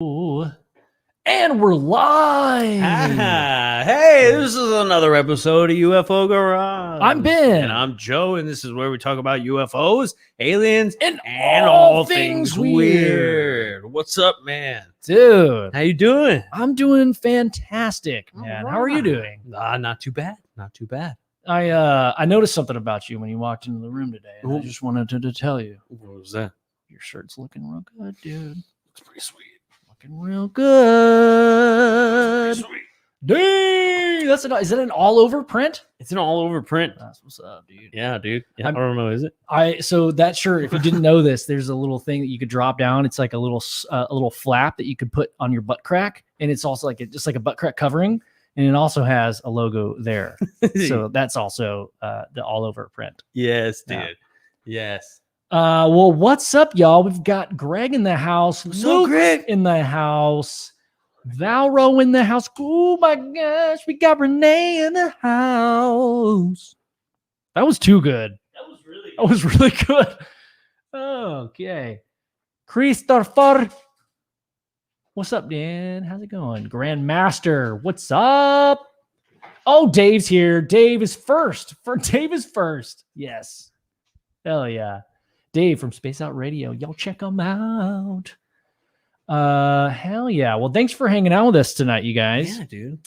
Ooh. And we're live. Hey, this is another episode of UFO Garage. I'm Ben. And I'm Joe, and this is where we talk about UFOs, aliens, And all things weird. What's up, man? Dude. How you doing? I'm doing fantastic, man. All How are you right. doing? Not too bad. Not too bad. I noticed something about you when you walked into the room today. And I Ooh. just wanted to tell you. What was that? Your shirt's looking real good, dude. It's pretty sweet. Looking real good. Pretty sweet. Dang! Is it an all-over print? It's an all-over print. That's what's up, dude. Yeah, dude. Yeah, I don't know. Is it? So that shirt, if you didn't know this, there's a little thing that you could drop down. It's like a little flap that you could put on your butt crack, and it's also just like a butt crack covering, and it also has a logo there. So that's also the all over print. Yes, dude. Yeah. Yes. Well, what's up, y'all? We've got Greg in the house. What's up, Luke Greg? in the house. Valro in the house. Oh my gosh, we got Renee in the house. That was too good. That was really good. Okay. Christopher. What's up, Dan? How's it going? Grandmaster. What's up? Oh, Dave's here. Dave is first. Dave is first. Yes. Hell yeah. Dave from Space Out Radio. Y'all check him out. Hell yeah. Well, thanks for hanging out with us tonight, you guys. Yeah, dude.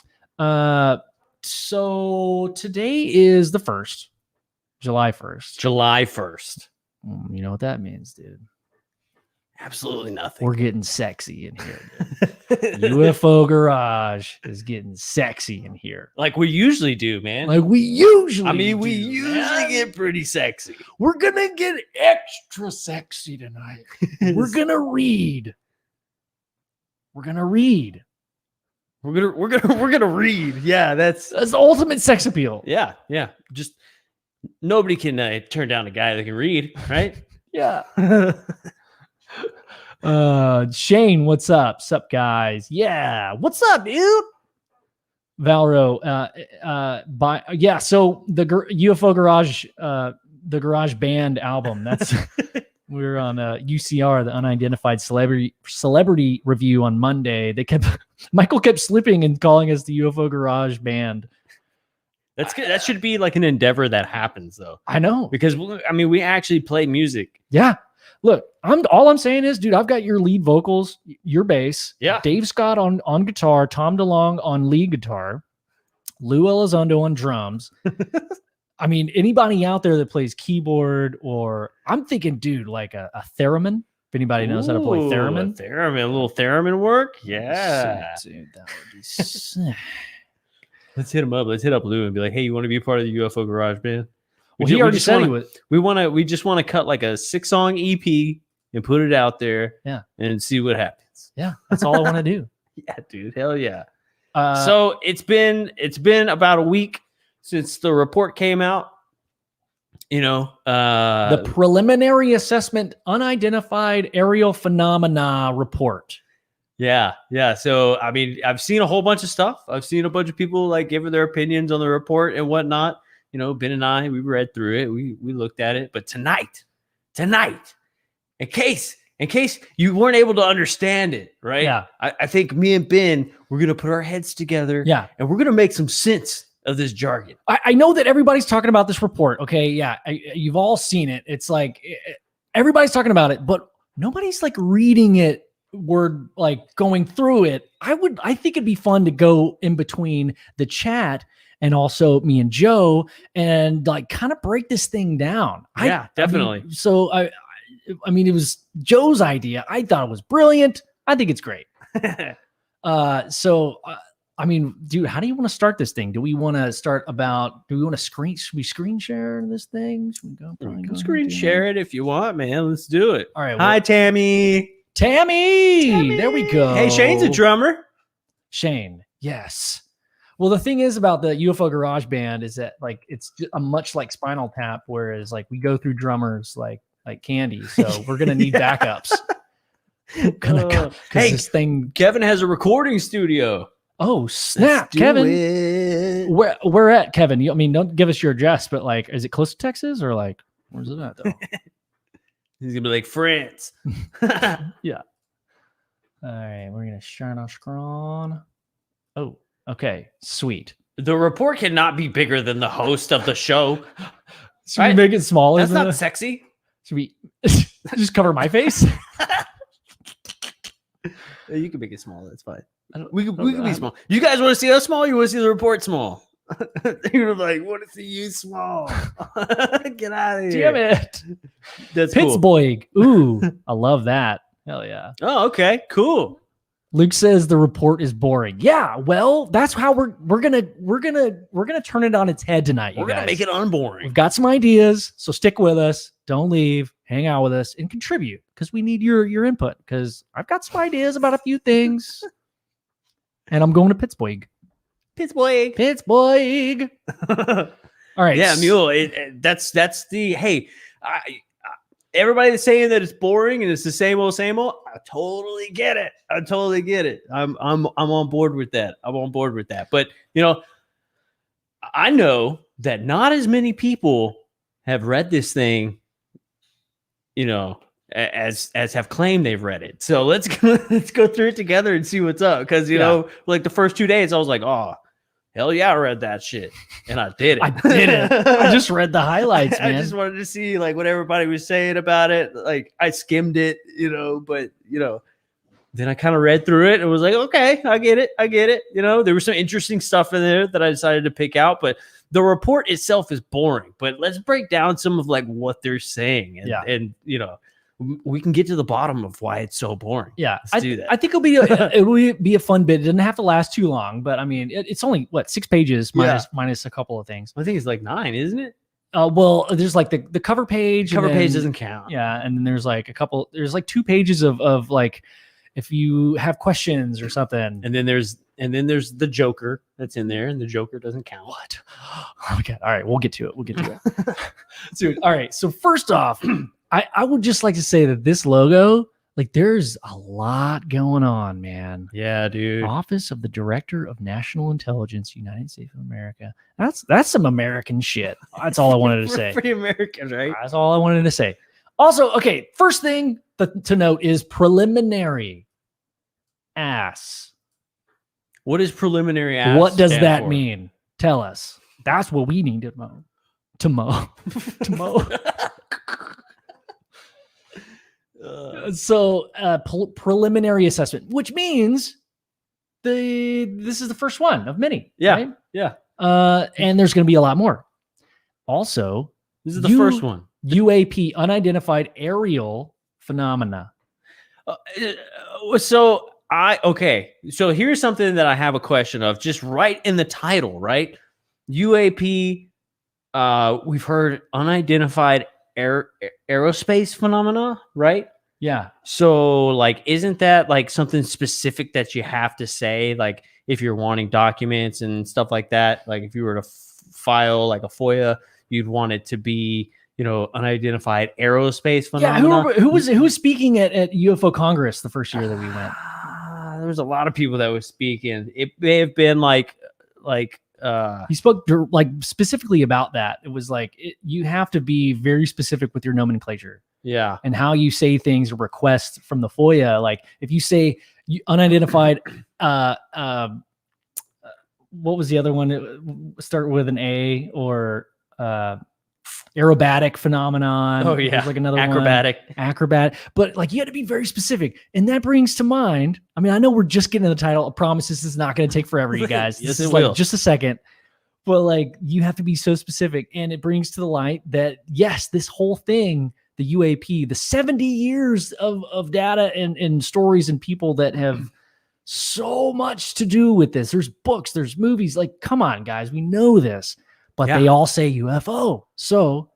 So today is the 1st. July 1st. July 1st. You know what that means, dude. Absolutely nothing. We're getting sexy in here, dude. UFO Garage is getting sexy in here. Like we usually do, man. Like we usually we do, usually man. get pretty sexy. We're gonna get extra sexy tonight. We're gonna read. We're gonna read. We're gonna read. Yeah, that's the ultimate sex appeal. yeah. Just nobody can turn down a guy that can read, right? Yeah. Shane, what's up? Sup, guys? Yeah, what's up, dude? Valro, so the UFO Garage, the Garage Band album. That's we're on UCR, the Unidentified Celebrity Review on Monday. Michael kept slipping and calling us the UFO Garage Band. That's good. That should be like an endeavor that happens, though. I know, because we actually play music. Yeah. Look, all I'm saying is, dude, I've got your lead vocals, your bass, Dave Scott on guitar, Tom DeLonge on lead guitar, Lou Elizondo on drums. I mean, anybody out there that plays keyboard, or I'm thinking, dude, like a theremin. If anybody knows how to play theremin. A little theremin work. Yeah. Sick, dude, that would be sick. Let's hit him up. Let's hit up Lou and be like, hey, you want to be a part of the UFO Garage Band? Well, he already said he would. We just want to cut like a 6-song EP and put it out there. Yeah. And see what happens. Yeah. That's all I want to do. Yeah, dude. Hell yeah. So it's been about a week since the report came out. The preliminary assessment unidentified aerial phenomena report. Yeah. So I mean, I've seen a whole bunch of stuff. I've seen a bunch of people like giving their opinions on the report and whatnot. Ben and I, we read through it. We looked at it. But tonight, in case you weren't able to understand it, right? Yeah. I think me and Ben, we're going to put our heads together. Yeah. And we're going to make some sense of this jargon. I know that everybody's talking about this report. Okay. Yeah. You've all seen it. It's like everybody's talking about it, but nobody's like reading it. Word like going through it. I think it'd be fun to go in between the chat and also me and Joe and like kind of break this thing down. Yeah, definitely. I mean, it was Joe's idea. I thought it was brilliant. I think it's great. I mean, dude, how do you want to start this thing? Do we want to should we screen share this thing? Should we go screen share it if you want, man. Let's do it. All right. Hi, Tammy. Tammy. There we go. Hey, Shane's a drummer. Shane. Yes. Well, the thing is about the UFO Garage Band is that like it's a much like Spinal Tap, whereas like we go through drummers like candy. So we're gonna need backups. Hey, this thing. Kevin has a recording studio. Oh snap, Kevin! Where at, Kevin? I mean, don't give us your address, but like, is it close to Texas or like where's it at though? He's gonna be like France. Yeah. All right, we're gonna share our screen. Oh, okay, sweet. The report cannot be bigger than the host of the show. Should we make it smaller? That's not sexy. Should we just cover my face? You can make it small. That's fine. We can be small. You guys want to see us small? You want to see the report small? You're like, want to see you small? Get out of here! Damn it! That's cool. Pittsburgh. Ooh, I love that. Hell yeah. Oh, okay, cool. Luke says the report is boring. Yeah, well, that's how we're gonna turn it on its head tonight. We're gonna make it unboring. We've got some ideas, so stick with us. Don't leave. Hang out with us and contribute because we need your input. Because I've got some ideas about a few things, and I'm going to Pittsburgh. Pittsburgh. All right. Yeah, Mule. That's the hey. Everybody that's saying that it's boring and it's the same old. I totally get it. I'm on board with that. But I know that not as many people have read this thing, as have claimed they've read it. So let's go through it together and see what's up. Because like the first 2 days, I was like, oh, hell yeah, I read that shit. And I did it. I did it. I just read the highlights, man. I just wanted to see like what everybody was saying about it. Like I skimmed it, but then I kind of read through it and was like, okay, I get it. There was some interesting stuff in there that I decided to pick out, but the report itself is boring. But let's break down some of like what they're saying. And we can get to the bottom of why it's so boring. Yeah, let's do that. I think it will be a fun bit. It doesn't have to last too long, but I mean, it's only 6 pages minus a couple of things. I think it's like 9, isn't it? Well, there's like the cover page. Cover page doesn't count. Yeah, and then there's like a couple. There's like 2 pages of like if you have questions or something. And then there's the Joker that's in there, and the Joker doesn't count. What? Okay. All right, we'll get to it. Dude, all right. So first off, I would just like to say that this logo, like, there's a lot going on, man. Yeah, dude. Office of the Director of National Intelligence, United States of America. That's some American shit. That's all I wanted to say. Pretty American, right? That's all I wanted to say. Also, okay, first thing to note is preliminary ass. What is preliminary ass? What does that mean? Tell us. That's what we need to know. To mow. So preliminary assessment, which means this is the first one of many. Yeah. Right? Yeah. And there's going to be a lot more. Also, this is the first one. UAP, unidentified aerial phenomena. So here's something that I have a question of, just right in the title, right? UAP, we've heard unidentified aerospace phenomena, right? Yeah. So like, isn't that like something specific that you have to say, like if you're wanting documents and stuff like that? Like if you were to file like a FOIA, you'd want it to be, unidentified aerospace phenomena. Yeah. Who was speaking at UFO Congress the first year that we went? There was a lot of people that was speaking. It may have been like he spoke like specifically about that. It was like you have to be very specific with your nomenclature. Yeah. And how you say things or requests from the FOIA. Like if you say unidentified, what was the other one? Start with an A, or aerobatic phenomenon. Oh yeah. Like another acrobatic. But like you had to be very specific. And that brings to mind, I mean, I know we're just getting to the title. I promise this is not going to take forever, you guys. Yes, this is like just a second. But like you have to be so specific. And it brings to the light that yes, this whole thing, the UAP, the 70 years of data and stories and people that have so much to do with this. There's books, there's movies. Like, come on, guys, we know this, but they all say UFO. So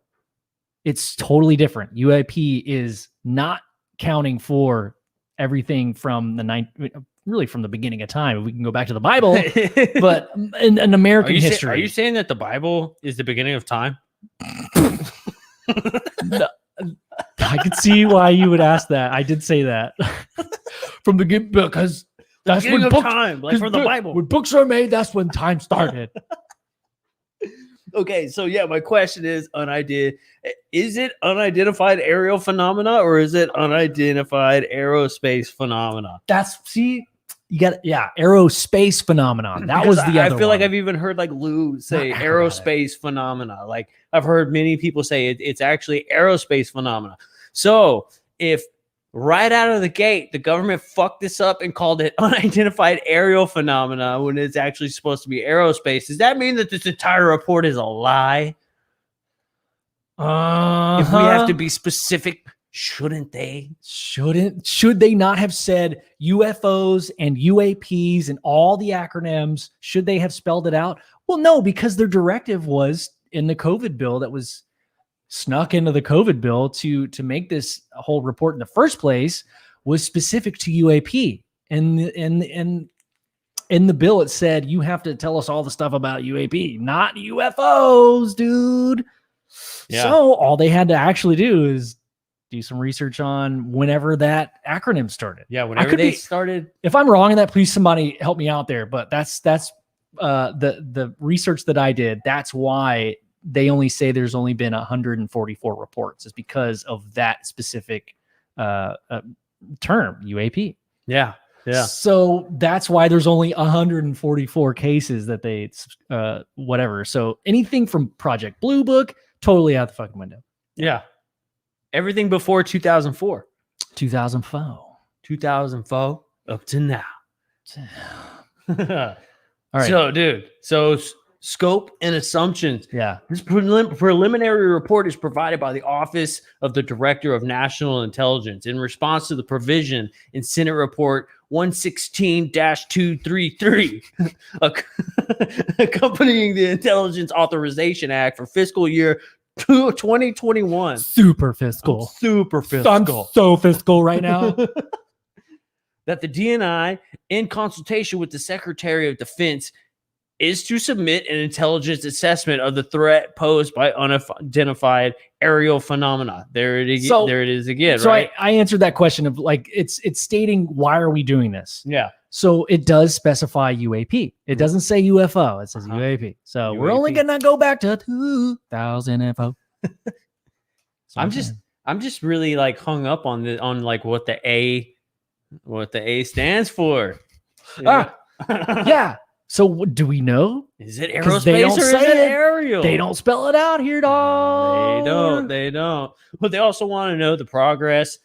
it's totally different. UAP is not counting for everything from really from the beginning of time. We can go back to the Bible, but in American history. Are you saying that the Bible is the beginning of time? No. I could see why you would ask that. I did say that from the beginning, because that's when books, time, like from the Bible. When books are made, that's when time started. Okay, so yeah, my question is is it unidentified aerial phenomena or is it unidentified aerospace phenomena? You got aerospace phenomenon. That Because was the other I feel one. like I've even heard like Lou say Not aerospace phenomena. Like I've heard many people say it's actually aerospace phenomena. So if right out of the gate the government fucked this up and called it unidentified aerial phenomena when it's actually supposed to be aerospace, does that mean that this entire report is a lie? If we have to be specific, shouldn't they? Should they not have said UFOs and UAPs and all the acronyms? Should they have spelled it out? Well, no, because their directive was in the COVID bill that was snuck into the COVID bill to make this whole report in the first place was specific to UAP. And in the bill, it said you have to tell us all the stuff about UAP, not UFOs, dude. Yeah. So all they had to actually do is do some research on whenever that acronym started. Yeah, whenever they started. If I'm wrong in that, please somebody help me out there. But that's the research that I did. That's why they only say there's only been 144 reports, is because of that specific term, UAP. Yeah. Yeah. So that's why there's only 144 cases that they whatever. So anything from Project Blue Book, totally out the fucking window. Yeah. Everything before 2004. 2004 up to now. All right. So, dude, scope and assumptions. Yeah. This preliminary report is provided by the Office of the Director of National Intelligence in response to the provision in Senate Report 116-233, accompanying the Intelligence Authorization Act for fiscal year 2021. Super fiscal. I'm so fiscal right now. That the DNI, in consultation with the Secretary of Defense, is to submit an intelligence assessment of the threat posed by unidentified aerial phenomena. There it is again. So right? I answered that question of like, it's stating, why are we doing this? Yeah. So it does specify UAP. It doesn't say UFO. It says UAP. So we're only going to go back to 2000 info. I'm just really like hung up on like what the A stands for. Yeah. So do we know? Is it aerospace or is it aerial? They don't spell it out here, dog. They don't. But they also want to know the progress.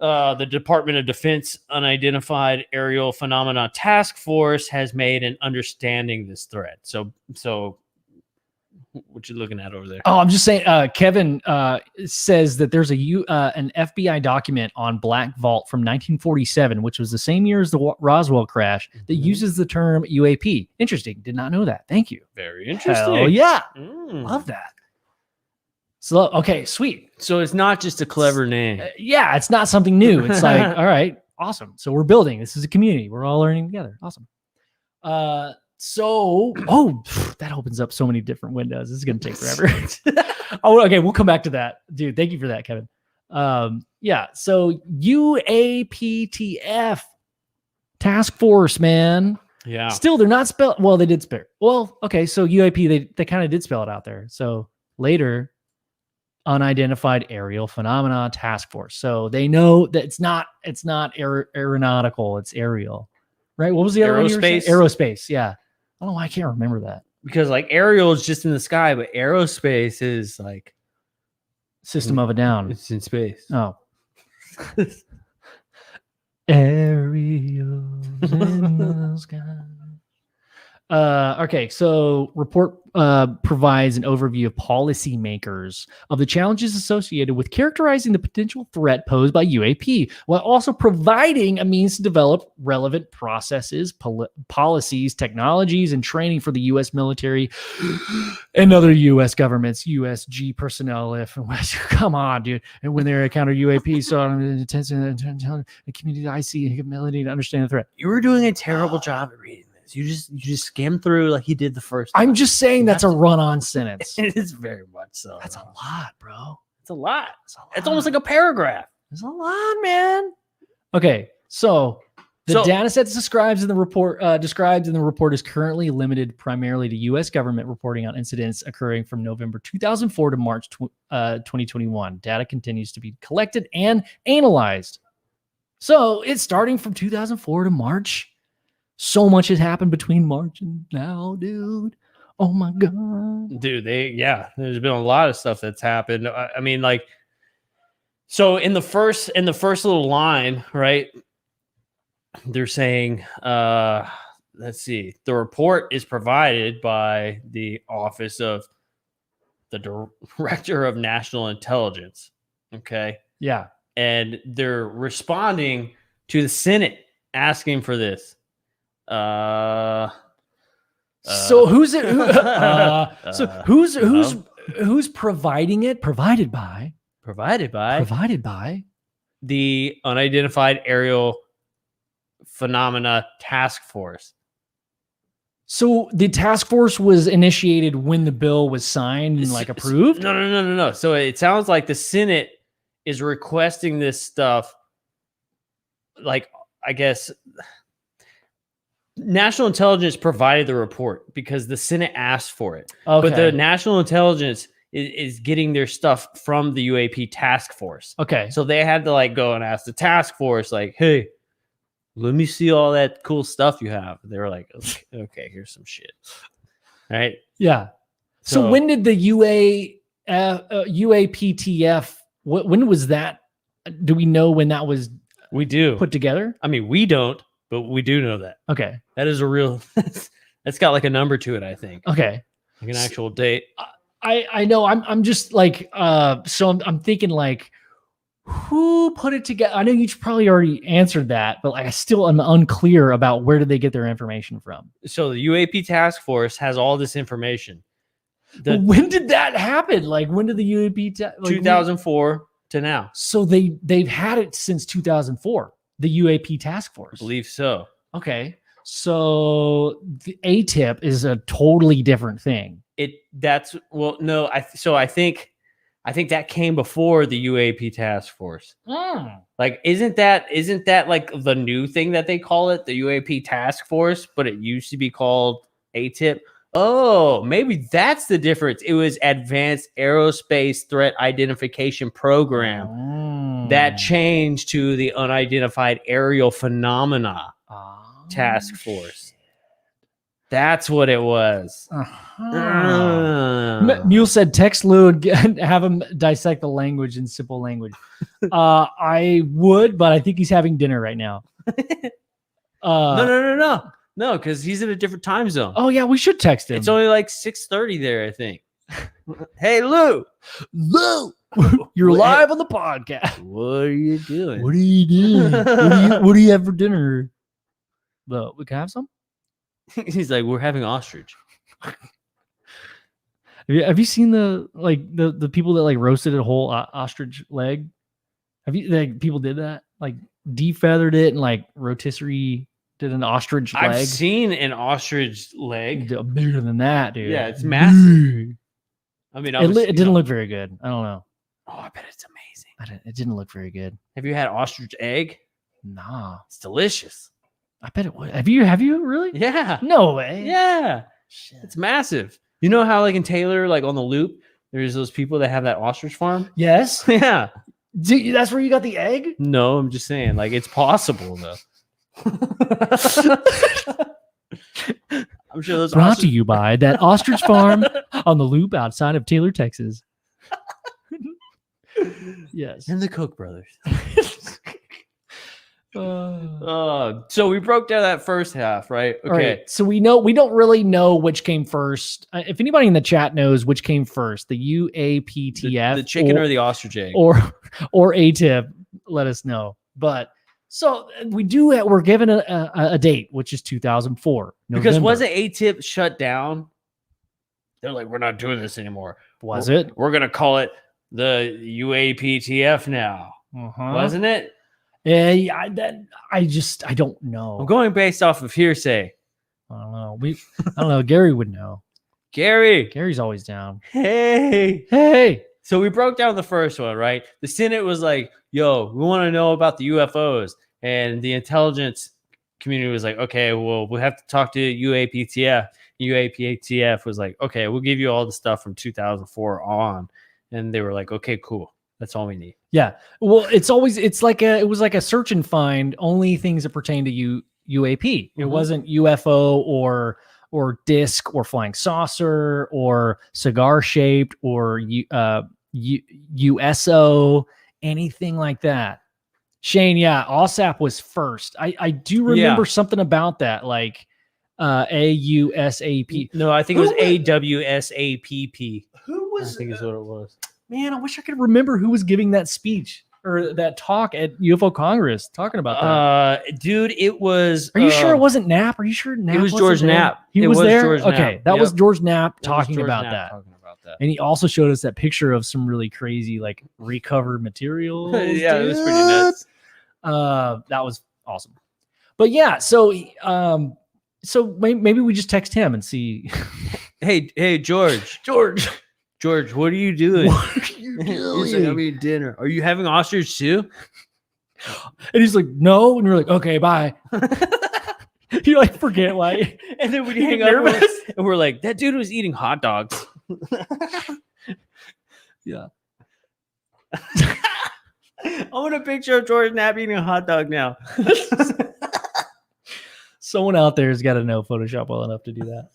The Department of Defense Unidentified Aerial Phenomena Task Force has made in understanding this threat. So what you looking at over there? Oh, I'm just saying. Kevin says that there's an FBI document on Black Vault from 1947, which was the same year as the Roswell crash, that uses the term UAP. Interesting. Did not know that. Thank you. Very interesting. Hell yeah. Love that. So okay, sweet. So it's not just a clever name. Yeah, it's not something new. It's like, all right, awesome. So we're building. This is a community. We're all learning together. Awesome. That opens up so many different windows. This is going to take forever. Okay. We'll come back to that, dude. Thank you for that, Kevin. Yeah. So UAPTF task force, man. Yeah. Still, they're not spelled. Well, they did spell. Well, okay. So UAP, they kind of did spell it out there. So later, unidentified aerial phenomena task force. So they know that it's not aeronautical. It's aerial, right? What was the other one? Aerospace. Yeah. I don't know why I can't remember that. Because like aerial is just in the sky, but aerospace is like System of a Down. It's in space. Oh. Aerials in the sky. Okay, so report provides an overview of policymakers of the challenges associated with characterizing the potential threat posed by UAP, while also providing a means to develop relevant processes, policies, technologies, and training for the U.S. military and other U.S. governments, USG personnel. Come on, dude! And when they encounter UAP, so the community, I see ability to understand the threat. You were doing a terrible job at reading. You just skim through like he did the first time. I'm just saying that's a run-on sentence. It is very much so. That's a lot, bro. It's a lot. It's almost like a paragraph. It's a lot, man. Okay, so The data set describes in the report is currently limited primarily to U.S. government reporting on incidents occurring from November 2004 to March 2021. Data continues to be collected and analyzed. So it's starting from 2004 to March. So much has happened between March and now, dude. Oh my God. Dude, there's been a lot of stuff that's happened. I mean, like, so in the first little line, right? They're saying, let's see, the report is provided by the Office of the Director of National Intelligence. Okay. Yeah. And they're responding to the Senate asking for this. So who's it? Who's providing it? Provided by the Unidentified Aerial Phenomena Task Force. So the task force was initiated when the bill was signed and like approved? No. So it sounds like the Senate is requesting this stuff. Like, I guess National Intelligence provided the report because the Senate asked for it. Okay. But the National Intelligence is getting their stuff from the UAP task force. Okay. So they had to like go and ask the task force, like, hey, let me see all that cool stuff you have. They were like, okay, here's some shit. Right? Yeah. So when did the UAPTF, when was that? Do we know when that was we do put together? I mean, we don't, but we do know that. Okay. That is a real, that's got like a number to it, I think. Okay. Like an actual date. I know. I'm just like, so I'm thinking like, who put it together? I know you probably already answered that, but like I still am unclear about where did they get their information from. So the UAP task force has all this information. When did that happen? Like when did the UAP 2004 to now? So they've had it since 2004. The UAP task force. I believe so. Okay. So the ATIP is a totally different thing. I think that came before the UAP task force. Like, isn't that like the new thing that they call it, the UAP task force, but it used to be called ATIP? Oh, maybe that's the difference. It was Advanced Aerospace Threat Identification Program that changed to the Unidentified Aerial Phenomena Task Force. That's what it was. Mule said, text Lou and have him dissect the language in simple language. I would, but I think he's having dinner right now. No, because he's in a different time zone. Oh, yeah, we should text him. It's only like 6:30 there, I think. Hey, Lou, you're live on the podcast. What are you doing? What are you doing? What do you have for dinner? We can have some? He's like, we're having ostrich. Have you seen the people that like roasted a whole ostrich leg? Have you people did that? Like defeathered it and like rotisserie did an ostrich leg. I've seen an ostrich leg. Bigger than that, dude. Yeah, it's massive. I mean, it didn't look very good. I don't know. Oh, I bet it's amazing. It didn't look very good. Have you had ostrich egg? Nah. It's delicious. I bet it would. Have you really? Yeah. No way. Yeah. Shit. It's massive. You know how like in Taylor, like on the Loop, there's those people that have that ostrich farm? Yes. Yeah. That's where you got the egg? No, I'm just saying, like, it's possible though. I'm sure those brought to you by that ostrich farm on the Loop outside of Taylor, Texas. Yes. And the Koch brothers. So we broke down that first half, right? Okay. Right. So we don't really know which came first. If anybody in the chat knows which came first, the UAPTF, the chicken or the ostrich egg, or ATIP, let us know. But so we're given a date, which is 2004. November. Because wasn't ATIP shut down? They're like, we're not doing this anymore. It? We're gonna call it the UAPTF now. Wasn't it? Yeah, I don't know. I'm going based off of hearsay. I don't know. I don't know. Gary would know. Gary's always down. Hey. So we broke down the first one, right? The Senate was like, yo, we want to know about the UFOs. And the intelligence community was like, okay, well, we'll have to talk to UAPTF. UAPTF was like, okay, we'll give you all the stuff from 2004 on. And they were like, okay, cool. That's all we need. Yeah. Well, it was like a search and find, only things that pertain to UAP. It wasn't UFO or disc or flying saucer or cigar shaped or USO, anything like that. Shane, yeah, OSAP was first. I do remember something about that, like AUSAP. No, I think it was AWSAPP. Who was? I think is what it was. Man, I wish I could remember who was giving that speech or that talk at UFO Congress talking about that. Dude, it was. Are you sure it wasn't Knapp? Are you sure Knapp? It was George Knapp. He was there. George Knapp. Okay, that was George Knapp talking about that. And he also showed us that picture of some really crazy, like, recovered materials. Yeah, it was pretty nuts. That was awesome. But yeah, so maybe we just text him and see. Hey, George, what are you doing? What are you doing? He's like, I'm eating dinner. Are you having ostrich too? And he's like, no. And you're like, okay, bye. You like forget why. And then when you hang up, and we're like, that dude was eating hot dogs. Yeah. I want a picture of George Knapp eating a hot dog now. Someone out there has got to know Photoshop well enough to do that.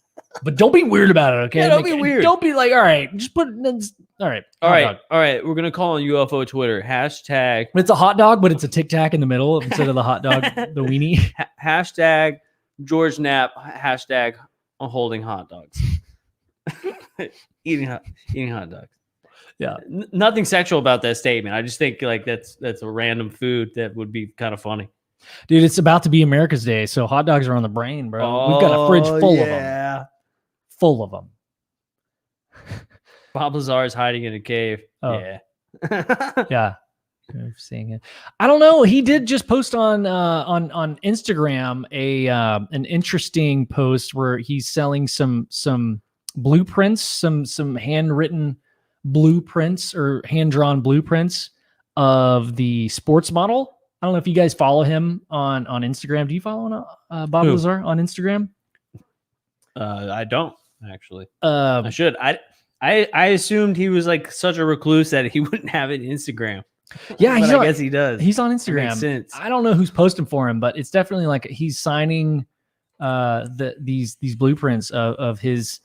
But don't be weird about it, okay? Yeah, don't be weird. Don't be like, all right, just put all right. All right. We're gonna call on UFO Twitter. Hashtag. It's a hot dog, but it's a Tic Tac in the middle instead of the hot dog, the weenie. Hashtag George Knapp. Hashtag holding hot dogs. eating hot dogs. Yeah. Nothing sexual about that statement. I just think like that's a random food that would be kind of funny. Dude, it's about to be America's Day, so hot dogs are on the brain, bro. We've got a fridge full of them. Full of them. Bob Lazar is hiding in a cave. Oh. Yeah. Yeah. I'm seeing it. I don't know. He did just post on Instagram an interesting post where he's selling some blueprints, some handwritten blueprints or hand-drawn blueprints of the sports model. I don't know if you guys follow him on Instagram. Do you follow Bob Lazar on Instagram? I don't actually. I should. I assumed he was like such a recluse that he wouldn't have an Instagram. Yeah, I guess he does. He's on Instagram. That makes sense. I don't know who's posting for him, but it's definitely like he's signing these blueprints of his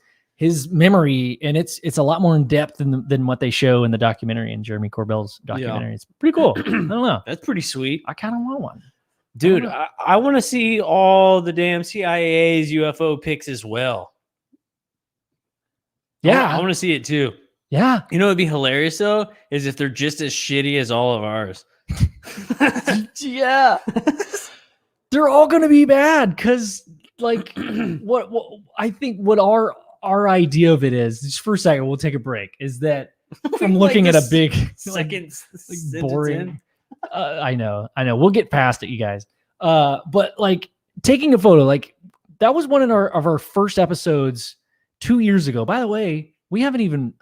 memory, and it's a lot more in depth than what they show in the documentary, in Jeremy Corbell's documentary. Yeah. It's pretty cool. I don't know. That's pretty sweet. I kind of want one. Dude, I want to see all the damn CIA's UFO pics as well. Yeah. I want to see it too. Yeah. You know what'd be hilarious though? Is if they're just as shitty as all of ours. Yeah. They're all gonna be bad because like what I think what our idea of it is, just for a second, we'll take a break, is that from looking at a big second like boring. I know. We'll get past it, you guys. But like taking a photo, like that was one of our first episodes 2 years ago. By the way, we haven't even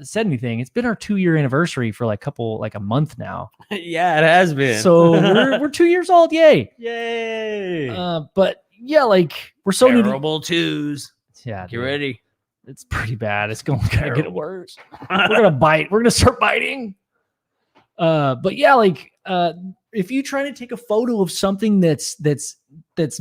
said anything. It's been our 2-year anniversary for a month now. Yeah, it has been. So we're 2 years old. Yay! Yay! But yeah, like we're so terrible twos. Yeah, get ready. It's pretty bad. It's going to get worse. We're gonna bite. We're gonna start biting. But yeah, like if you try to take a photo of something that's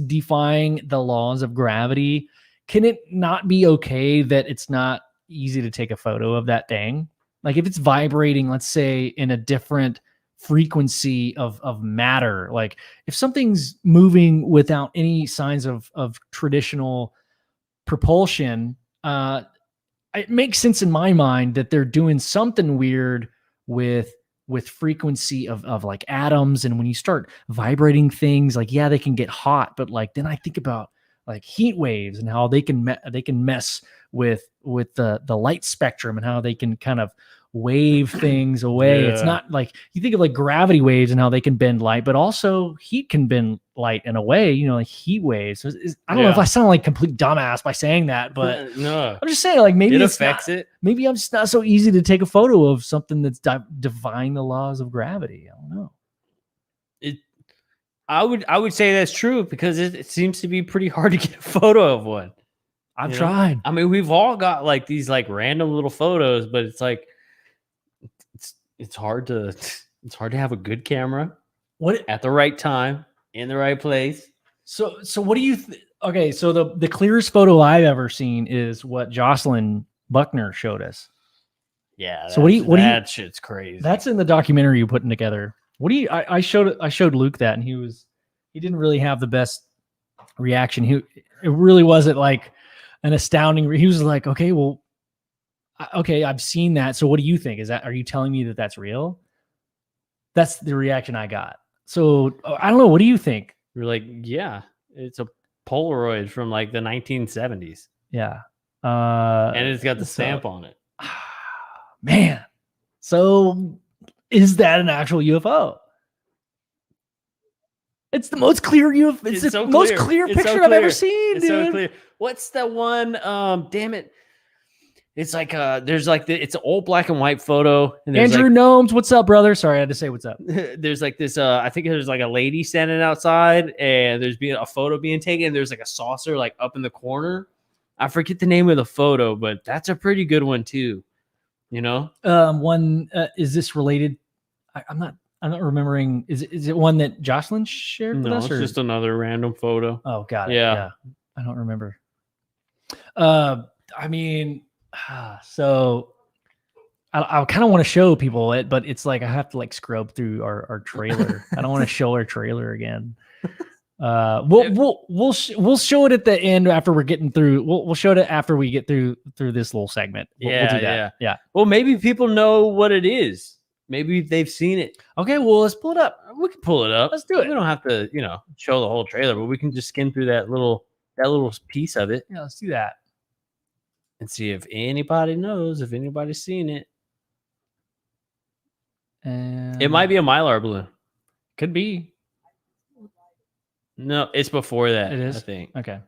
defying the laws of gravity, can it not be okay that it's not easy to take a photo of that thing? Like if it's vibrating, let's say in a different frequency of matter, like if something's moving without any signs of traditional propulsion, it makes sense in my mind that they're doing something weird with frequency of like atoms. And when you start vibrating things, like, yeah, they can get hot, but like, then I think about like heat waves and how they can mess with the light spectrum and how they can kind of wave things away. Yeah. It's not like you think of like gravity waves and how they can bend light, but also heat can bend light in a way, like heat waves. So I don't know if I sound like a complete dumbass by saying that, but no, I'm just saying like maybe it affects it. Maybe I'm just not so easy to take a photo of something that's defying the laws of gravity. I don't know. I would say that's true because it seems to be pretty hard to get a photo of one. I've You know? tried. I mean, we've all got like these like random little photos, but it's like it's hard to have a good camera What? at the right time in the right place. So what do you? Okay, so the clearest photo I've ever seen is what Jocelyn Buckner showed us. Yeah. So what do you? That shit's crazy. That's in the documentary you're putting together. What do you? I showed Luke that, and he didn't really have the best reaction. It really wasn't like an astounding. He was like, okay, well, okay, I've seen that. So what do you think? Are you telling me that that's real? That's the reaction I got. So I don't know. What do you think? You're like, yeah, it's a Polaroid from like the 1970s. Yeah. And it's got the stamp on it. Man. So is that an actual UFO? It's the most clear UFO. It's the most clear picture I've ever seen, dude. So clear. What's the one? Damn it. It's like there's like it's an old black and white photo. And Andrew Gnomes, what's up, brother? Sorry, I had to say what's up. There's like this. I think there's like a lady standing outside, and there's being a photo being taken. And there's like a saucer like up in the corner. I forget the name of the photo, but that's a pretty good one too. You know, one is this related? I'm not remembering. Is it one that Jocelyn shared with us? No, it's just another random photo. Oh, got it. Yeah. I don't remember. I mean, so I kind of want to show people it, but it's like I have to like scrub through our trailer. I don't want to show our trailer again. We'll show it at the end after we're getting through. We'll show it after we get through this little segment. We'll do that. Yeah. Well, maybe people know what it is. Maybe they've seen it. Okay. Well, let's pull it up. We can pull it up. Let's do it. We don't have to, show the whole trailer, but we can just skim through that little piece of it. Yeah, let's do that and see if anybody knows, if anybody's seen it. And it might be a Mylar balloon. Could be. No, it's before that. It is. I think. Okay.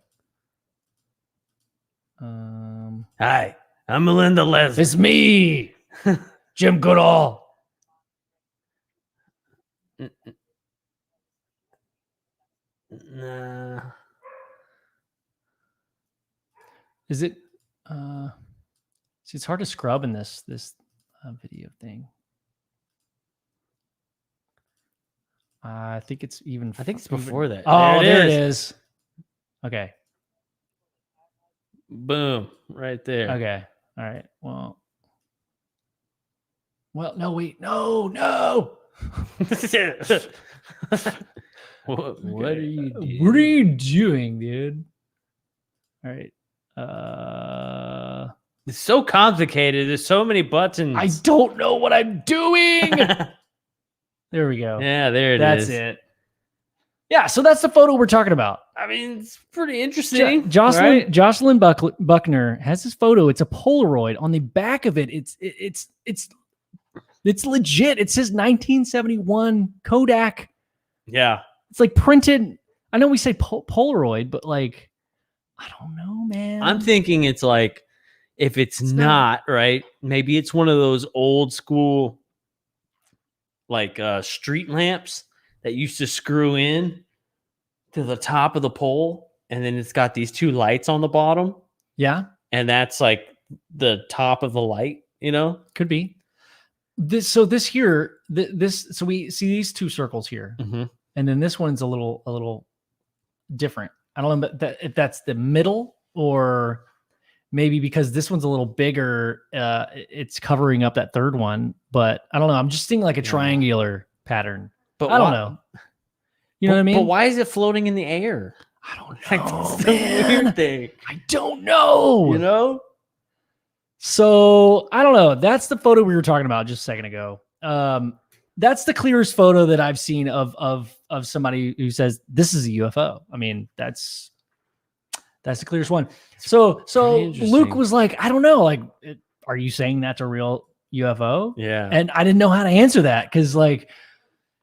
Hi, I'm Melinda Leslie. It's me, Jim Goodall. Nah. Is it? See, it's hard to scrub in this video thing. I think it's even. I think it's before that. Oh, there it is. Okay. Boom! Right there. Okay. All right. Well. No. Wait. No. What are you doing? What are you doing, dude? All right. It's so complicated. There's so many buttons. I don't know what I'm doing. There we go. Yeah, there it is. That's it. Yeah, so that's the photo we're talking about. I mean, it's pretty interesting. Jocelyn Buckner has this photo. It's a Polaroid. On the back of it, it's legit. It says 1971 Kodak. Yeah. It's like printed. I know we say Polaroid, but like, I don't know, man. I'm thinking it's like, if it's not right, maybe it's one of those old school like street lamps that used to screw in to the top of the pole, and then it's got these two lights on the bottom. Yeah. And that's like the top of the light, Could be. So we see these two circles here. Mm-hmm. And then this one's a little different. I don't know if that's the middle, or maybe because this one's a little bigger, it's covering up that third one. But I don't know. I'm just seeing like a triangular pattern. But I don't know. You know what I mean? But why is it floating in the air? I don't know. That's the weird thing. I don't know. . So I don't know. That's the photo we were talking about just a second ago. That's the clearest photo that I've seen of somebody who says this is a UFO. I mean, that's the clearest one. So Luke was like, I don't know. Like, are you saying that's a real UFO? Yeah. And I didn't know how to answer that because like,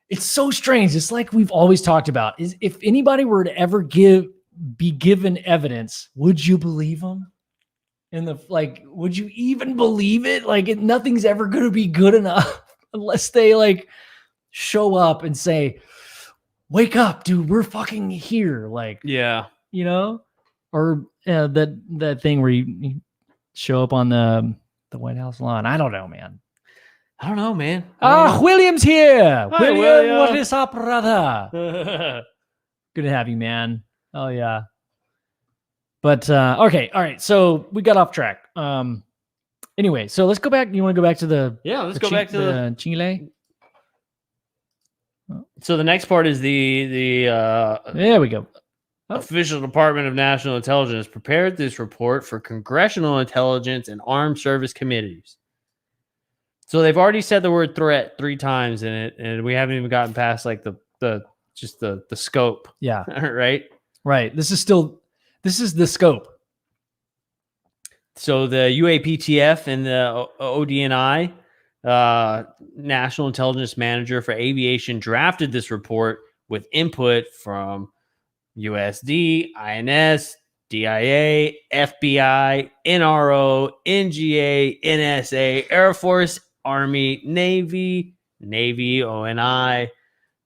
it's so strange. It's like we've always talked about. Is if anybody were to ever be given evidence, would you believe them? Would you even believe it? Like, nothing's ever going to be good enough unless they like show up and say, wake up, dude, we're fucking here. Like, Yeah. you know, or that thing where you show up on the White House lawn. I don't know, man. I don't know, man. William's here. Hi, William, what William. is up, brother? Good to have you, man. Oh yeah. But okay, all right. So we got off track. Anyway, so let's go back. You want to go back to the Let's go back to the Chile? So the next part is the There we go. official Department of National Intelligence prepared this report for congressional intelligence and armed service committees. So they've already said the word threat 3 times in it, and we haven't even gotten past like the scope. Yeah. Right. Right. This is the scope. So the UAPTF and the ODNI, National Intelligence Manager for Aviation, drafted this report with input from USD, INS, DIA, FBI, NRO, NGA, NSA, Air Force, Army, Navy, ONI,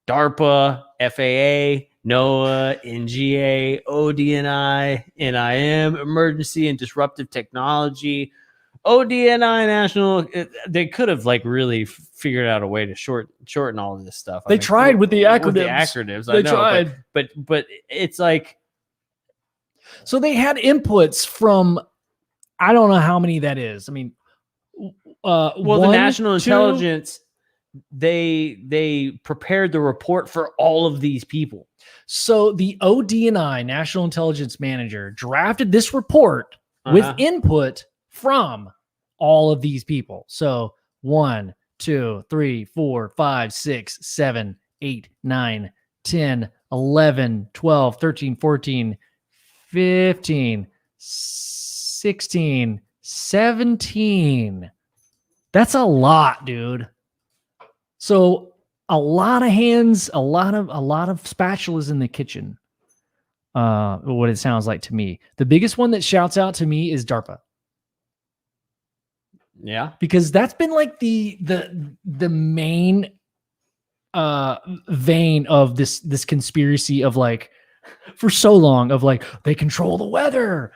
DARPA, FAA, NOAA, NGA, ODNI, NIM, Emergency and Disruptive Technology, ODNI National. They could have like really figured out a way to shorten all of this stuff. They tried with the acronyms. They tried, but it's like, so they had inputs from, I don't know how many that is. I mean, the National Intelligence, they prepared the report for all of these people. So the ODNI, National Intelligence Manager, drafted this report with input from all of these people. So 1, 2, 3, 4, 5, 6, 7, 8, 9, 10, 11, 12, 13, 14, 15, 16, 17. That's a lot, dude. So a lot of hands, a lot of spatulas in the kitchen. What it sounds like to me. The biggest one that shouts out to me is DARPA. Yeah, because that's been like the main vein of this conspiracy of like for so long of like they control the weather.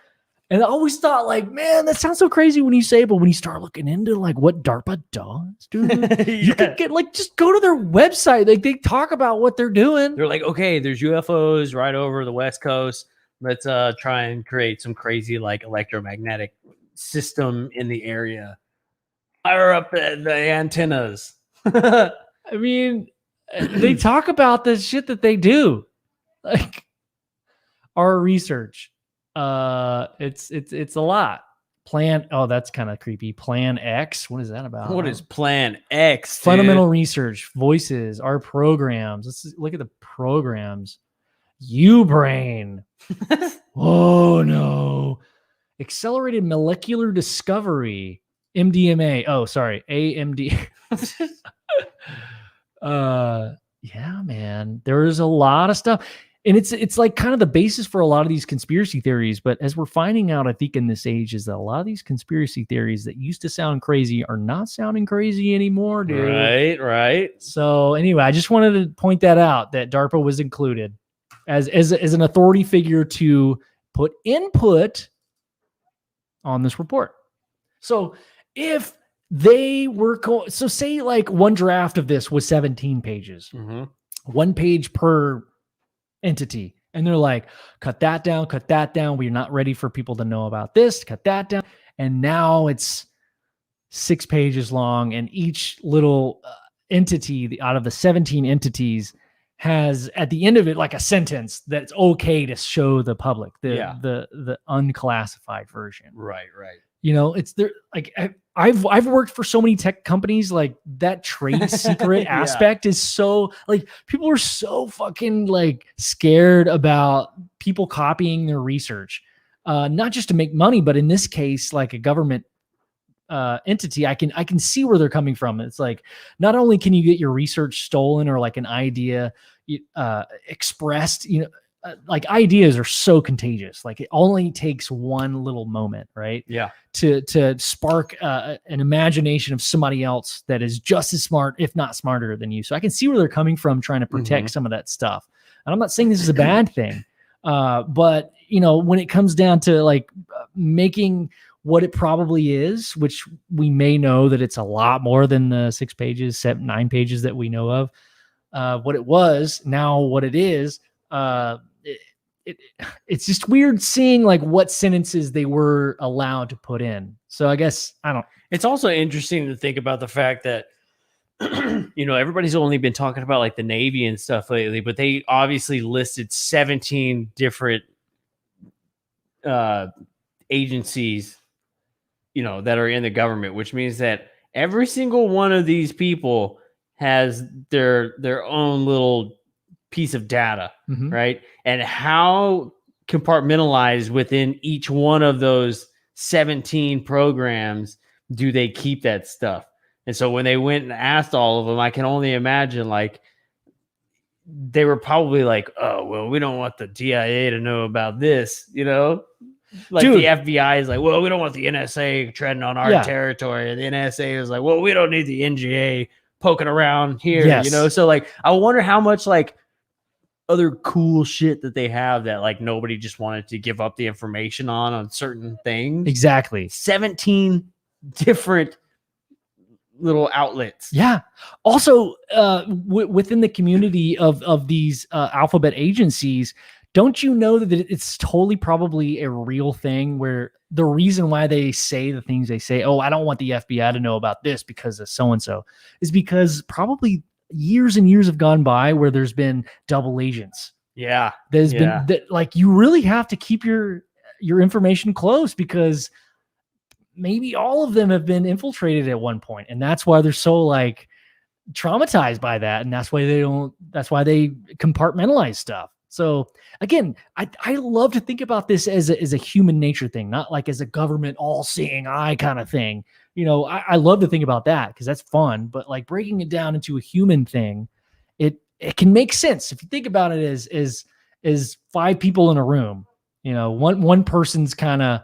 And I always thought like, man, that sounds so crazy when you say it, but when you start looking into like what DARPA does, dude, you could get like, just go to their website. Like they talk about what they're doing. They're like, okay, there's UFOs right over the West Coast. Let's try and create some crazy like electromagnetic system in the area. Fire up the antennas. I mean, they talk about the shit that they do. Like our research. It's a lot. That's kind of creepy. Plan X. What is that about? What is Plan X? Dude? Fundamental research, voices, our programs. Let's look at the programs. U-Brain. Oh no. Accelerated molecular discovery. MDMA. Oh, sorry. AMD. Yeah, man. There's a lot of stuff. And it's like kind of the basis for a lot of these conspiracy theories. But as we're finding out, I think in this age is that a lot of these conspiracy theories that used to sound crazy are not sounding crazy anymore, dude. Right. So anyway, I just wanted to point that out, that DARPA was included as an authority figure to put input on this report. So if they were, so say like one draft of this was 17 pages, 1 page per entity. And they're like, cut that down. We're not ready for people to know about this. Cut that down. And now it's 6 pages long. And each little entity out of the 17 entities has at the end of it, like a sentence that's okay to show the public, the unclassified version. Right. You know, it's there. Like I've worked for so many tech companies. Like that trade secret aspect is so like people are so fucking like scared about people copying their research, not just to make money, but in this case, like a government entity. I can see where they're coming from. It's like not only can you get your research stolen or like an idea expressed, you know. Like ideas are so contagious. Like it only takes one little moment, right? Yeah. To spark an imagination of somebody else that is just as smart, if not smarter than you. So I can see where they're coming from, trying to protect some of that stuff. And I'm not saying this is a bad thing, but when it comes down to like making what it probably is, which we may know that it's a lot more than the 6 pages, 7, 9 pages that we know of, what it was, now what it is, it's just weird seeing like what sentences they were allowed to put in. So I guess It's also interesting to think about the fact that everybody's only been talking about like the Navy and stuff lately, but they obviously listed 17 different agencies, that are in the government, which means that every single one of these people has their own little piece of data, right? And how compartmentalized within each one of those 17 programs do they keep that stuff? And so when they went and asked all of them, I can only imagine like they were probably like, oh, well, we don't want the DIA to know about this, Like Dude. the FBI is like, well, we don't want the NSA treading on our territory. The NSA is like, well, we don't need the NGA poking around here, Yes. So like, I wonder how much like other cool shit that they have that like nobody just wanted to give up the information on certain things. Exactly. 17 different little outlets. Yeah. Also, within the community of these alphabet agencies, don't you know that it's totally probably a real thing where the reason why they say the things they say, oh, I don't want the FBI to know about this because of so-and-so, is because probably years and years have gone by where there's been double agents. Yeah. There's been that, like, you really have to keep your information close because maybe all of them have been infiltrated at one point, and that's why they're so like traumatized by that, and that's why they compartmentalize stuff. So again, I love to think about this as a human nature thing, not like as a government all-seeing eye kind of thing. I love to think about that because that's fun, but like breaking it down into a human thing, it can make sense if you think about it as 5 people in a room. One person's kind of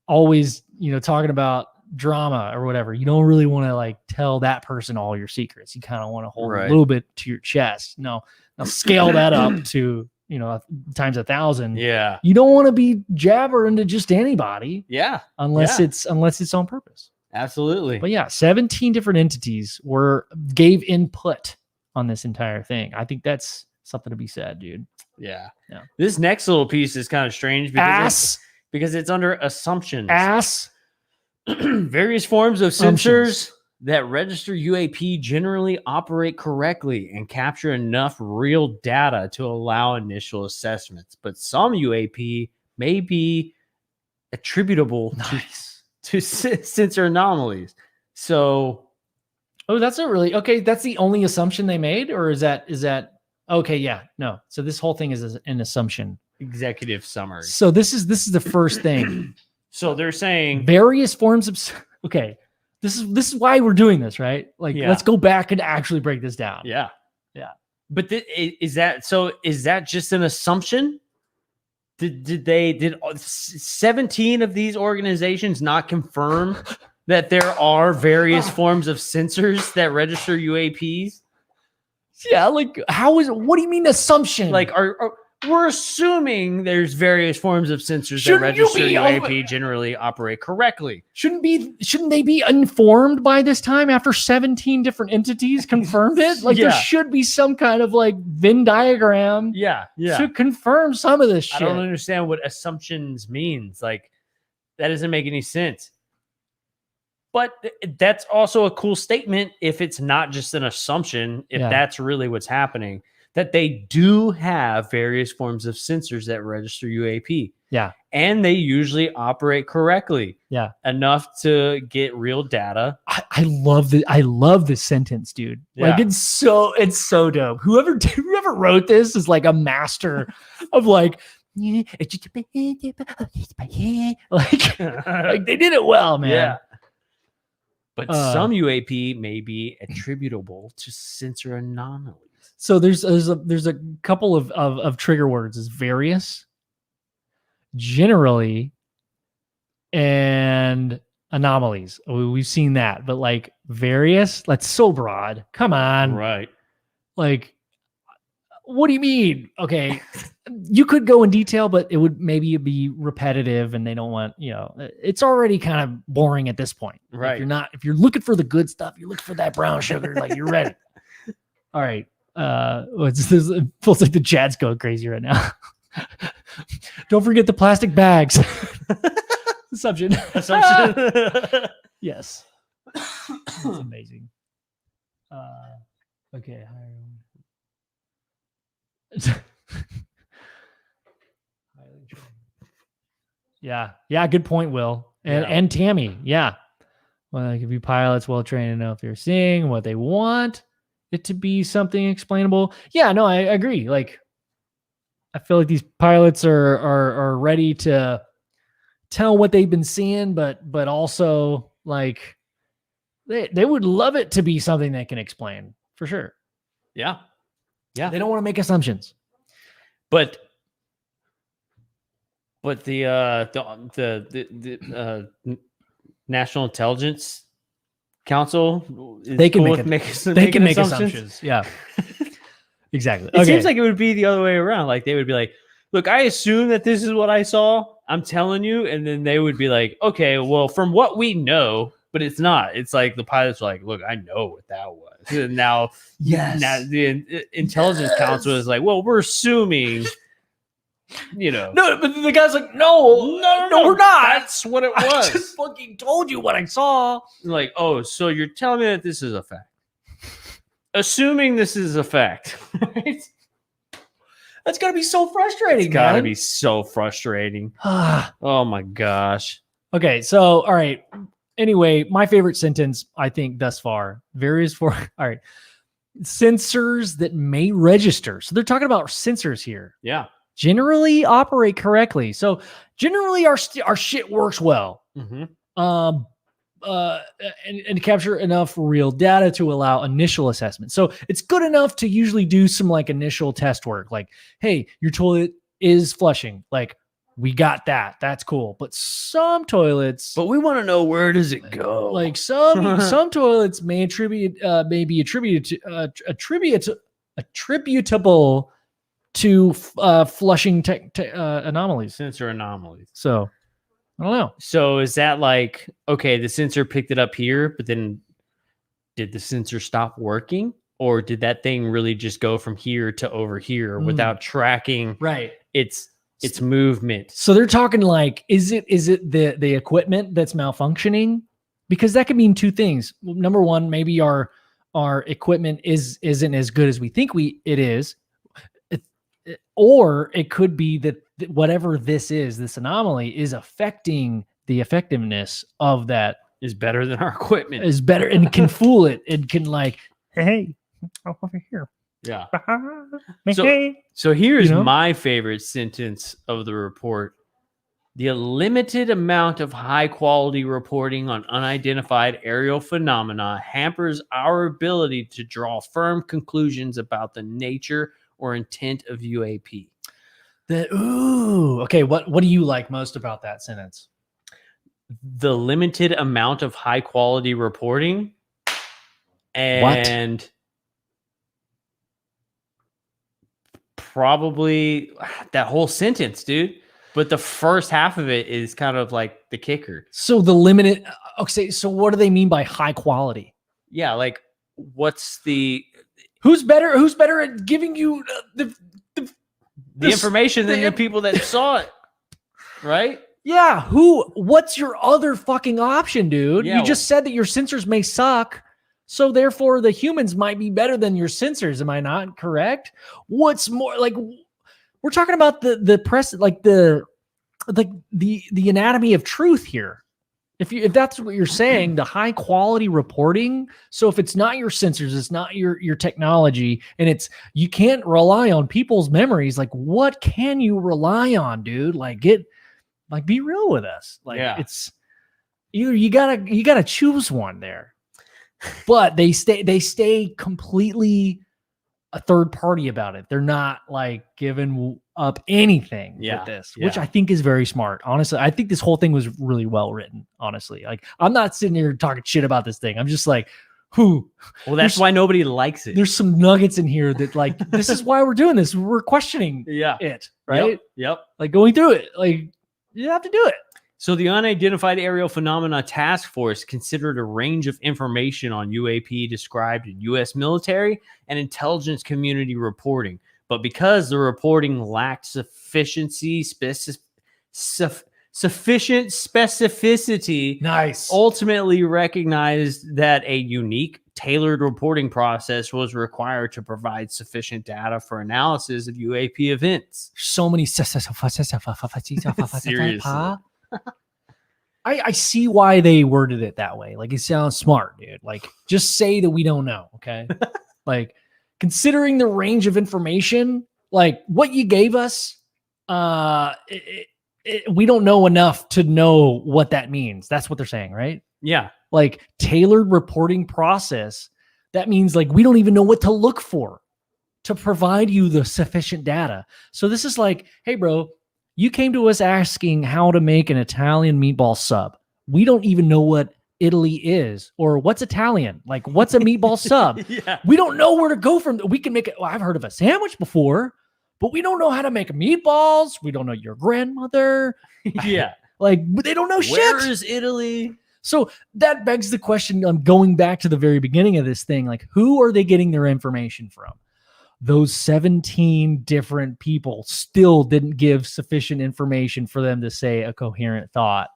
always talking about drama or whatever. You don't really want to like tell that person all your secrets. You kind of want to hold a little bit to your chest. Now scale that up to times 1,000. Yeah. You don't want to be jabbering to just anybody. Yeah. Unless it's on purpose. Absolutely. But yeah, 17 different entities gave input on this entire thing. I think that's something to be said, dude. Yeah. This next little piece is kind of strange because it's under assumptions. Various forms of sensors that register UAP generally operate correctly and capture enough real data to allow initial assessments. But some UAP may be attributable to sensor anomalies. So, that's not really okay. That's the only assumption they made, or is that okay? Yeah, no. So this whole thing is an assumption. Executive summary. So this is the first thing. So they're saying various forms of okay. This is why we're doing this, right? Like, let's go back and actually break this down. Yeah. But is that just an assumption? Did 17 of these organizations not confirm that there are various forms of sensors that register UAPs? Yeah, like what do you mean assumption? Like we're assuming there's various forms of sensors that register UAP generally operate correctly. Shouldn't they be informed by this time after 17 different entities confirmed it? Like there should be some kind of like Venn diagram. Yeah. To confirm some of this shit. I don't understand what assumptions means. Like that doesn't make any sense. But that's also a cool statement if it's not just an assumption, if that's really what's happening. That they do have various forms of sensors that register UAP. Yeah. And they usually operate correctly. Yeah. Enough to get real data. I love this sentence, dude. Yeah. Like it's so dope. Whoever wrote this is like a master of like they did it well, man. Yeah. But some UAP may be attributable to sensor anomalies. So there's a couple of trigger words is various, generally, and anomalies. We've seen that, but like various, that's so broad. Come on. Right. Like what do you mean? Okay, you could go in detail, but it would maybe be repetitive, and they don't want, it's already kind of boring at this point. Right. If you're looking for the good stuff, you're looking for that brown sugar, like you're ready. All right. It feels like the chat's going crazy right now. Don't forget the plastic bags. Assumption. Yes. That's amazing. Okay. Yeah. Good point, Will. And Tammy. Yeah. Well, like if you pilots well trained enough, they're seeing what they want it to be something explainable. Yeah, no, I agree. Like, I feel like these pilots are ready to tell what they've been seeing, but also like they would love it to be something they can explain for sure. Yeah. They don't want to make assumptions. But the National Intelligence Council, they can cool make assumptions. Yeah, exactly. It seems like it would be the other way around. Like they would be like, "Look, I assume that this is what I saw. I'm telling you," and then they would be like, "Okay, well, from what we know." But it's not. It's like the pilots are like, "Look, I know what that was." And now, now the Intelligence Council is like, "Well, we're assuming." No, but the guy's like, no, we're not. That's what it was. I just fucking told you what I saw. Like, oh, so you're telling me that this is a fact? Assuming this is a fact, right? That's gotta be so frustrating. It's gotta be so frustrating. Oh my gosh. Okay, so all right. Anyway, my favorite sentence, I think, thus far, all right. Sensors that may register. So they're talking about sensors here. Yeah. Generally operate correctly. So generally our shit works well. Mm-hmm. And capture enough real data to allow initial assessment. So it's good enough to usually do some like initial test work. Like, hey, your toilet is flushing. Like, we got that. That's cool. But some toilets, but we want to know, where does it go? Like some toilets may be attributable to flushing anomalies, sensor anomalies. So I don't know. So is that like, okay, the sensor picked it up here, but then did the sensor stop working, or did that thing really just go from here to over here without tracking its movement? So they're talking like, is it the equipment that's malfunctioning? Because that could mean two things. Number one, maybe our equipment isn't as good as we think it is. Or it could be that whatever this anomaly is affecting the effectiveness of that. Is better than our equipment. Is better and can fool it. It can like, hey, over here. Yeah. So here's my favorite sentence of the report. The limited amount of high quality reporting on unidentified aerial phenomena hampers our ability to draw firm conclusions about the nature or intent of UAP. Okay. What do you like most about that sentence? The limited amount of high quality reporting and probably that whole sentence, dude. But the first half of it is kind of like the kicker. So the limited. Okay. So what do they mean by high quality? Yeah. Like what's the. Who's better at giving you the information than the people that saw it, right? Yeah. What's your other fucking option, dude? Yeah, you just said that your sensors may suck, so therefore the humans might be better than your sensors. Am I not correct? What's more, like, we're talking about the press, like the anatomy of truth here. If that's what you're saying, the high quality reporting. So if it's not your sensors, it's not your technology, and you can't rely on people's memories. Like, what can you rely on, dude? Like, be real with us. Like, it's either you gotta choose one there. But they stay completely a third party about it. They're not like giving up anything with this, which I think is very smart. Honestly, I think this whole thing was really well written. Honestly, like, I'm not sitting here talking shit about this thing. I'm just like, Who? Well, that's why nobody likes it. There's some nuggets in here that like, this is why we're doing this. We're questioning it, right? Yep. Like going through it, like you have to do it. So the Unidentified Aerial Phenomena Task Force considered a range of information on UAP described in U.S. military and intelligence community reporting. But because the reporting lacked sufficient specificity, ultimately recognized that a unique, tailored reporting process was required to provide sufficient data for analysis of UAP events. So many. Seriously. I see why they worded it that way. Like, it sounds smart, dude. Like, just say that we don't know, okay? Like, considering the range of information, like what you gave us, we don't know enough to know what that means. That's what they're saying, right? Yeah. Like, tailored reporting process. That means like we don't even know what to look for to provide you the sufficient data. So this is like, hey, bro, you came to us asking how to make an Italian meatball sub. We don't even know what Italy is or what's Italian. Like, what's a meatball sub? Yeah. We don't know where to go from. We can make it. Well, I've heard of a sandwich before, but we don't know how to make meatballs. We don't know your grandmother. Yeah. Like, they don't know shit. Where is Italy? So that begs the question, on going back to the very beginning of this thing, like, who are they getting their information from? Those 17 different people still didn't give sufficient information for them to say a coherent thought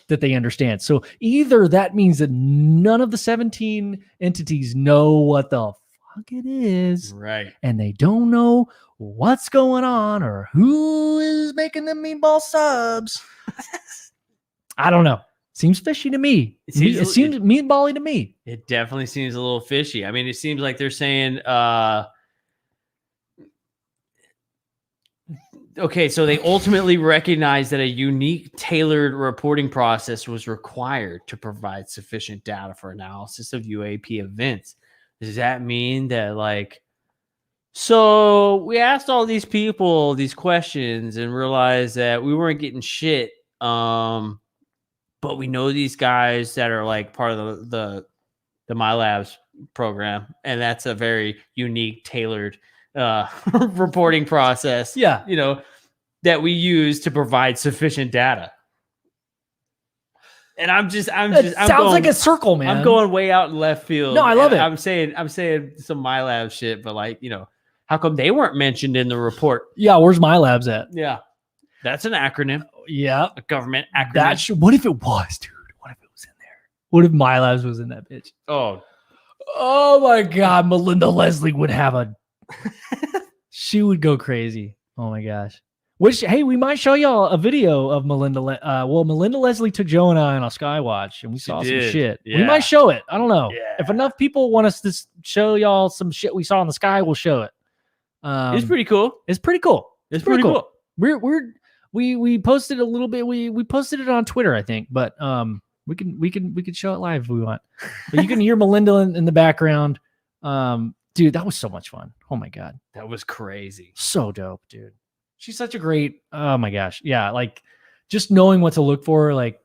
that they understand. So either that means that none of the 17 entities know what the fuck it is, right? And they don't know what's going on or who is making them meatball subs. I don't know. Seems fishy to me. It seems meatball-y to me. It definitely seems a little fishy. I mean, it seems like they're saying, okay, so they ultimately recognized that a unique, tailored reporting process was required to provide sufficient data for analysis of UAP events. Does that mean that, like, so we asked all these people these questions and realized that we weren't getting shit, but we know these guys that are like part of the MyLabs program, and that's a very unique, tailored reporting process. Yeah, you know, that we use to provide sufficient data. And I'm sounds like a circle, man. I'm going way out in left field. No, I love it. I'm saying some MyLab shit, but like, you know, how come they weren't mentioned in the report? Yeah, where's MyLabs at? Yeah, that's an acronym. Yeah, a government acronym. What if it was, dude? What if it was in there? What if MyLabs was in that bitch? Oh my God, Melinda Leslie would have she would go crazy. Oh my gosh. Which, hey, we might show y'all a video of Melinda. Melinda Leslie took Joe and I on a Skywatch, and we saw some shit. Yeah. We might show it. I don't know. Yeah. If enough people want us to show y'all some shit we saw in the sky, we'll show it. It's pretty cool. It's pretty cool. We posted a little bit. We posted it on Twitter, I think, but we can show it live if we want. But you can hear Melinda in the background. Dude, that was so much fun. Oh my God, that was crazy. So dope, dude. She's such a great. Oh my gosh, yeah. Like, just knowing what to look for. Like,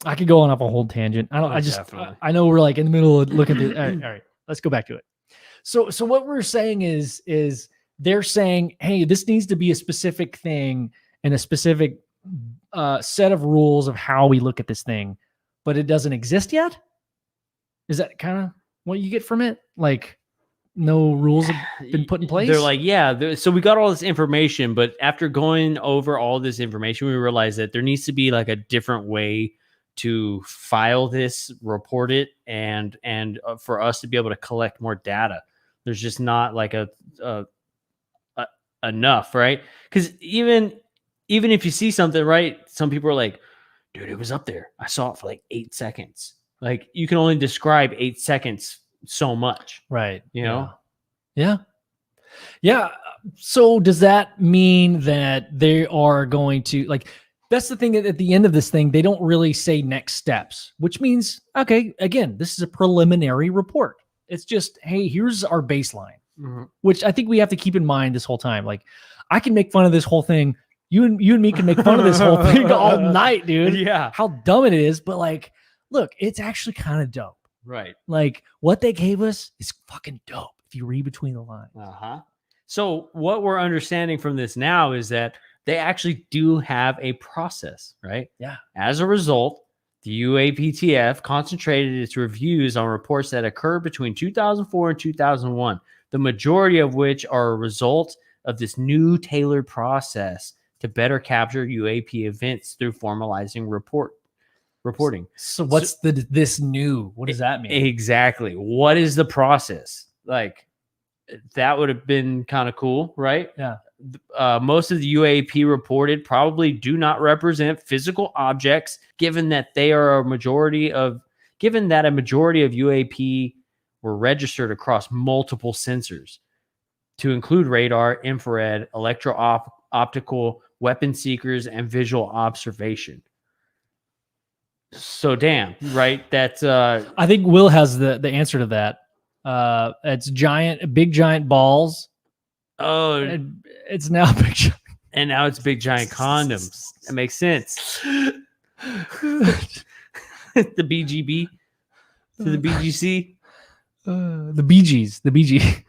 I could go on up a whole tangent. I know we're like in the middle of looking at. All right, let's go back to it. So what we're saying is they're saying, hey, this needs to be a specific thing and a specific set of rules of how we look at this thing, but it doesn't exist yet. Is that kind of what you get from it? Like, no rules have been put in place? They're like, yeah. So we got all this information, but after going over all this information, we realized that there needs to be like a different way to file this, report it, and for us to be able to collect more data. There's just not like enough, right? Because even if you see something, right, some people are like, dude, it was up there. I saw it for like 8 seconds. Like, you can only describe 8 seconds so much, right? You know? Yeah. So does that mean that they are going to, like, that's the thing, at the end of this thing, they don't really say next steps, which means, okay, again, this is a preliminary report. It's just, hey, here's our baseline, which I think we have to keep in mind this whole time. Like, I can make fun of this whole thing. You and me can make fun of this whole thing all night, dude. Yeah. How dumb it is. But like, look, it's actually kind of dope. Right. Like what they gave us is fucking dope. If you read between the lines. So what we're understanding from this now is that they actually do have a process, right? Yeah. As a result, the UAPTF concentrated its reviews on reports that occurred between 2004 and 2001, the majority of which are a result of this new tailored process to better capture UAP events through formalizing reporting. So what's this new? What does that mean? Exactly. What is the process? Like, that would have been kind of cool, right? Yeah. Most of the UAP reported probably do not represent physical objects, given that a majority of UAP were registered across multiple sensors, to include radar, infrared, electro-optical, weapon seekers, and visual observation. So damn, right? That's I think Will has the answer to that. It's big giant balls. oh, It's now big. and now it's big giant condoms. That makes sense. The BGB to the BGC. The Bee Gees. The BG.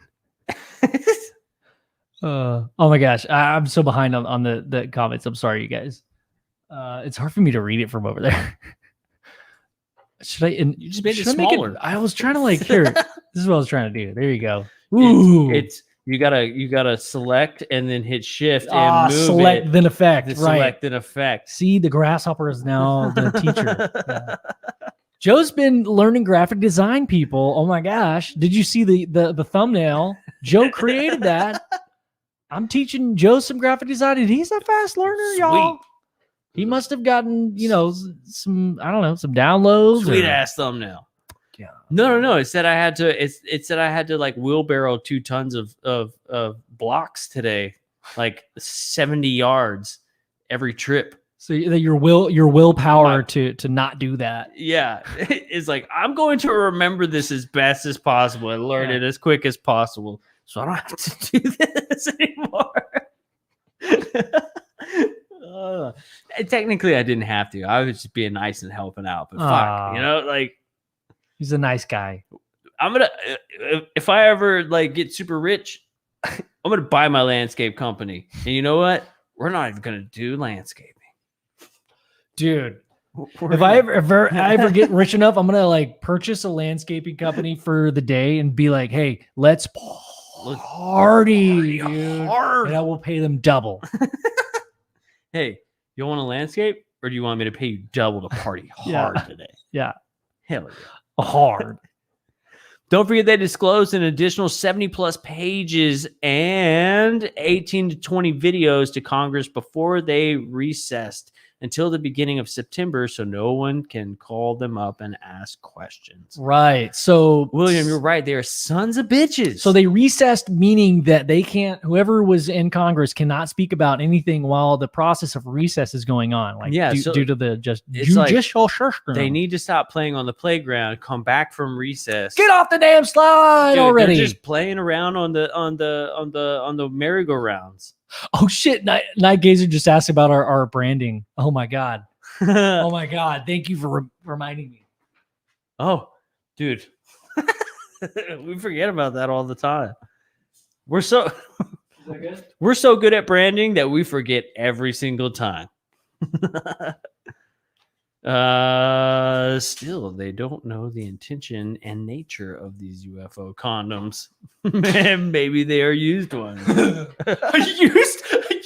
Oh my gosh, I'm so behind on the comments. I'm sorry, you guys. It's hard for me to read it from over there. Should I? You just made it smaller. I was trying to here. This is what I was trying to do. There you go. Ooh. It's you gotta select and then hit shift and move select it. Then effect. Right. Select then effect. See, the grasshopper is now the teacher. Yeah. Joe's been learning graphic design, people. Oh my gosh. Did you see the thumbnail? Joe created that. I'm teaching Joe some graphic design, and he's a fast learner, y'all. He must have gotten, some, I don't know, some downloads. Sweet ass thumbnail. Yeah. No. It said I had to like wheelbarrow 2 tons of blocks today, like 70 yards every trip. So your willpower to not do that. Yeah. It's like, I'm going to remember this as best as possible and learn it as quick as possible, so I don't have to do this anymore. Technically, I didn't have to. I was just being nice and helping out. But fuck, like, he's a nice guy. I'm gonna, if I ever get super rich, I'm gonna buy my landscape company. And you know what? We're not even gonna do landscaping, dude. If I ever get rich enough, I'm gonna purchase a landscaping company for the day and be like, hey, let's party, dude. Hard. And I will pay them double. Hey, you want a landscape, or do you want me to pay you double to party hard today? Yeah. Hell yeah. Hard. Don't forget they disclosed an additional 70 plus pages and 18 to 20 videos to Congress before they recessed until the beginning of September, so no one can call them up and ask questions. Right. So, William, you're right. They are sons of bitches. So they recessed, meaning that they can't, whoever was in Congress cannot speak about anything while the process of recess is going on. Due to the judicial system. They need to stop playing on the playground, come back from recess. Get off the damn slide already. They're just playing around on the merry-go-rounds. Oh shit! Night Gazer just asked about our branding. Oh my god! Oh my god! Thank you for reminding me. Oh, dude, we forget about that all the time. We're so good at branding that we forget every single time. Still, they don't know the intention and nature of these UFO condoms. Man, maybe they are used ones. A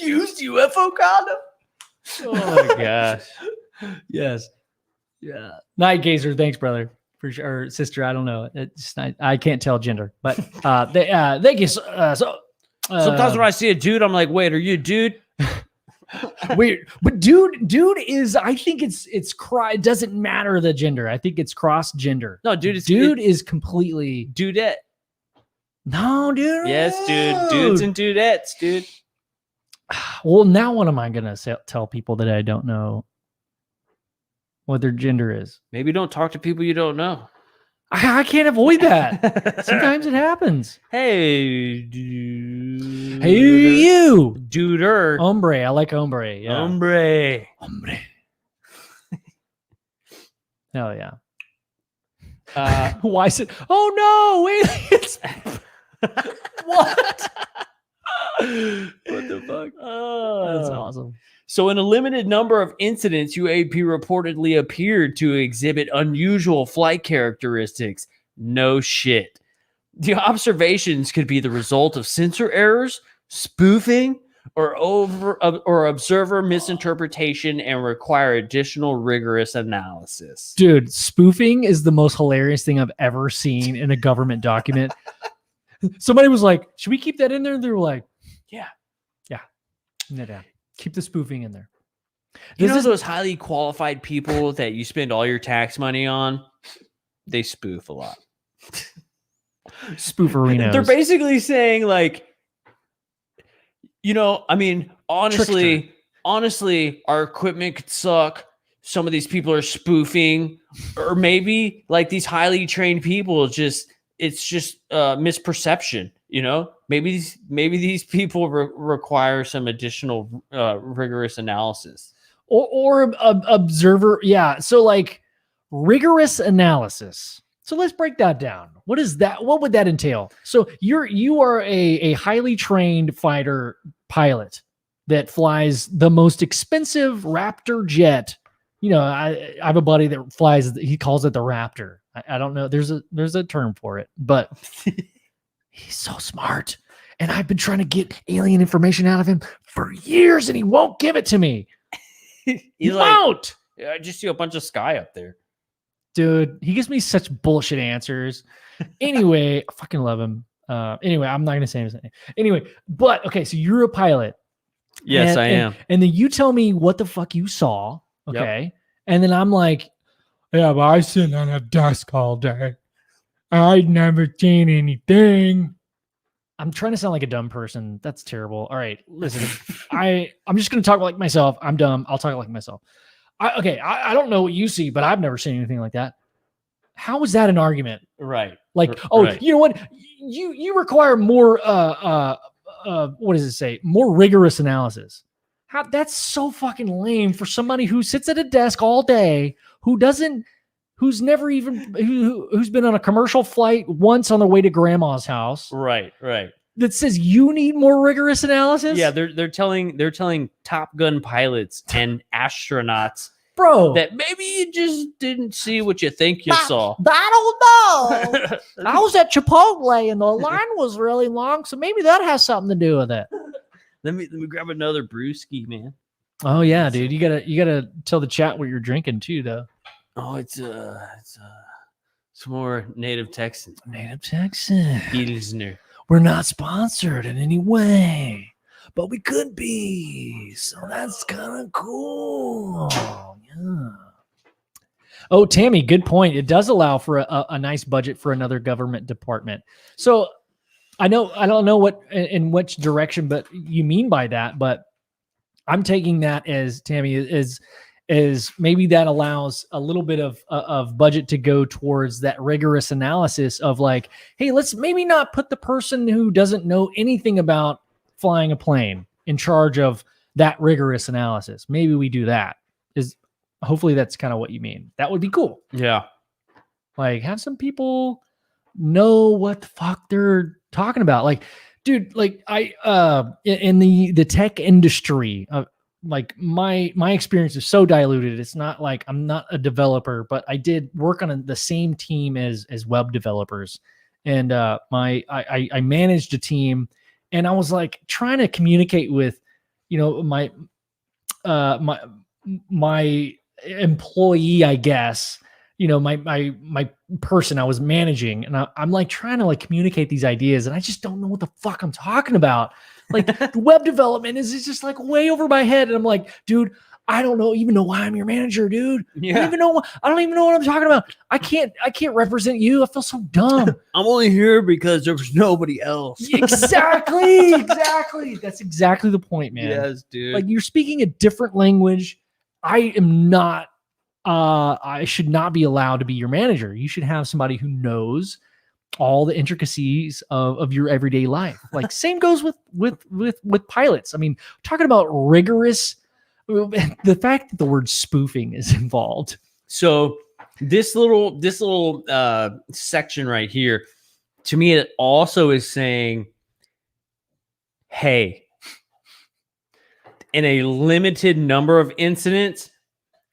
used UFO condom? Oh my gosh. Yes. Yeah. Night Gazer, thanks, brother. For sure. Or sister, I don't know. It's not, I can't tell gender. But thank you. Sometimes when I see a dude, I'm like, wait, are you a dude? Weird, but dude is, I think it's it doesn't matter the gender. I think it's cross gender. No, dude is completely dudette. No, dude. Yes, dude. Dudes and dudettes, dude. Well, now what am I gonna tell people that I don't know what their gender is? Maybe don't talk to people you don't know. I can't avoid that. Sometimes it happens. Hey, dude. Hey, you. Duder. Hombre. I like hombre. Yeah. Hombre. Hell yeah. Why is it? Oh no, aliens! What? What the fuck? That's awesome. So, in a limited number of incidents, UAP reportedly appeared to exhibit unusual flight characteristics. No shit. The observations could be the result of sensor errors, spoofing, or observer misinterpretation, and require additional rigorous analysis. Dude, spoofing is the most hilarious thing I've ever seen in a government document. Somebody was like, "Should we keep that in there?" And they were like, "Yeah." No doubt. Keep the spoofing in there. You know those highly qualified people that you spend all your tax money on? They spoof a lot. Spooferinos. They're basically saying, like, I mean, honestly, our equipment could suck. Some of these people are spoofing, or maybe like these highly trained people it's just misperception. Maybe these people require some additional rigorous analysis or observer. Yeah. So like rigorous analysis. So let's break that down. What is that? What would that entail? So you are a highly trained fighter pilot that flies the most expensive Raptor jet. I have a buddy that flies. He calls it the Raptor. I don't know. There's a term for it, but he's so smart. And I've been trying to get alien information out of him for years, and he won't give it to me. He won't. I just see a bunch of sky up there. Dude, he gives me such bullshit answers. Anyway, I fucking love him. Anyway, I'm not going to say anything. Anyway, but okay, so you're a pilot. Yes, I am. And then you tell me what the fuck you saw. Okay. Yep. And then I'm like, yeah, but I sit on a desk all day. I'd never seen anything. I'm trying to sound like a dumb person. That's terrible. All right, listen. I'm just going to talk like myself. I'm dumb. I'll talk like myself. I don't know what you see, but I've never seen anything like that. How is that an argument? Right. Like, right. You know what? You require more what does it say? More rigorous analysis. That's so fucking lame for somebody who sits at a desk all day, who's been on a commercial flight once on their way to grandma's house. Right. That says you need more rigorous analysis. Yeah, they're telling Top Gun pilots and astronauts, bro, that maybe you just didn't see what you think you saw. I don't know. I was at Chipotle and the line was really long, so maybe that has something to do with it. Let me grab another brewski, man. Oh yeah, dude. You gotta tell the chat what you're drinking too, though. Oh, it's more Native Texan. Native Texan. Pilsner. We're not sponsored in any way, but we could be. So that's kind of cool. Yeah. Oh, Tammy, good point. It does allow for a nice budget for another government department. So I don't know what in which direction, but you mean by that. But I'm taking that as Tammy is maybe that allows a little bit of budget to go towards that rigorous analysis of like, hey, let's maybe not put the person who doesn't know anything about flying a plane in charge of that rigorous analysis. Maybe we do that. Hopefully that's kind of what you mean. That would be cool. Yeah. Like have some people know what the fuck they're talking about. Like, dude, like in the tech industry, like my experience is so diluted. It's not like I'm not a developer, but I did work on the same team as web developers. And I managed a team, and I was like trying to communicate with, my employee, I guess, my person I was managing, and I'm like trying to like communicate these ideas, and I just don't know what the fuck I'm talking about. Like web development is just like way over my head. And I'm like, dude, I don't even know why I'm your manager, dude. Yeah. I don't even know what I'm talking about. I can't represent you. I feel so dumb. I'm only here because there was nobody else. Exactly. That's exactly the point, man. Yes, dude. Like you're speaking a different language. I am not, I should not be allowed to be your manager. You should have somebody who knows all the intricacies of your everyday life. Like same goes with pilots. I mean, talking about rigorous, the fact that the word spoofing is involved. So This little section right here, to me, it also is saying, hey, in a limited number of incidents,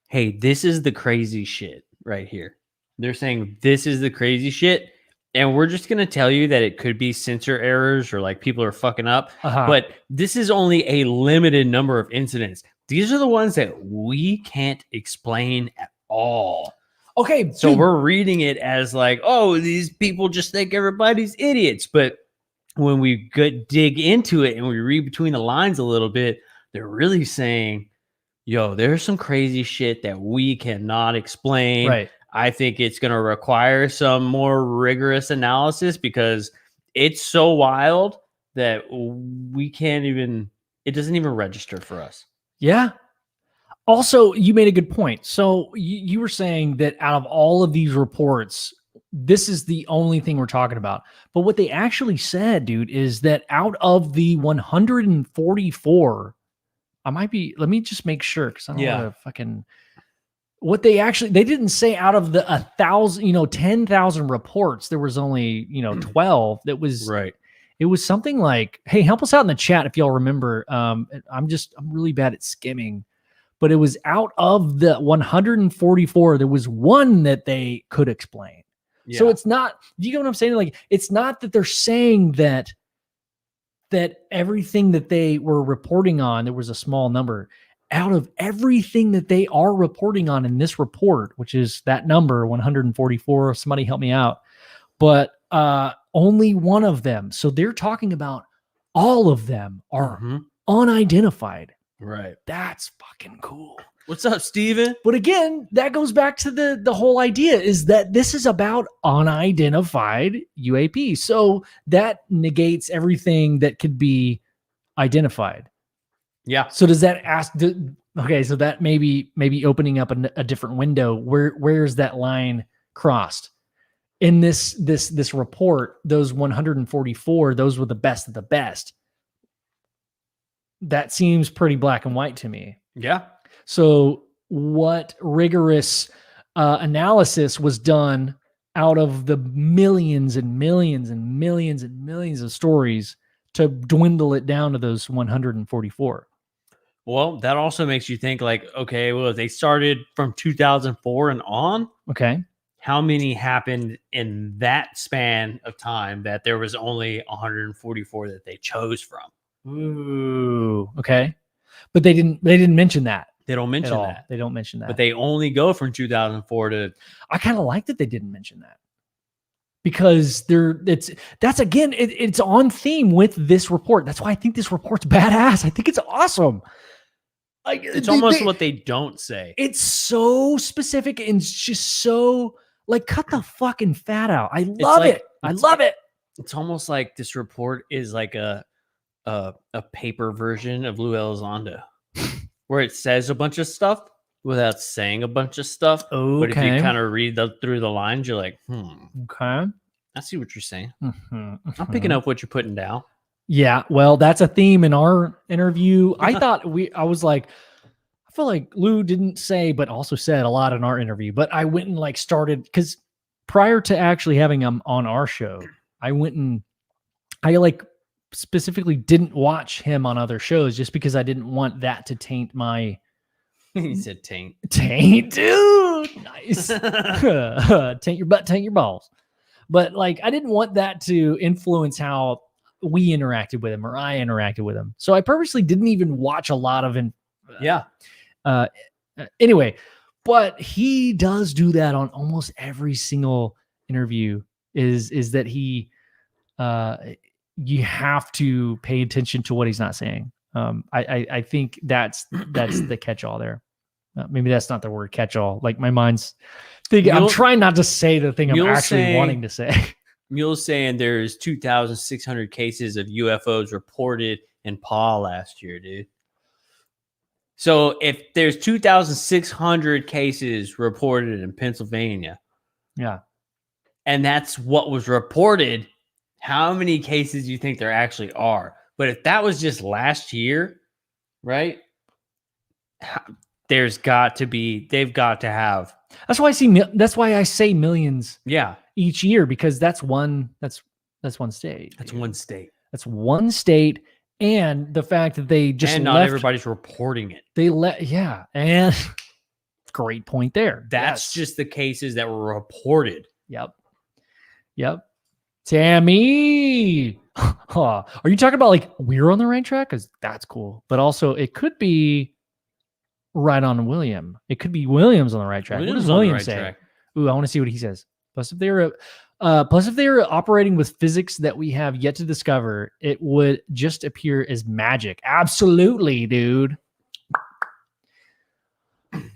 hey, this is the crazy shit right here. They're saying this is the crazy shit. And we're just going to tell you that it could be sensor errors or like people are fucking up. But this is only a limited number of incidents. These are the ones that we can't explain at all. Okay. So we're reading it as like, oh, these people just think everybody's idiots. But when we dig into it and we read between the lines a little bit, they're really saying, yo, there's some crazy shit that we cannot explain. Right. I think it's going to require some more rigorous analysis because it's so wild that we can't even, it doesn't even register for us. Yeah. Also, you made a good point. So you were saying that out of all of these reports, this is the only thing we're talking about. But what they actually said, dude, is that out of the 144, let me just make sure because I don't want to fucking. What they didn't say out of the 1,000, 10,000 reports, there was only, 12 that was right. It was something like, hey, help us out in the chat if y'all remember. I'm really bad at skimming, but it was out of the 144, there was one that they could explain. Yeah. So it's not, do you get what I'm saying? Like, it's not that they're saying that everything that they were reporting on, there was a small number. Out of everything that they are reporting on in this report, which is that number 144, somebody help me out, but only one of them. So they're talking about all of them are unidentified. Right. That's fucking cool. What's up, Steven? But again, that goes back to the whole idea is that this is about unidentified UAP. So that negates everything that could be identified. Yeah. So does that okay, so that maybe opening up a different window. Where's that line crossed? In this report, those 144, those were the best of the best. That seems pretty black and white to me. Yeah. So what rigorous analysis was done out of the millions and millions and millions and millions of stories to dwindle it down to those 144? Well, that also makes you think like, okay, well, if they started from 2004 and on. Okay. How many happened in that span of time that there was only 144 that they chose from? Ooh, okay. But they didn't mention that. They don't mention that. They don't mention that. But they only go from 2004 to. I kind of like that they didn't mention that. Because it's on theme with this report. That's why I think this report's badass. I think it's awesome. Like it's almost what they don't say. It's so specific and it's just so like cut the fucking fat out. I love it. I love it. It's almost like this report is like a paper version of Lou Elizondo, where it says a bunch of stuff without saying a bunch of stuff. Okay. But if you kind of read through the lines, you're like, okay, I see what you're saying. I'm picking up what you're putting down. Yeah, well, that's a theme in our interview. I feel like Lou didn't say, but also said a lot in our interview. But I went and like started because prior to actually having him on our show, I like specifically didn't watch him on other shows just because I didn't want that to taint my. He said taint, dude. Nice. Taint your butt, taint your balls. But like, I didn't want that to influence how we interacted with him or I interacted with him. So I purposely didn't even watch a lot of him. Anyway, but he does do that on almost every single interview is that he, you have to pay attention to what he's not saying. I think that's the catch-all there. Maybe that's not the word catch-all. Like my mind's thinking, I'm trying not to say the thing I'm actually wanting to say. Mule's saying there's 2,600 cases of UFOs reported in Paw last year, dude. So if there's 2,600 cases reported in Pennsylvania, yeah, and that's what was reported, how many cases do you think there actually are? But if that was just last year, right? they've got to have. That's why I say millions Yeah. each year, because that's one state. That's dude. one state. That's one state. And the fact that they just and not left, everybody's reporting it. And great point there. That's just the cases that were reported. Yep. Tammy. Are you talking about like we're on the right track? Because that's cool. But also it could be right on William. It could be William's on the right track. What does William say? Track. Ooh, I want to see what he says. Plus, if they're operating with physics that we have yet to discover, it would just appear as magic. Absolutely, dude.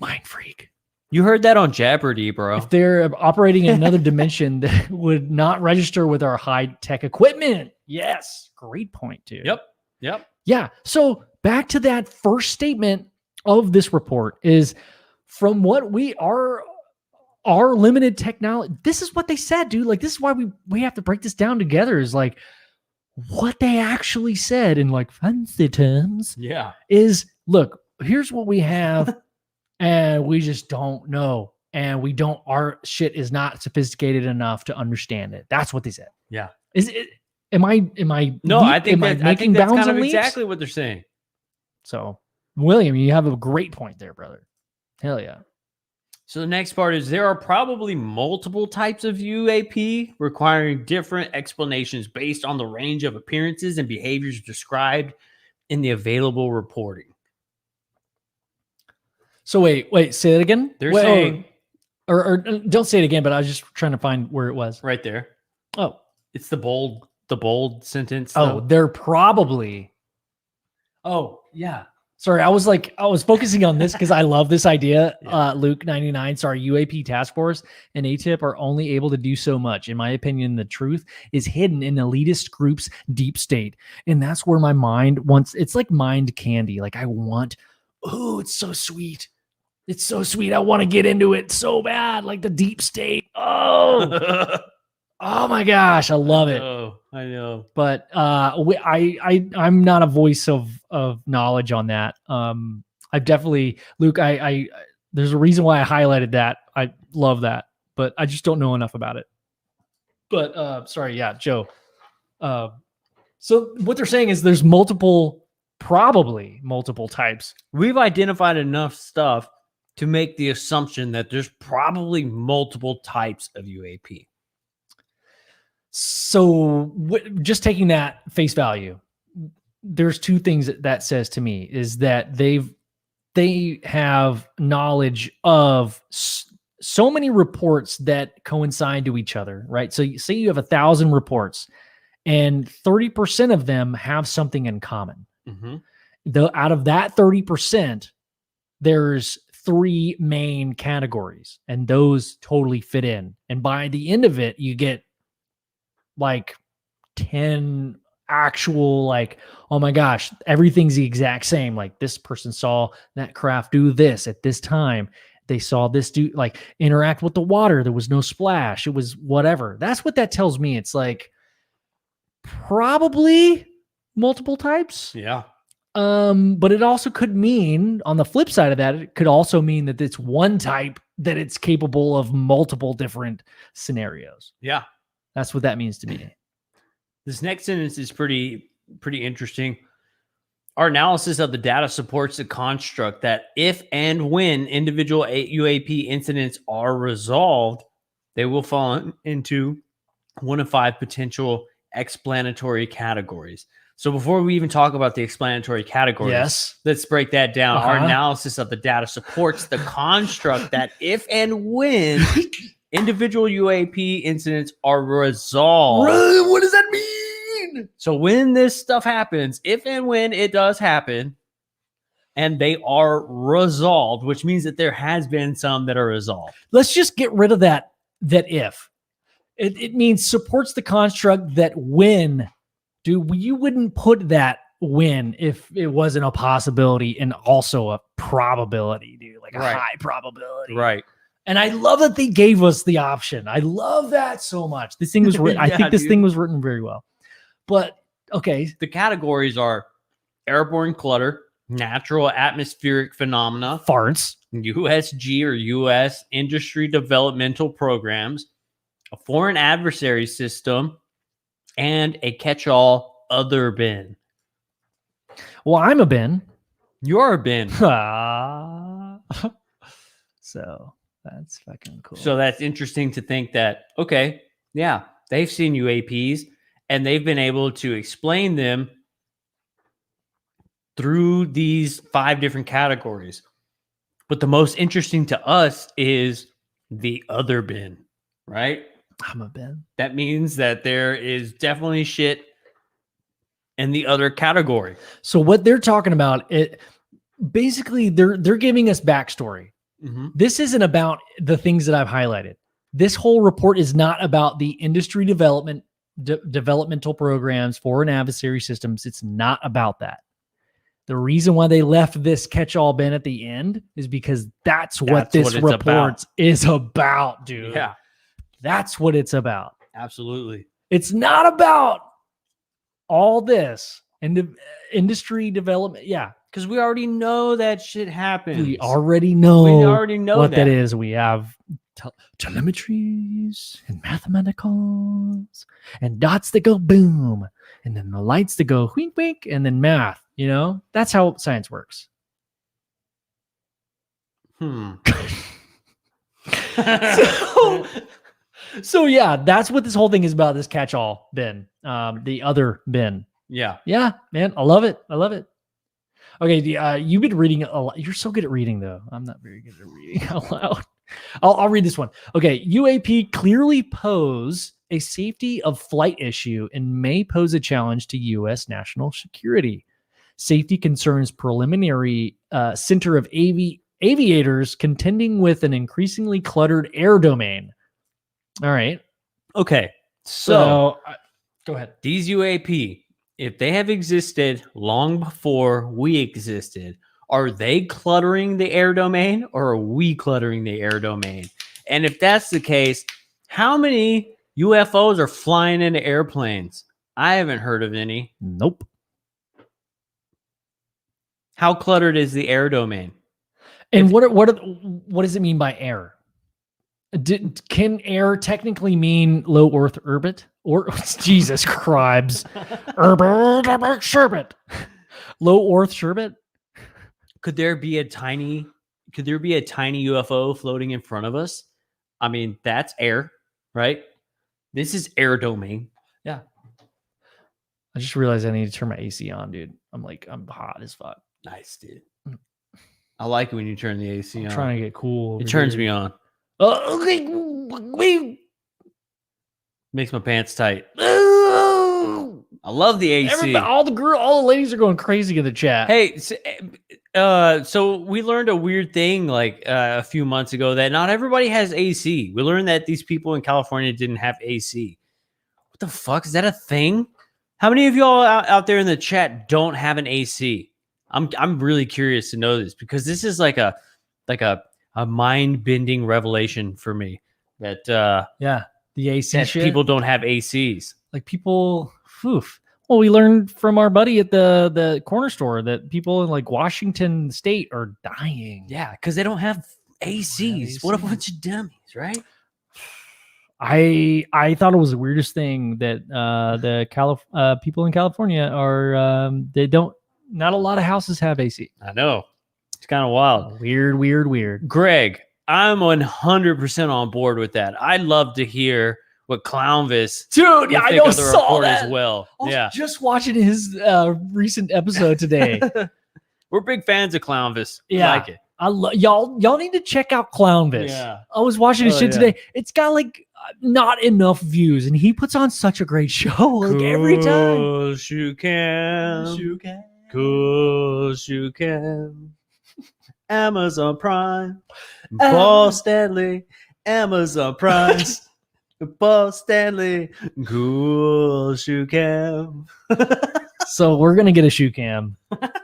Mind freak. You heard that on Jeopardy, bro. If they're operating in another dimension that would not register with our high-tech equipment. Yes. Great point, dude. Yep. Yeah. So back to that first statement of this report is from what we are, our limited technology. This is what they said, dude. Like, this is why we have to break this down together, is like what they actually said in like fancy terms. Yeah. Is look, here's what we have. And we just don't know. And our shit is not sophisticated enough to understand it. That's what they said. Yeah. Is it, am I, no, I think that's kind of leaps? exactly what they're saying. So, William, you have a great point there, brother. Hell yeah. So the next part is there are probably multiple types of UAP requiring different explanations based on the range of appearances and behaviors described in the available reporting. So wait, say that again. They're saying, or don't say it again. But I was just trying to find where it was. Right there. Oh, it's the bold sentence. Oh, they're probably. Oh yeah. Sorry, I was focusing on this because I love this idea. Yeah. Luke 99. Sorry, UAP task force and ATIP are only able to do so much. In my opinion, the truth is hidden in elitist groups' deep state, and that's where my mind wants. It's like mind candy. Like I want. Oh, it's so sweet. It's so sweet. I want to get into it so bad, like the deep state. Oh, oh my gosh, I love it. I know. But I'm not a voice of knowledge on that. I've definitely, Luke. I there's a reason why I highlighted that. I love that, but I just don't know enough about it. But sorry, yeah, Joe. So what they're saying is there's probably multiple types. We've identified enough stuff to make the assumption that there's probably multiple types of UAP. So just taking that face value, there's two things that says to me is that they have knowledge of so many reports that coincide to each other, right? So say you have 1,000 reports and 30% of them have something in common. Mm-hmm. Out of that 30%, there's 3 main categories, and those totally fit in. And by the end of it, you get like 10 actual, like, oh my gosh, everything's the exact same. Like this person saw that craft do this at this time. They saw this do like interact with the water. There was no splash. It was whatever. That's what that tells me. It's like probably multiple types. Yeah. But it also could mean, on the flip side of that, it could also mean that it's one type that it's capable of multiple different scenarios. Yeah. That's what that means to me. This next sentence is pretty interesting. Our analysis of the data supports the construct that if and when individual UAP incidents are resolved, they will fall into one of 5 potential explanatory categories. So before we even talk about the explanatory categories, let's break that down. Our analysis of the data supports the construct that if and when individual UAP incidents are resolved. What does that mean? So when this stuff happens, if and when it does happen, and they are resolved, which means that there has been some that are resolved. Let's just get rid of that if. It means supports the construct that when. Dude, you wouldn't put that when if it wasn't a possibility and also a probability, dude, like a high probability. Right. And I love that they gave us the option. I love that so much. This thing was written. I think this thing was written very well. But okay. The categories are airborne clutter, natural atmospheric phenomena, farts, USG or U.S. industry developmental programs, a foreign adversary system, and a catch-all other bin. Well, I'm a bin. You're a bin. So that's fucking cool. So that's interesting to think that, okay, yeah, they've seen UAPs and they've been able to explain them through these 5 different categories. But the most interesting to us is the other bin, right? I'm a bin. That means that there is definitely shit in the other category. So what they're talking about, it basically they're giving us backstory. Mm-hmm. This isn't about the things that I've highlighted. This whole report is not about the industry developmental programs, foreign adversary systems. It's not about that. The reason why they left this catch-all bin at the end is because that's what this report is about, dude. Yeah. That's what it's about. Absolutely. It's not about all this and the industry development. Yeah. Because we already know that shit happens. We already know what that is. We have telemetries and mathematicals and dots that go boom, and then the lights that go wink, wink, and then math. You know, that's how science works. So yeah, that's what this whole thing is about. This catch-all bin, the other bin. Yeah, man, I love it. Okay, you've been reading a lot. You're so good at reading, though. I'm not very good at reading out loud. I'll read this one. Okay, UAP clearly pose a safety of flight issue and may pose a challenge to U.S. national security. Safety concerns preliminary center of aviators contending with an increasingly cluttered air domain. All right. Okay. So go ahead. These UAP, if they have existed long before we existed, are they cluttering the air domain or are we cluttering the air domain? And if that's the case, how many UFOs are flying into airplanes? I haven't heard of any. Nope. How cluttered is the air domain? And what does it mean by air? Can air technically mean low Earth orbit? Or Jesus Christ, sherbet, low Earth sherbet? Could there be a tiny UFO floating in front of us? I mean, that's air, right? This is air domain. Yeah. I just realized I need to turn my AC on, dude. I'm hot as fuck. Nice, dude. I like it when you turn the AC on. I'm trying to get cool. It turns me on. Makes my pants tight. I love the AC. All the ladies are going crazy in the chat. Hey, so we learned a weird thing like a few months ago that not everybody has AC. We learned that these people in California didn't have AC. What the fuck? Is that a thing? How many of y'all out there in the chat don't have an AC? I'm really curious to know this because this is like a mind-bending revelation for me that the AC that shit. People don't have ACs. Like people, oof. Well, we learned from our buddy at the corner store that people in like Washington State are dying. Yeah, because they don't have ACs. What a bunch of dummies, right? I thought it was the weirdest thing that the people in California are not a lot of houses have AC. I know. It's kind of wild. Weird. Greg, I'm 100% on board with that. I'd love to hear what Clownvis dude, yeah, I know, saw that as well. I was just watching his recent episode today. We're big fans of Clownvis. Yeah, I like it. Y'all need to check out Clownvis. Yeah. I was watching his shit today. It's got like not enough views, and he puts on such a great show like every time. You can. Cool, you can. Amazon Prime. Paul Stanley. Amazon Prime. Paul Stanley. Cool, shoe cam. So we're going to get a shoe cam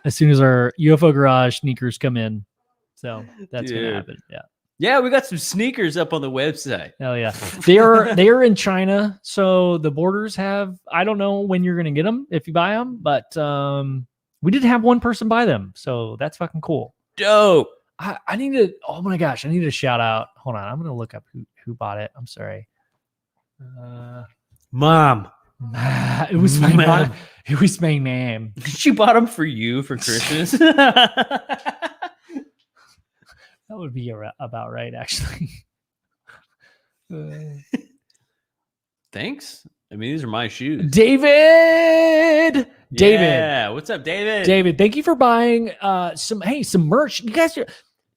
as soon as our UFO Garage sneakers come in. So that's going to happen. Yeah. Yeah, we got some sneakers up on the website. Hell yeah. They are in China. So the borders have, I don't know when you're going to get them if you buy them, but We did have one person buy them, so that's fucking cool. Dope. I need to. Oh my gosh, I need to shout out. Hold on, I'm gonna look up who bought it. I'm sorry. Mom. It was my Ma'am. mom. It was my mom. She bought them for you for Christmas. That would be about right, actually. Thanks. I mean, these are my shoes. David. Yeah. What's up, David? David, thank you for buying some merch. You guys are,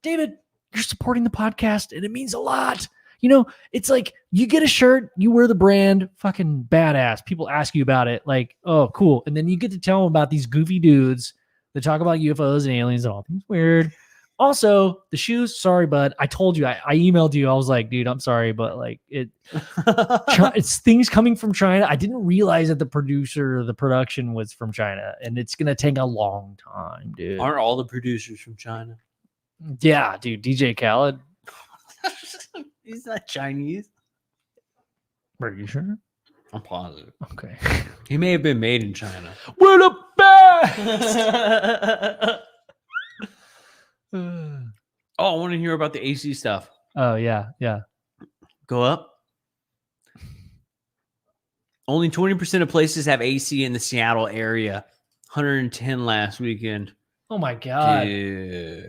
David, you're supporting the podcast and it means a lot. You know, it's like you get a shirt, you wear the brand, fucking badass. People ask you about it, like, oh, cool. And then you get to tell them about these goofy dudes that talk about UFOs and aliens and all things weird. Also, the shoes, sorry, bud. I told you, I emailed you. I was like, dude, I'm sorry, but like it's things coming from China. I didn't realize that the production was from China, and it's gonna take a long time, dude. Aren't all the producers from China? Yeah, dude. DJ Khaled. He's not Chinese. Are you sure? I'm positive. Okay. He may have been made in China. We're the best. Oh, I want to hear about the AC stuff. Oh yeah. Go up. Only 20% of places have AC in the Seattle area. 110 last weekend. Oh my god. Dude.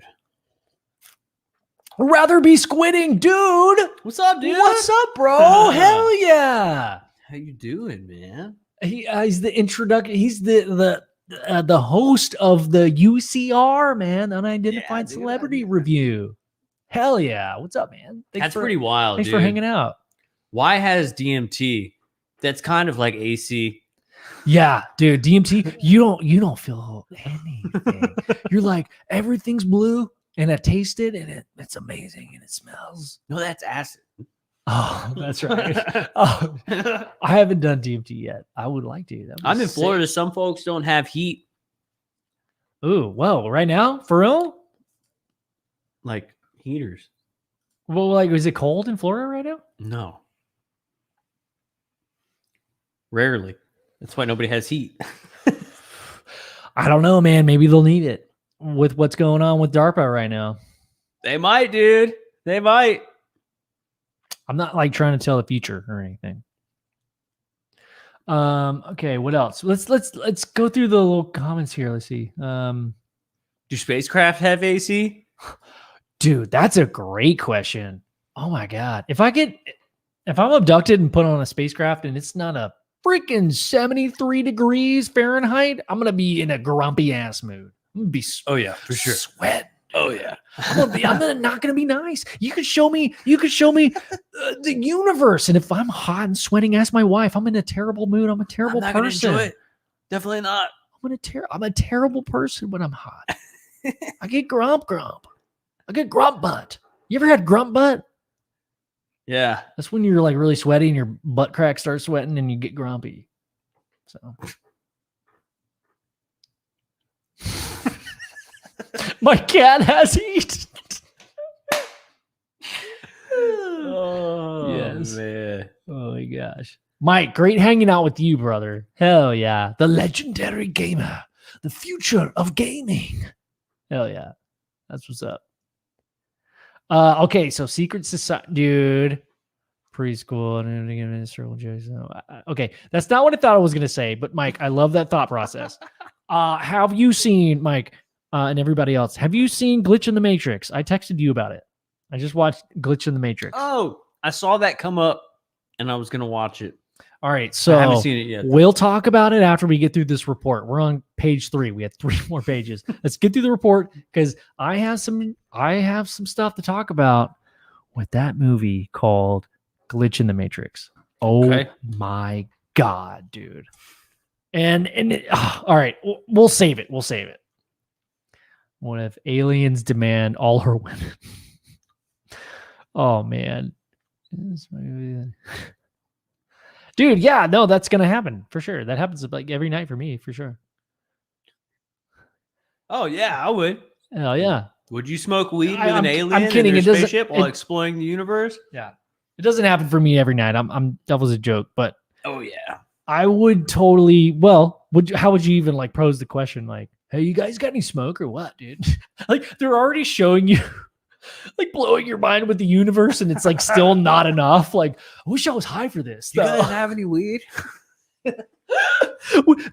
Rather be squidding, dude. What's up, dude? What's up, bro? Hell yeah. How you doing, man? He's the introduction. He's the host of the UCR, man, Unidentified dude, Celebrity Review. Hell yeah. What's up, man? That's pretty wild, Thanks dude. for hanging out. Why has DMT? That's kind of like AC. Yeah, dude, DMT, you don't feel anything. You're like, everything's blue, and I taste it, and it's amazing, and it smells. No, that's acid. Oh, that's right. Oh, I haven't done DMT yet. I would like to. That I'm in sick. Florida. Some folks don't have heat. Ooh, well, right now, for real? Like heaters. Well, like, is it cold in Florida right now? No. Rarely. That's why nobody has heat. I don't know, man. Maybe they'll need it with what's going on with DARPA right now. They might, dude. They might. I'm not like trying to tell the future or anything. Okay, what else? Let's go through the little comments here. Let's see. Do spacecraft have AC? Dude, that's a great question. Oh my god. If I'm abducted and put on a spacecraft and it's not a freaking 73 degrees Fahrenheit, I'm gonna be in a grumpy ass mood. I'm gonna be sweat. Oh yeah. I'm not gonna be nice. You could show me the universe, and if I'm hot and sweating, ask my wife. I'm in a terrible mood. I'm a terrible I'm not person. gonna enjoy it. Definitely not. I'm a terrible person when I'm hot. I get grump. I get grump butt. You ever had grump butt? Yeah. That's when you're like really sweaty and your butt crack starts sweating and you get grumpy. So my cat has heat. Oh yes. man. Oh my gosh. Mike, great hanging out with you, brother. Hell yeah. The legendary gamer. The future of gaming. Hell yeah. That's what's up. Okay, so secret society, dude. Preschool and okay, that's not what I thought I was gonna say, but Mike, I love that thought process. Have you seen, Mike, and everybody else? Have you seen Glitch in the Matrix? I texted you about it. I just watched Glitch in the Matrix. Oh, I saw that come up, and I was gonna watch it. All right, so I haven't seen it yet. We'll talk about it after we get through this report. We're on page 3. We had 3 more pages. Let's get through the report because I have some stuff to talk about with that movie called Glitch in the Matrix. Oh my god, dude. And all right, we'll save it. What if aliens demand all her women? Oh man. Dude, yeah, no, that's gonna happen for sure. That happens like every night for me, for sure. Oh yeah, I would. Hell yeah. Would you smoke weed with an alien I'm kidding. in It their doesn't- spaceship while exploring the universe? Yeah. It doesn't happen for me every night. That was a joke, but Oh yeah. I would totally. Well, how would you even like pose the question? Like, hey, you guys got any smoke or what, dude? Like they're already showing you, like blowing your mind with the universe, and it's like still not enough. Like, I wish I was high for this. You though. guys have any weed?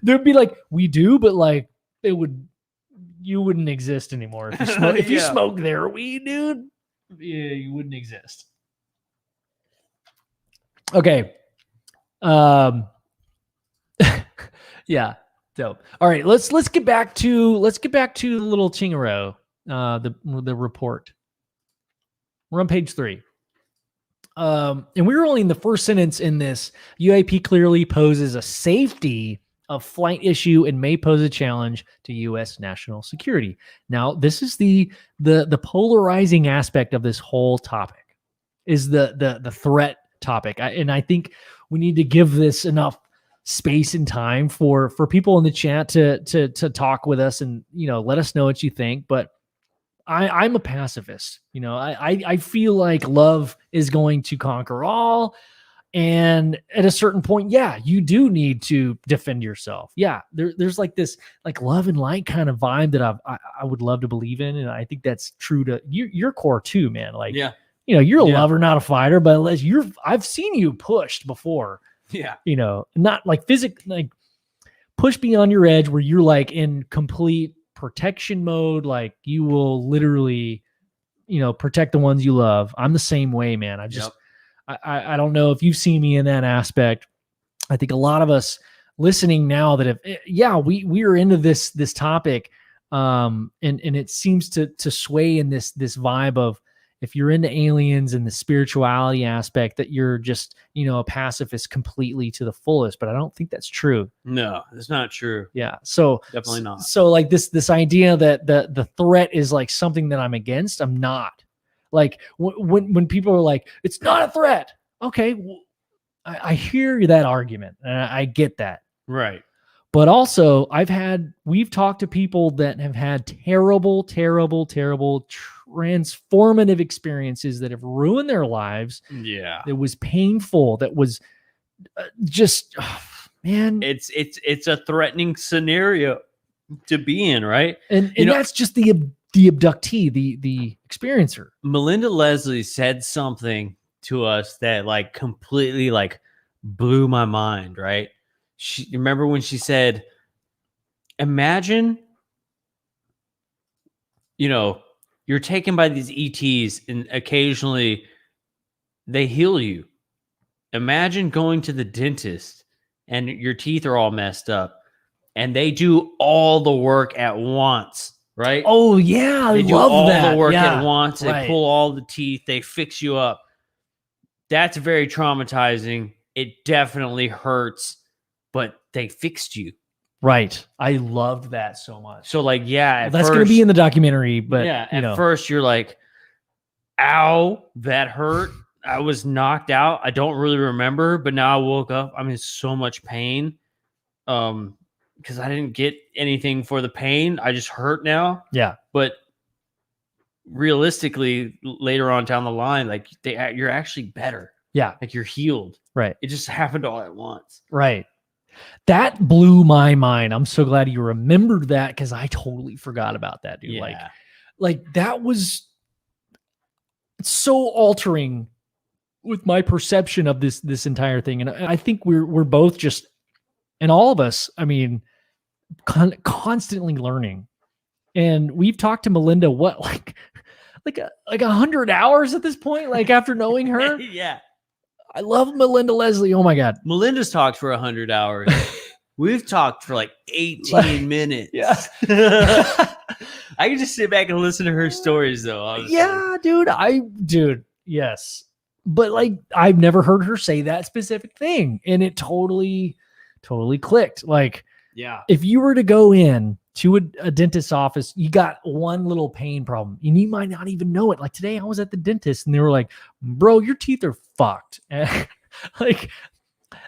There'd be like, we do, but like you wouldn't exist anymore if you smoke. If you Yeah. smoke their weed, dude, yeah, you wouldn't exist. Okay. Yeah. Dope. All right, let's get back to the little chingaro, the report. We're on page 3. And we were only in the first sentence in this. UAP clearly poses a safety of flight issue and may pose a challenge to U.S. national security. Now, this is the polarizing aspect of this whole topic, is the threat topic. And I think we need to give this enough space and time for people in the chat to talk with us and, let us know what you think. But I'm a pacifist. I feel like love is going to conquer all. And at a certain point, yeah, you do need to defend yourself. Yeah, there's like this like love and light kind of vibe that I would love to believe in. And I think that's true to your core too, man. Like, Yeah. You're a Yeah. lover, not a fighter, but unless I've seen you pushed before, Yeah. not like like push beyond your edge where you're like in complete protection mode. Like you will literally, protect the ones you love. I'm the same way, man. Yep. I don't know if you've seen me in that aspect. I think a lot of us listening now that we are into this topic. And it seems to sway in this vibe of, if you're into aliens and the spirituality aspect, that you're just, a pacifist completely to the fullest. But I don't think that's true. No, it's not true. Yeah. So Definitely not. So like this idea that the threat is like something that I'm against, I'm not. Like when people are like, it's not a threat. Okay. Well, I hear that argument and I get that. Right. But also we've talked to people that have had terrible, terrible, terrible transformative experiences that have ruined their lives. Yeah. It was painful. That was just, man. It's a threatening scenario to be in, right? And that's just the abductee, the experiencer. Melinda Leslie said something to us that like completely like blew my mind, right? Remember when she said, imagine, you're taken by these ETs and occasionally they heal you. Imagine going to the dentist and your teeth are all messed up and they do all the work at once, right? Oh yeah, They do love all that. the work Yeah, at once. They right. pull all the teeth. They fix you up. That's very traumatizing. It definitely hurts, but they fixed you. Right. I loved that so much. So like, yeah, That's going to be in the documentary, but yeah, at first you're like, ow, that hurt. I was knocked out. I don't really remember, but now I woke up. I'm in so much pain. Because I didn't get anything for the pain. I just hurt now. Yeah. But realistically, later on down the line, like you're actually better. Yeah. Like you're healed. Right. It just happened all at once. Right. That blew my mind. I'm so glad you remembered that because I totally forgot about that, dude. Yeah. Like that was so altering with my perception of this entire thing. And I think we're both just, and all of us, I mean, constantly learning. And we've talked to Melinda, what, like 100 hours at this point, like after knowing her. Yeah. I love Melinda Leslie. Oh my God. Melinda's talked for 100 hours. We've talked for like 18 minutes. Yeah. I can just sit back and listen to her stories though. Honestly. Yeah, dude. Yes. But like, I've never heard her say that specific thing. And it totally clicked. Like, yeah. if you were to go in to a dentist's office, you got one little pain problem and you might not even know it. Like today I was at the dentist and they were like, bro, your teeth are fucked. And like,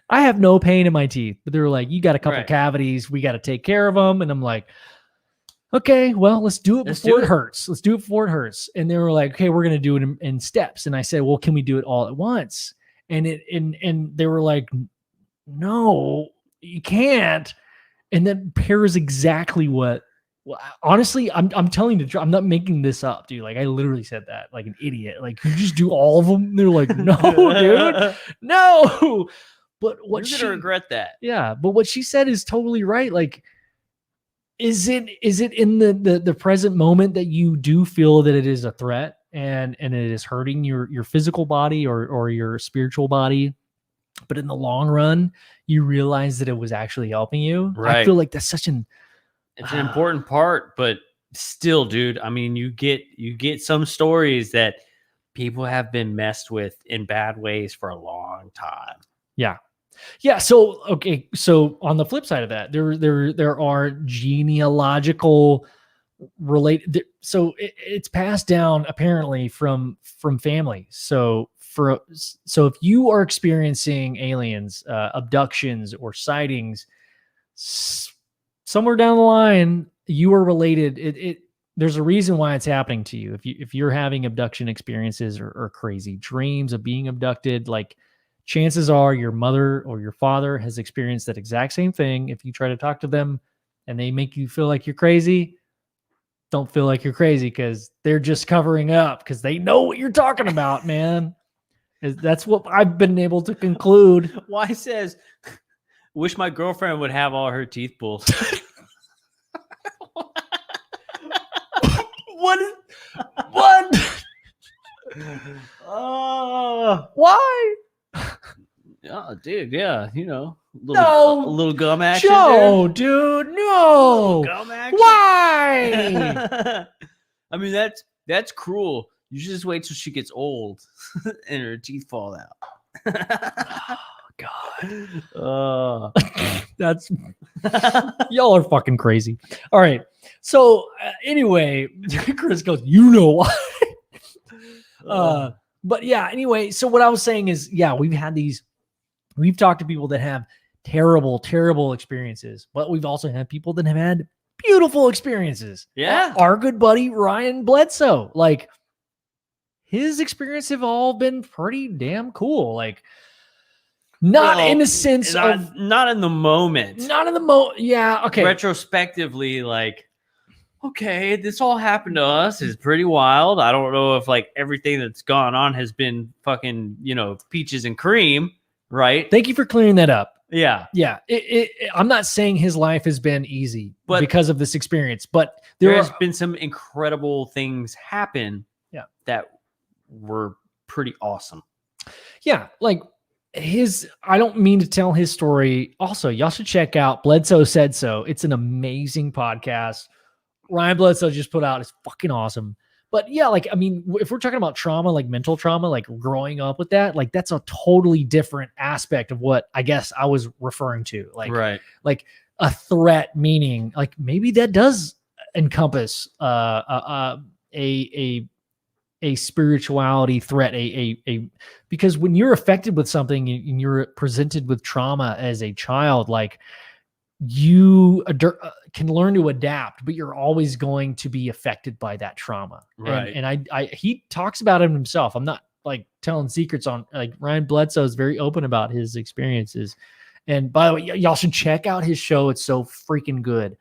I have no pain in my teeth, but they were like, you got a couple cavities. We got to take care of them. And I'm like, okay, well, let's do it before it hurts. Let's do it before it hurts. And they were like, okay, we're going to do it in steps. And I said, well, can we do it all at once? And they were like, no, you can't. And that pairs exactly what honestly, I'm telling you, I'm not making this up, dude. Like I literally said that like an idiot. Like you just do all of them. They're like, no, dude, no. But what You're gonna regret that. yeah, but what she said is totally right. Like, is it in the present moment that you do feel that it is a threat and it is hurting your physical body or your spiritual body? But in the long run, you realize that it was actually helping you. I Right. feel like that's such an It's an important part, but still, dude, I mean, you get some stories that people have been messed with in bad ways for a long time. yeah. So okay, so on the flip side of that, there are genealogical related. So it's passed down apparently from family. So if you are experiencing aliens, abductions, or sightings, somewhere down the line, you are related. There's a reason why it's happening to you. If you're having abduction experiences or crazy dreams of being abducted, like chances are your mother or your father has experienced that exact same thing. If you try to talk to them and they make you feel like you're crazy, don't feel like you're crazy because they're just covering up because they know what you're talking about, man. That's what I've been able to conclude. Why says, wish my girlfriend would have all her teeth pulled. What? Oh, Why? yeah, dude, yeah, No. a little gum action. Joe, dude, no. Gum action. Why? I mean, that's cruel. You should just wait till she gets old and her teeth fall out. God. That's y'all are fucking crazy. All right. So anyway, Chris goes, you know why? But yeah, anyway, so what I was saying is, yeah, we've talked to people that have terrible experiences, but we've also had people that have had beautiful experiences. Yeah. Our good buddy Ryan Bledsoe, like his experiences have all been pretty damn cool. Like not in the sense of not in the moment. Yeah. Okay. Retrospectively, like, okay, this all happened to us. It's pretty wild. I don't know if like everything that's gone on has been fucking, peaches and cream, right? Thank you for clearing that up. Yeah. Yeah. I'm not saying his life has been easy But because of this experience, but there has been some incredible things happen. Yeah. That were pretty awesome. Yeah. Like I don't mean to tell his story. Also, y'all should check out Bledsoe Said So. It's an amazing podcast. Ryan Bledsoe just put out. It's fucking awesome. But yeah, like, I mean, if we're talking about trauma, like mental trauma, like growing up with that, like that's a totally different aspect of what I guess I was referring to. Like, right. Like a threat, meaning like maybe that does encompass a spirituality threat, because when you're affected with something and you're presented with trauma as a child, like you can learn to adapt, but you're always going to be affected by that trauma. Right. And he talks about it himself. I'm not like telling secrets on, like, Ryan Bledsoe is very open about his experiences. And by the way, y'all should check out his show. It's so freaking good.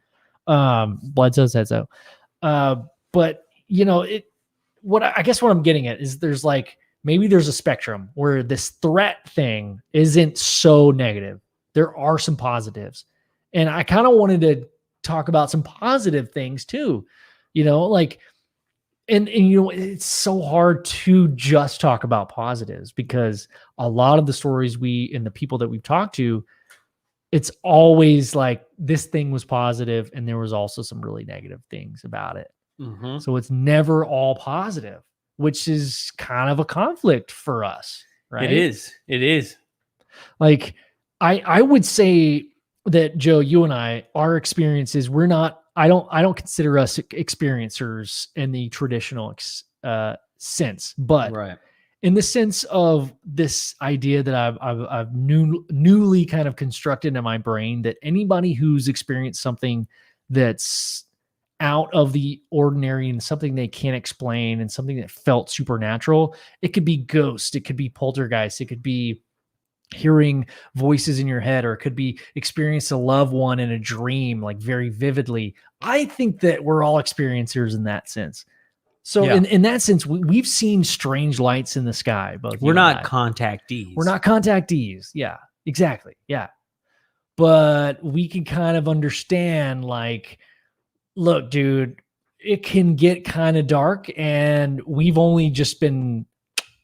Bledsoe Said So. But what I'm getting at is there's like, maybe there's a spectrum where this threat thing isn't so negative. There are some positives. And I kind of wanted to talk about some positive things too, like, and it's so hard to just talk about positives because a lot of the stories and the people that we've talked to, it's always like this thing was positive and there was also some really negative things about it. Mm-hmm. So it's never all positive, which is kind of a conflict for us, right? It is. Like, I would say that, Joe, you and our experiences, I don't consider us experiencers in the traditional sense, but right. In the sense of this idea that I've newly kind of constructed in my brain, that anybody who's experienced something that's out of the ordinary and something they can't explain and something that felt supernatural, it could be ghost, it could be poltergeist, it could be hearing voices in your head, or it could be experiencing a loved one in a dream, like very vividly. I think that we're all experiencers in that sense. So Yeah. in that sense, we've seen strange lights in the sky. Both We're you and not I. contactees. We're not contactees. Yeah, exactly. Yeah. But we can kind of understand, like, look, dude, it can get kind of dark, and we've only just been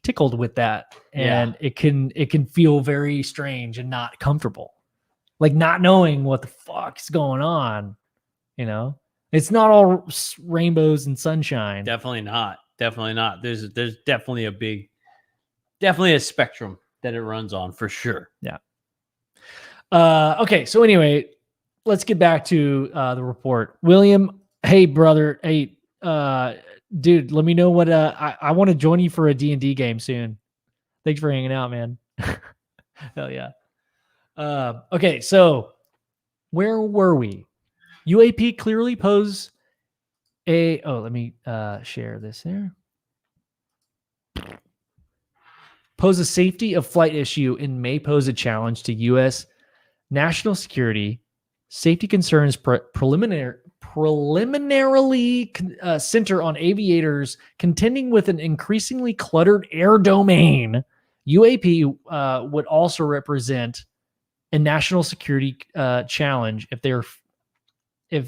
tickled with that. And it can feel very strange and not comfortable. Like not knowing what the fuck's going on, you know? It's not all rainbows and sunshine. Definitely not. Definitely not. There's definitely a spectrum that it runs on for sure. Yeah. Okay. So anyway, let's get back to the report. William, hey brother, hey, dude, let me know what I want to join you for a D&D game soon. Thanks for hanging out, man. Hell yeah. Okay, so where were we? UAP clearly pose let me share this here. Pose a safety of flight issue and may pose a challenge to U.S. national security. Safety concerns preliminarily center on aviators contending with an increasingly cluttered air domain. UAP would also represent a national security challenge if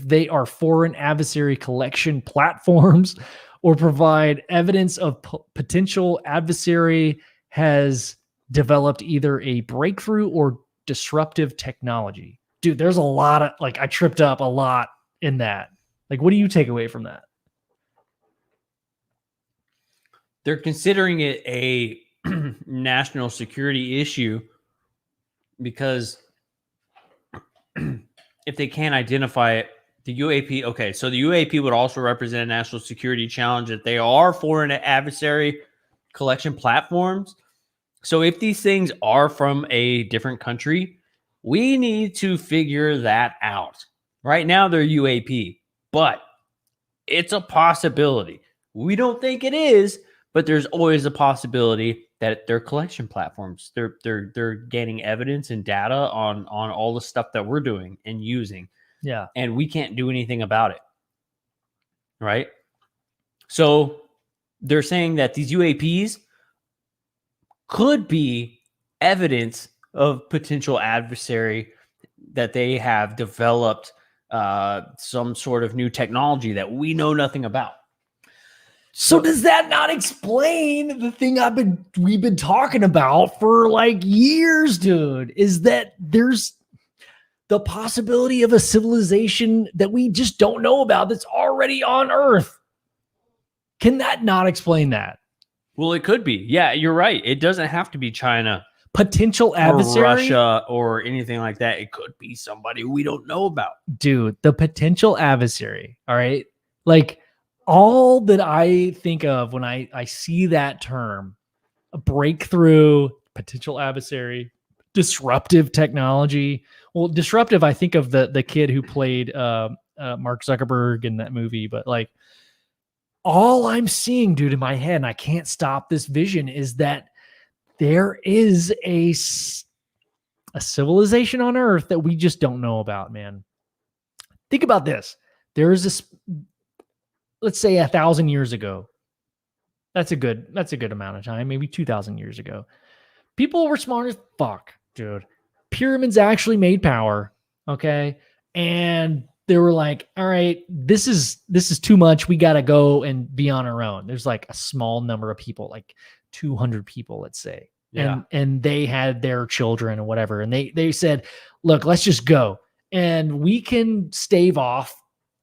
they are foreign adversary collection platforms or provide evidence of potential adversary has developed either a breakthrough or disruptive technology. Dude, there's a lot of, like, I tripped up a lot in that. Like, what do you take away from that? They're considering it a national security issue because if they can't identify it, the UAP, okay, so the UAP would also represent a national security challenge that they are foreign adversary collection platforms. So if these things are from a different country, we need to figure that out. Right now, they're UAP, but it's a possibility. We don't think it is, but there's always a possibility that they're collection platforms. They're gaining evidence and data on all the stuff that we're doing and using. Yeah. And we can't do anything about it. Right? So they're saying that these UAPs could be evidence of potential adversary, that they have developed some sort of new technology that we know nothing about. So does that not explain the thing we've been talking about for like years, dude? Is that there's the possibility of a civilization that we just don't know about that's already on Earth? Can that not explain that? Well, it could be. Yeah, you're right. It doesn't have to be China, potential adversary, or Russia, or anything like that. It could be somebody we don't know about. Dude, the potential adversary. All right. Like, all that I think of when I see that term, a breakthrough, potential adversary, disruptive technology. Well, disruptive, I think of the kid who played Mark Zuckerberg in that movie, but like, all I'm seeing, dude, in my head, and I can't stop this vision, is that there is a civilization on Earth that we just don't know about, man. Think about this. There is this, let's say 1,000 years ago. That's a good amount of time, maybe 2,000 years ago. People were smart as fuck, dude. Pyramids actually made power, okay? And they were like, all right, this is too much. We got to go and be on our own. There's like a small number of people, like 200 people, let's say. Yeah. And they had their children or whatever. And they said, look, let's just go. And we can stave off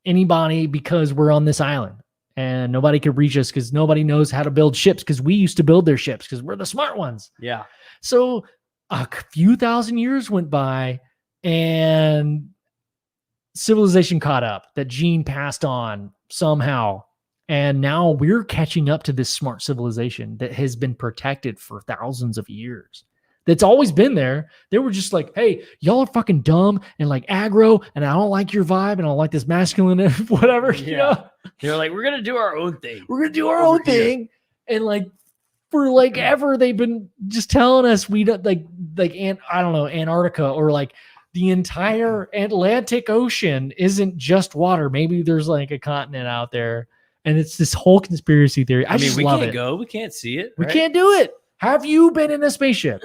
anybody because we're on this island. And nobody could reach us because nobody knows how to build ships, because we used to build their ships because we're the smart ones. Yeah. So a few thousand years went by and civilization caught up. That gene passed on somehow. And now we're catching up to this smart civilization that has been protected for thousands of years. That's always been there. They were just like, hey, y'all are fucking dumb and like aggro, and I don't like your vibe, and I don't like this masculine, whatever. Yeah. You know? They're like, we're going to do our own thing. We're going to do our Over own thing. And like For like ever, they've been just telling us we don't I don't know, Antarctica or like the entire Atlantic Ocean isn't just water. Maybe there's like a continent out there, and it's this whole conspiracy theory. I mean, we love can't it. go. We can't see it. We right? can't do it. Have you been in a spaceship?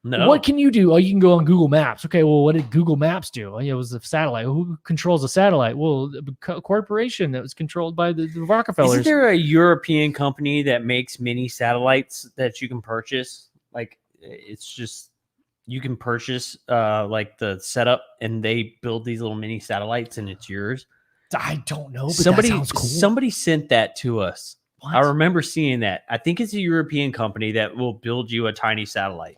No. What can you do? Oh, you can go on Google Maps. Okay, well, what did Google Maps do? Oh, yeah, it was a satellite. Who controls a satellite? Well, a corporation that was controlled by the Rockefellers. Isn't there a European company that makes mini satellites that you can purchase? Like, it's just you can purchase like the setup, and they build these little mini satellites, and it's yours. I don't know, but Somebody that sounds cool. somebody sent that to us. What? I remember seeing that. I think it's a European company that will build you a tiny satellite.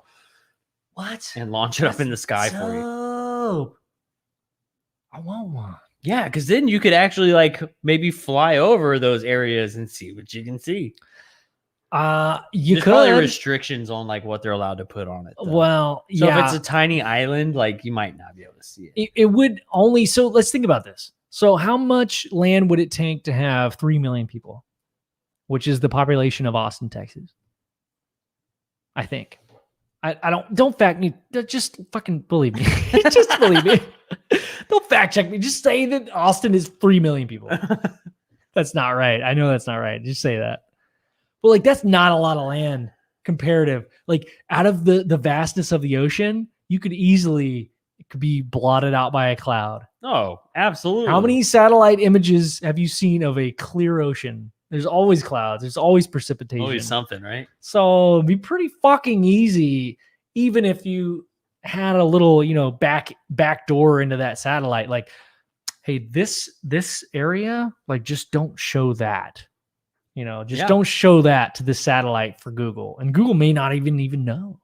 What? And launch it up in the sky for you. I want one. Yeah, because then you could actually like maybe fly over those areas and see what you can see. You There's probably could. restrictions on like what they're allowed to put on it. Though. Well, so yeah. if it's a tiny island, like you might not be able to see it. It would only. So let's think about this. So how much land would it take to have 3 million people, which is the population of Austin, Texas? I think. I don't fact me. Just fucking believe me. Just believe me. Don't fact check me. Just say that Austin is 3 million people. That's not right. I know that's not right. Just say that. But like, that's not a lot of land comparative. Like out of the vastness of the ocean, you could easily, it could be blotted out by a cloud. Oh, absolutely. How many satellite images have you seen of a clear ocean? There's always clouds. There's always precipitation. Always something, right? So it'd be pretty fucking easy, even if you had a little, back door into that satellite. Like, hey, this area, like, just don't show that. Don't show that to the satellite for Google, and Google may not even know.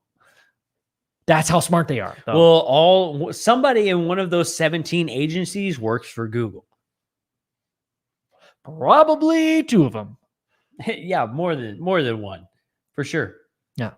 That's how smart they are. Though. Well, somebody in one of those 17 agencies works for Google. Probably 2 of them. Yeah, more than one, for sure. Yeah.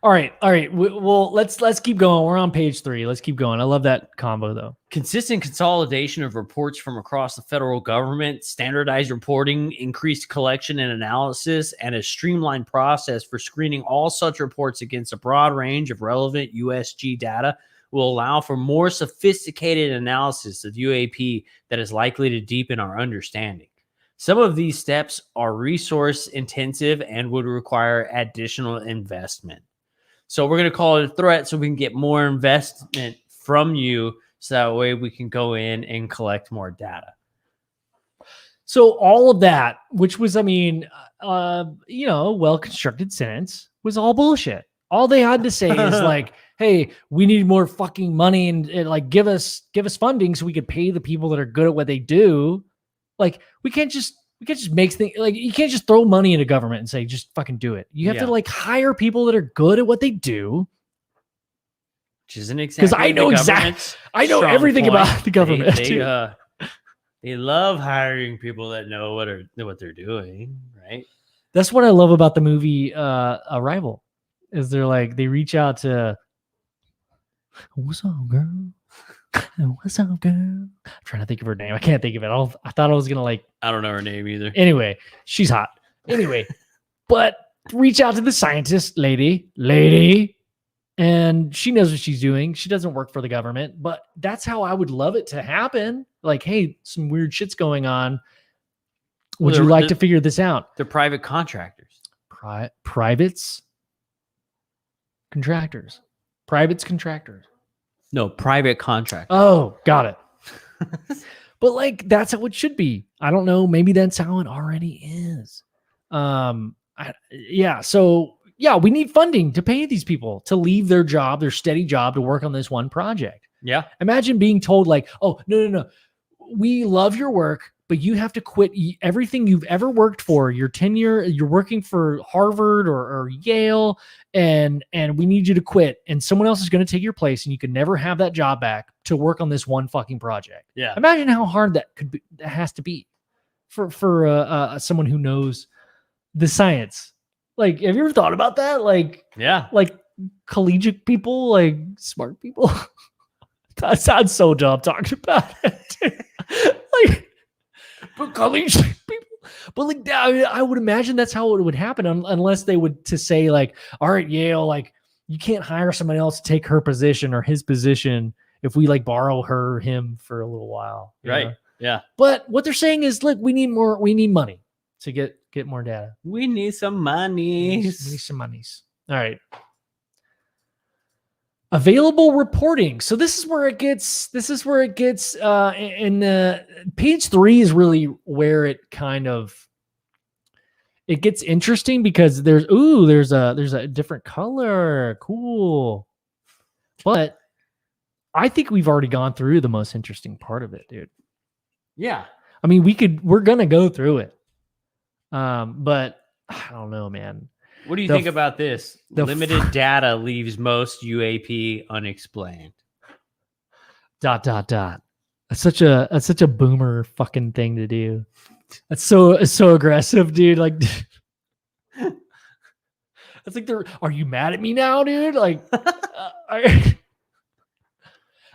All right. Well, let's keep going. We're on page 3. Let's keep going. I love that combo though. Consistent consolidation of reports from across the federal government, standardized reporting, increased collection and analysis, and a streamlined process for screening all such reports against a broad range of relevant USG data will allow for more sophisticated analysis of UAP that is likely to deepen our understanding. Some of these steps are resource intensive and would require additional investment. So we're going to call it a threat so we can get more investment from you so that way we can go in and collect more data. So all of that, which was, well-constructed sentence, was all bullshit. All they had to say is like, hey, we need more fucking money and like give us funding so we could pay the people that are good at what they do. Like we can't just make things like you can't just throw money into government and say just fucking do it. You have to like hire people that are good at what they do. Which isn't exactly because I know everything about the government. They love hiring people that know what they're doing, right? That's what I love about the movie Arrival. Is they reach out to what's up, girl? What's up, girl? I'm trying to think of her name. I can't think of it. I thought I was gonna I don't know her name either. Anyway, she's hot. Anyway, but reach out to the scientist lady, and she knows what she's doing. She doesn't work for the government, but that's how I would love it to happen. Like, hey, some weird shit's going on. Would you like to figure this out? They're private contractors. Privates? Contractors. Privates, contractors. No, private contractors. Oh, got it. But that's how it should be. I don't know. Maybe that's how it already is. So we need funding to pay these people to leave their job, their steady job, to work on this one project. Yeah. Imagine being told oh, no. We love your work, but you have to quit everything you've ever worked for, your tenure. You're working for Harvard or Yale, and we need you to quit. And someone else is going to take your place, and you can never have that job back to work on this one fucking project. Yeah. Imagine how hard that has to be for someone who knows the science. Have you ever thought about that? Yeah. Collegiate people, smart people. That sounds so dumb talking about it. But collegiate people. But like, I would imagine that's how it would happen unless they would to say like, all right, Yale, like you can't hire somebody else to take her position or his position if we like borrow him for a little while. Right. know? Yeah. But what they're saying is, look, we need money to get more data. We need some We money. need some monies. All right. Available reporting. So this is where it gets in page 3 is really where it kind of it gets interesting because there's a different color. Cool. But I think we've already gone through the most interesting part of it, dude. Yeah. I mean, we're gonna go through it. But I don't know, man. What do you think about this? Limited data leaves most UAP unexplained. ... That's such a boomer fucking thing to do. That's so aggressive, dude. Like, it's like are you mad at me now, dude? Like,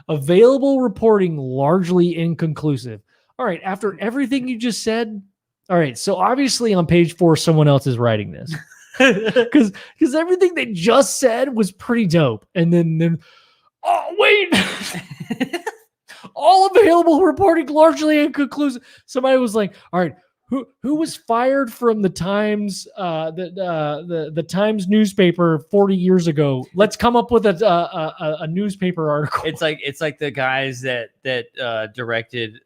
available reporting largely inconclusive. All right, after everything you just said, all right. So obviously on page 4, someone else is writing this. Because everything they just said was pretty dope. And then oh wait. All available reporting largely inconclusive. Somebody was like, all right, who was fired from the Times the Times newspaper 40 years ago? Let's come up with a newspaper article. It's like the guys that directed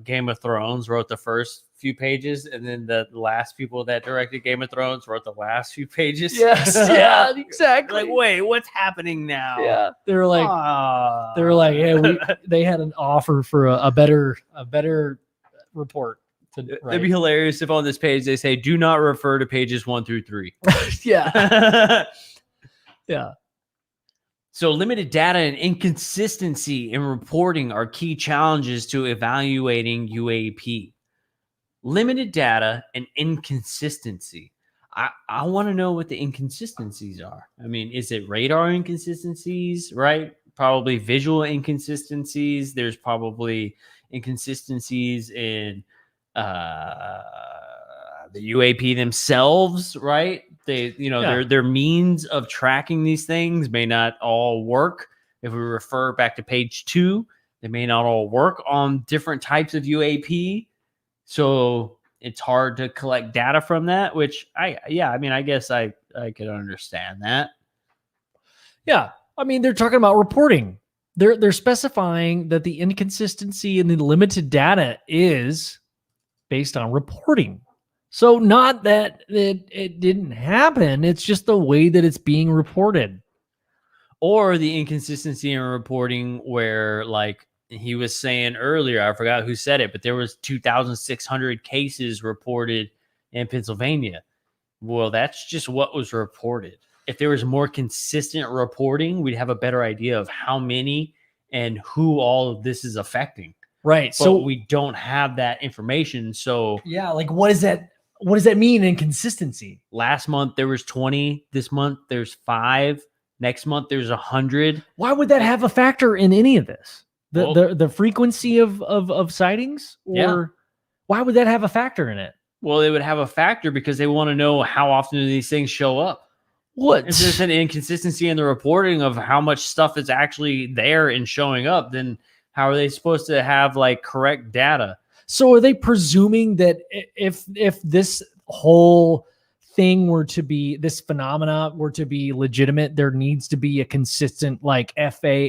Game of Thrones wrote the first few pages, and then the last people that directed Game of Thrones wrote the last few pages. Yes, yeah, exactly. Like, wait, what's happening now? Yeah, they were like, hey, they had an offer for a better report. It'd be hilarious if on this page they say, "Do not refer to pages 1 through 3." Yeah, yeah. So limited data and inconsistency in reporting are key challenges to evaluating UAP. Limited data and inconsistency. I want to know what the inconsistencies are. I mean, is it radar inconsistencies, right? Probably visual inconsistencies. There's probably inconsistencies in the UAP themselves, right? Their means of tracking these things may not all work. If we refer back to page 2, they may not all work on different types of UAP. So it's hard to collect data from that, which I guess I could understand that. Yeah. I mean, they're talking about reporting. They're specifying that the inconsistency in the limited data is based on reporting. So not that it didn't happen. It's just the way that it's being reported. Or the inconsistency in reporting where, like he was saying earlier, I forgot who said it, but there was 2,600 cases reported in Pennsylvania. Well, that's just what was reported. If there was more consistent reporting, we'd have a better idea of how many and who all of this is affecting. Right. But so we don't have that information. So yeah, like what does that mean, inconsistency? Last month there was 20. This month there's 5. Next month there's 100. Why would that have a factor in any of this? The frequency of sightings? Or why would that have a factor in it? Well, they would have a factor because they want to know how often do these things show up. What? If there's an inconsistency in the reporting of how much stuff is actually there and showing up, then how are they supposed to have like correct data? So are they presuming that if this whole thing were to be, this phenomena were to be legitimate, there needs to be a consistent like FAA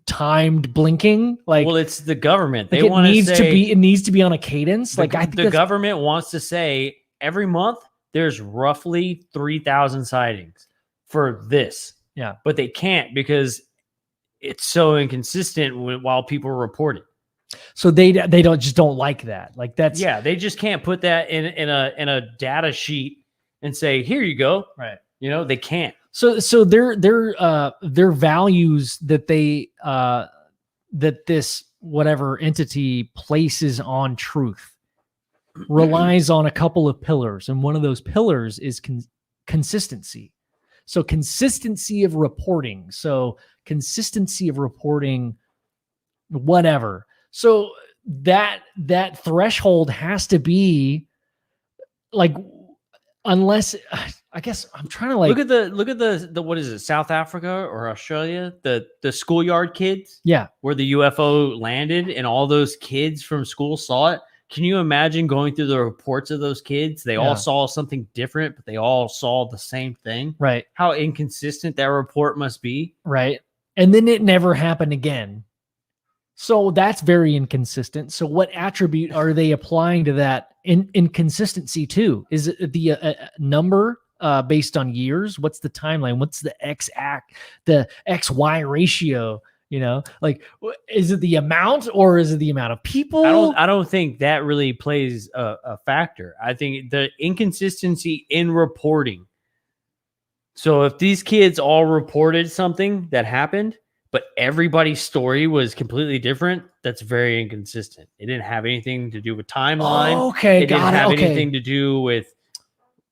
timed blinking? Like, well, it's the government. Like they want to say it needs to be on a cadence. Like, I think the government wants to say every month there's roughly 3,000 sightings for this. Yeah, but they can't because it's so inconsistent while people report it. So they don't like that. Like that's they just can't put that in a data sheet and say, here you go. Right. They can't. So their values that they that this whatever entity places on truth relies on a couple of pillars, and one of those pillars is consistency. So consistency of reporting. Whatever. So that threshold has to be like, unless I guess I'm trying to like look at the what is it, South Africa or Australia, the schoolyard kids, yeah, where the UFO landed and all those kids from school saw it. Can you imagine going through the reports of those kids? They all saw something different, but they all saw the same thing. right, How inconsistent that report must be. right, and then it never happened again. So that's very inconsistent. So what attribute are they applying to that inconsistency to? Is it the number based on years? What's the timeline? What's the the XY ratio? You know, like, is it the amount or is it the amount of people? I don't think that really plays a factor. I think the inconsistency in reporting. So if these kids all reported something that happened, but everybody's story was completely different, that's very inconsistent. It didn't have anything to do with timeline. Oh, okay, it didn't got have it. Okay. anything to do with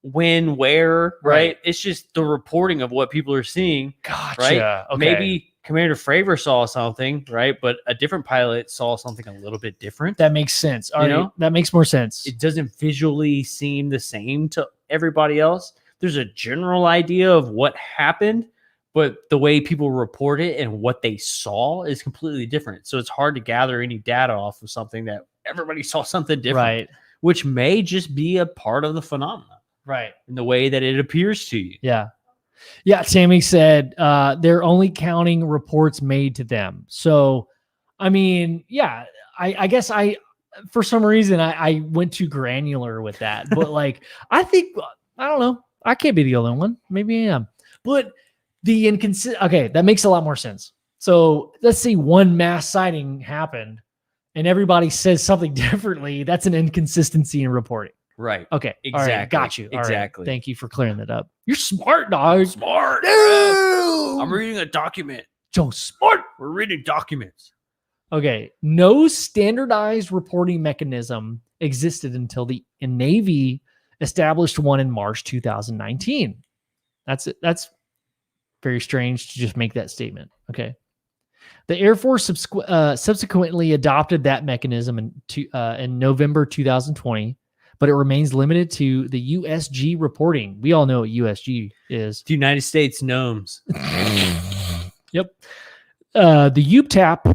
when, where, right? It's just the reporting of what people are seeing. Gotcha. Right? Okay. Maybe Commander Fravor saw something, right? But a different pilot saw something a little bit different. That makes sense. All You right, know? that makes more sense. It doesn't visually seem the same to everybody else. There's a general idea of what happened, but the way people report it and what they saw is completely different. So it's hard to gather any data off of something that everybody saw something different, Right. which may just be a part of the phenomenon Right. in the way that it appears to you. Yeah. Yeah. Sammy said they're only counting reports made to them. So, I mean, yeah, I guess for some reason, I went too granular with that. But like, I think, I don't know. I can't be the only one. Maybe I am. But the okay, that makes a lot more sense. So let's say one mass sighting happened and everybody says something differently. That's an inconsistency in reporting. Right. Okay. Exactly. All right, got you. All right, Exactly. thank you for clearing that up. You're smart, dog. Smart. No! I'm reading a document. Joe Smart. We're reading documents. Okay. No standardized reporting mechanism existed until the Navy established one in March 2019. That's it. That's very strange to just make that statement. Okay. The Air Force subsequently adopted that mechanism in November 2020, but it remains limited to the USG reporting. We all know what USG is. The United States gnomes. Yep. The UPTAP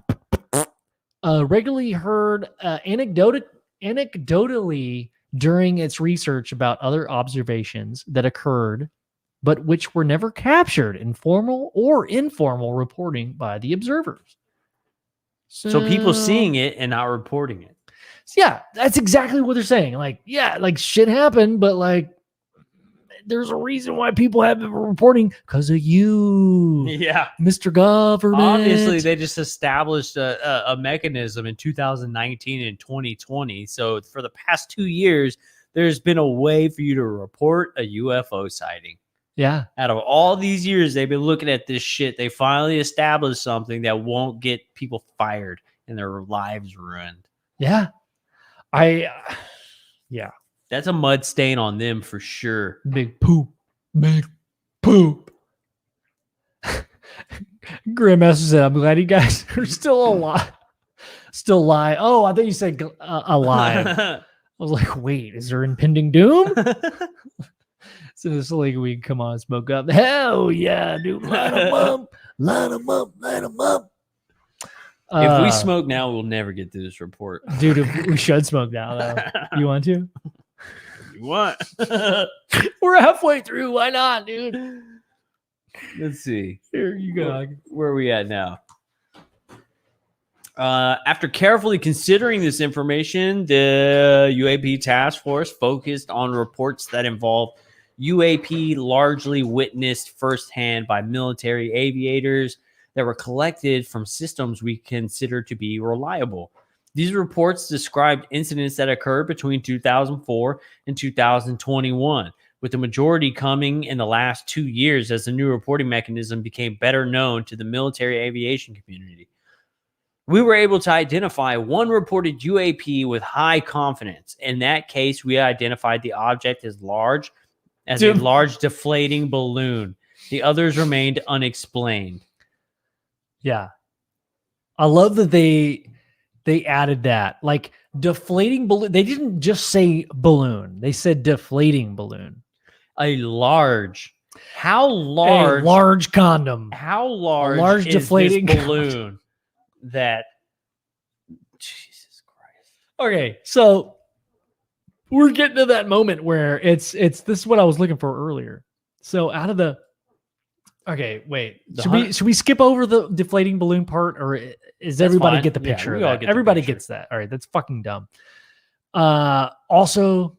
regularly heard anecdotally during its research about other observations that occurred, but which were never captured in formal or informal reporting by the observers. So people seeing it and not reporting it. Yeah, that's exactly what they're saying. Like, yeah, like shit happened, but like there's a reason why people haven't been reporting because of you, Yeah. Mr. Government. Obviously, they just established a mechanism in 2019 and 2020. So for the past 2 years, there's been a way for you to report a UFO sighting. Yeah. Out of all these years they've been looking at this shit, they finally established something that won't get people fired and their lives ruined. Yeah. Yeah. That's a mud stain on them for sure. Big poop. Big poop. Grandmaster said, I'm glad you guys are still alive. Still alive. Oh, I thought you said alive. I was like, wait, is there impending doom? So this like we can come on and smoke up. Hell yeah, dude. Light them up. Light them up. Light them up. If we smoke now, we'll never get through this report. Dude, we should smoke now, though. You want to? You want? We're halfway through. Why not, dude? Let's see. Here you go. Where are we at now? After carefully considering this information, the UAP task force focused on reports that involve UAP largely witnessed firsthand by military aviators that were collected from systems we consider to be reliable. These reports described incidents that occurred between 2004 and 2021, with the majority coming in the last 2 years as the new reporting mechanism became better known to the military aviation community. We were able to identify one reported UAP with high confidence. In that case, we identified the object as a large deflating balloon. The others remained unexplained. Yeah. I love that they they added that. Like deflating balloon. They didn't just say balloon. They said deflating balloon. A large. How A large? large condom. How large, large is deflating this balloon that? Jesus Christ. Okay, so we're getting to that moment where it's this is what I was looking for earlier. So out of the okay, wait. Should we skip over the deflating balloon part, or is everybody fine. get the Yeah, picture? we of all that? get the Everybody picture. gets that. All right, that's fucking dumb. Also,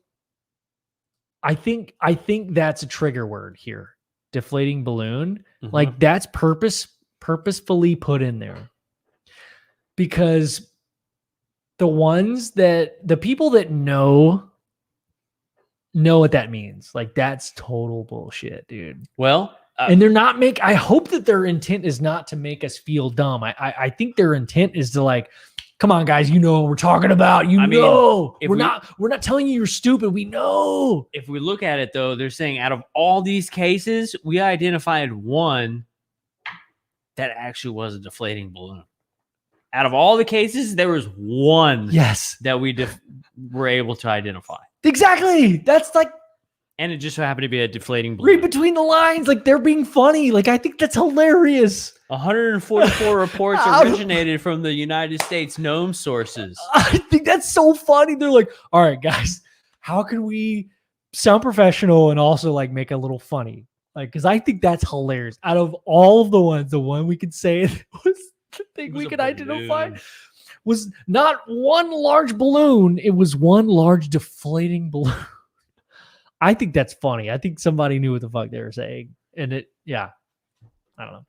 I think that's a trigger word here. Deflating balloon. Mhm. Like that's purposefully put in there. Because the people that know what that means. Like that's total bullshit, dude. Well, And they're not I hope that their intent is not to make us feel dumb. I think their intent is to like, come on, guys, you know what we're talking about. We're not telling you you're stupid. We know. if we look at it though, they're saying out of all these cases, we identified one that actually was a deflating balloon. Out of all the cases, there was one Yes. that we were able to identify. Exactly. That's like And it just so happened to be a deflating balloon. read between the lines. Like they're being funny. Like I think that's hilarious. 144 reports Out of- originated from the United States known sources. I think that's so funny. They're like, all right, guys, how can we sound professional and also like make it a little funny? Like, because I think that's hilarious. Out of all of the ones, the one we could say was the thing we could identify was not one large balloon. It was one large deflating balloon. I think that's funny. I think somebody knew what the fuck they were saying. And I don't know.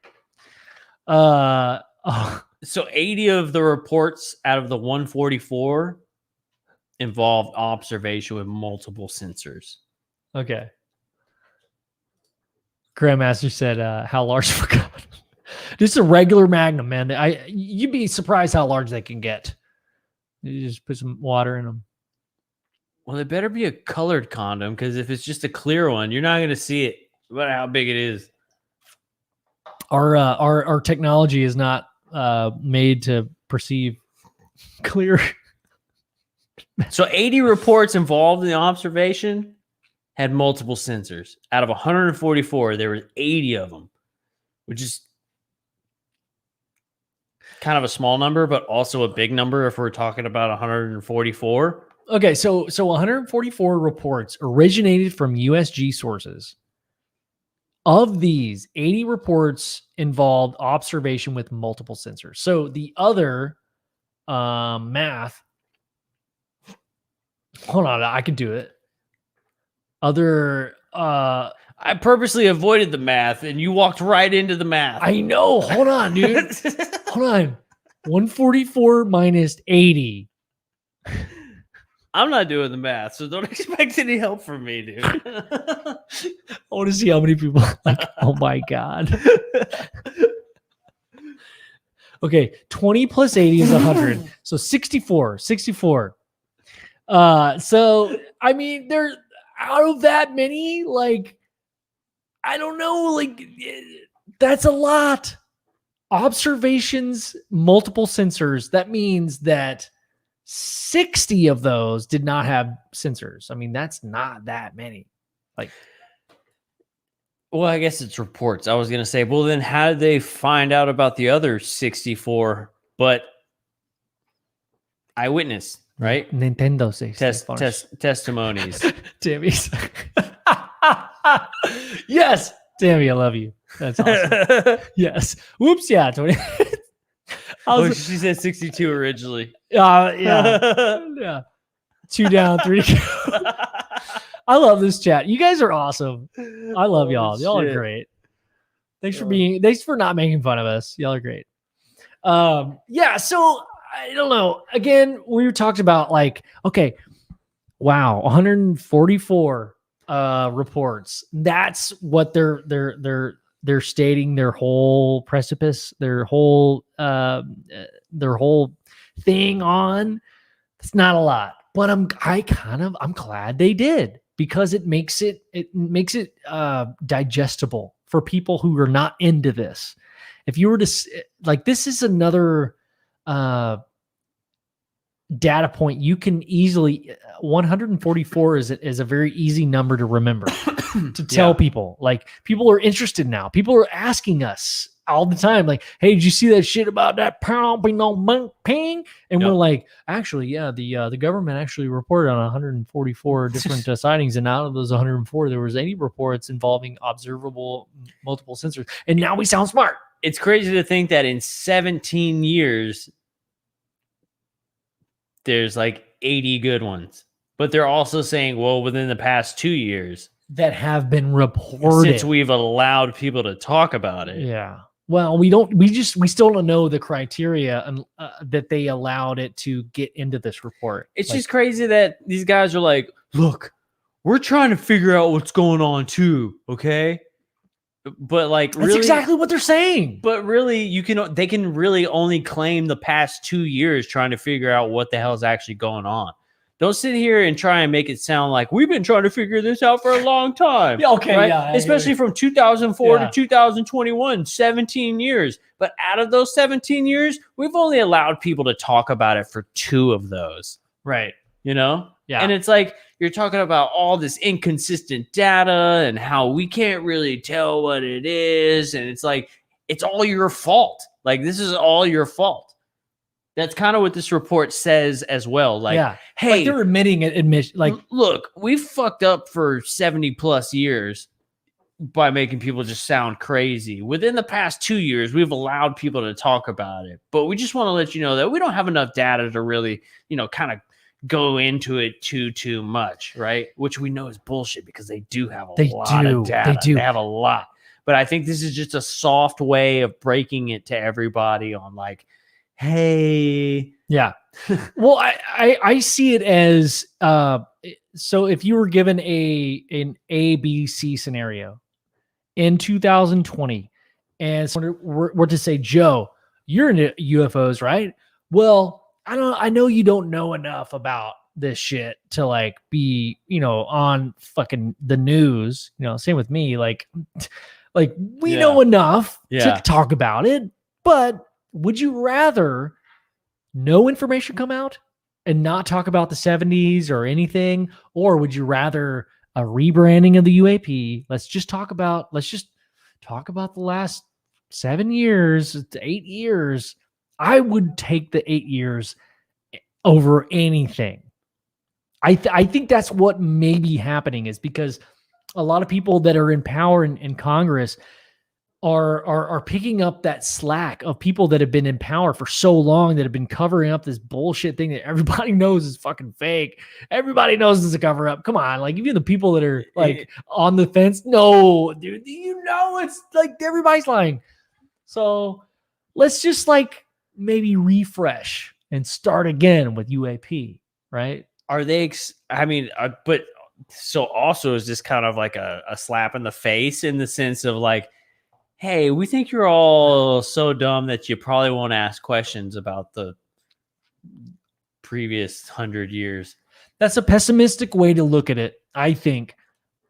So 80 of the reports out of the 144 involved observation with multiple sensors. Okay. Grandmaster said, how large for God? Just a regular Magnum, man. You'd be surprised how large they can get. You just put some water in them. Well, it better be a colored condom, because if it's just a clear one, you're not going to see it, no matter how big it is. Our technology is not made to perceive clear. So 80 reports involved in the observation had multiple sensors. Out of 144, there were 80 of them, which is kind of a small number, but also a big number if we're talking about 144. Okay, so 144 reports originated from USG sources. Of these, 80 reports involved observation with multiple sensors. So the other math, hold on, I could do it. I purposely avoided the math, and you walked right into the math. I know. Hold on, dude. Hold on. 144 minus 80. I'm not doing the math, so don't expect any help from me, dude. I want to see how many people like, oh my God. Okay, 20 plus 80 is 100. So 64. So, I mean, they're out of that many, like, I don't know, like, that's a lot. Observations, multiple sensors. That means that 60 of those did not have sensors. I mean, that's not that many. Like, Well, I guess it's reports. I was going to say, well, then how did they find out about the other 64? But eyewitness, right? Nintendo 64. Testimonies. Tammy's. Yes, Tammy, I love you. That's awesome. Yes. Whoops. Yeah. 20. She said 62 originally. Yeah. Yeah. 2 down, 3 to go. I love this chat. You guys are awesome. I love y'all. Y'all are great. Thanks for not making fun of us. Y'all are great. Yeah. So I don't know. Again, we talked about like, okay, wow, 144 reports. That's what they're stating their whole precipice, their whole thing on. It's not a lot, but I'm glad they did, because it makes it digestible for people who are not into this. If you were to like, this is another data point, you can easily 144 is a very easy number to remember to tell people. Like, people are interested now. People are asking us all the time, like, hey, did you see that shit about that ping? And we're like, actually, yeah, the government actually reported on 144 different sightings, and out of those 104, there was 80 reports involving observable multiple sensors. And now we sound smart. It's crazy to think that in 17 years, there's like 80 good ones. But they're also saying, well, within the past 2 years that have been reported, since we've allowed people to talk about it. Yeah. Well, we still don't know the criteria and that they allowed it to get into this report. It's just crazy that these guys are like, look, we're trying to figure out what's going on too. Okay. But like, that's really, exactly what they're saying. But really, they can really only claim the past 2 years trying to figure out what the hell is actually going on. Don't sit here and try and make it sound like we've been trying to figure this out for a long time. Yeah, okay, right? yeah. Especially from 2004 to 2021, 17 years. But out of those 17 years, we've only allowed people to talk about it for 2 of those. Right. You know? Yeah. And it's like, you're talking about all this inconsistent data and how we can't really tell what it is. And it's like, it's all your fault. Like, this is all your fault. That's kind of what this report says as well. Like, hey, like they're admitting it. Like, look, we fucked up for 70 plus years by making people just sound crazy. Within the past 2 years, we've allowed people to talk about it, but we just want to let you know that we don't have enough data to really, kind of go into it too much, right? Which we know is bullshit because they do have a lot of data. They have a lot. But I think this is just a soft way of breaking it to everybody on like, hey. Yeah. Well, I see it as so if you were given an ABC scenario in 2020 and someone were to say, Joe, you're into UFOs, right? Well, I know you don't know enough about this shit to like be, on fucking the news, same with me. Like we know enough to talk about it, but would you rather no information come out and not talk about the 70s or anything? Or would you rather a rebranding of the UAP? Let's just talk about the last 7 years to 8 years. I would take the 8 years over anything. I think that's what may be happening, is because a lot of people that are in power in Congress are picking up that slack of people that have been in power for so long, that have been covering up this bullshit thing that everybody knows is fucking fake. Everybody knows it's a cover up. Come on. Like, even the people that are like on the fence. No, dude, it's like everybody's lying. So let's just like maybe refresh and start again with UAP, right? Are they, but so also is this kind of like a slap in the face in the sense of like, hey, we think you're all so dumb that you probably won't ask questions about the previous 100 years. That's a pessimistic way to look at it, I think.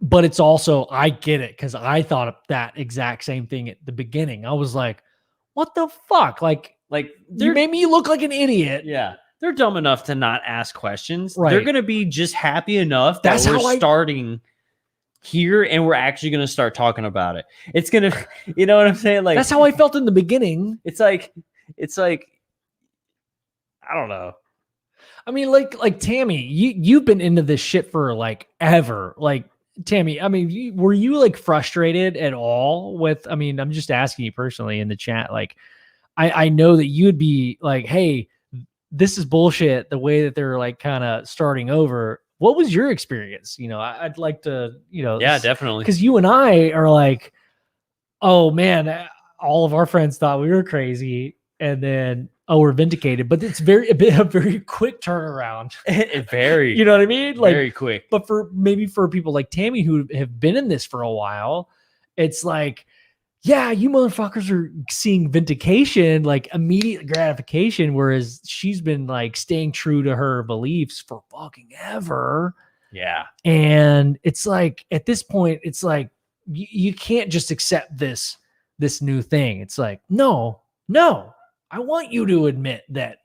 But it's also, I get it, because I thought of that exact same thing at the beginning. I was like, what the fuck? Like you made me look like an idiot. Yeah. They're dumb enough to not ask questions. Right. They're going to be just happy enough that we're starting here and we're actually going to start talking about it. It's going to, you know what I'm saying? Like, that's how I felt in the beginning. It's like, I don't know. I mean, like Tammy, you've been into this shit for like ever. Like, Tammy, I mean, were you like frustrated at all with, I'm just asking you personally in the chat. Like, I know that you'd be like, hey, this is bullshit, the way that they're like kind of starting over. What was your experience? I'd like to, yeah, definitely. Because you and I are like, oh man, all of our friends thought we were crazy, and then we're vindicated. But it's a very quick turnaround. Very, you know what I mean? Like, very quick. But for people like Tammy who have been in this for a while, it's like, yeah, you motherfuckers are seeing vindication, like immediate gratification, whereas she's been like staying true to her beliefs for fucking ever. Yeah. And it's like, at this point, it's like, you can't just accept this new thing. It's like, no, I want you to admit that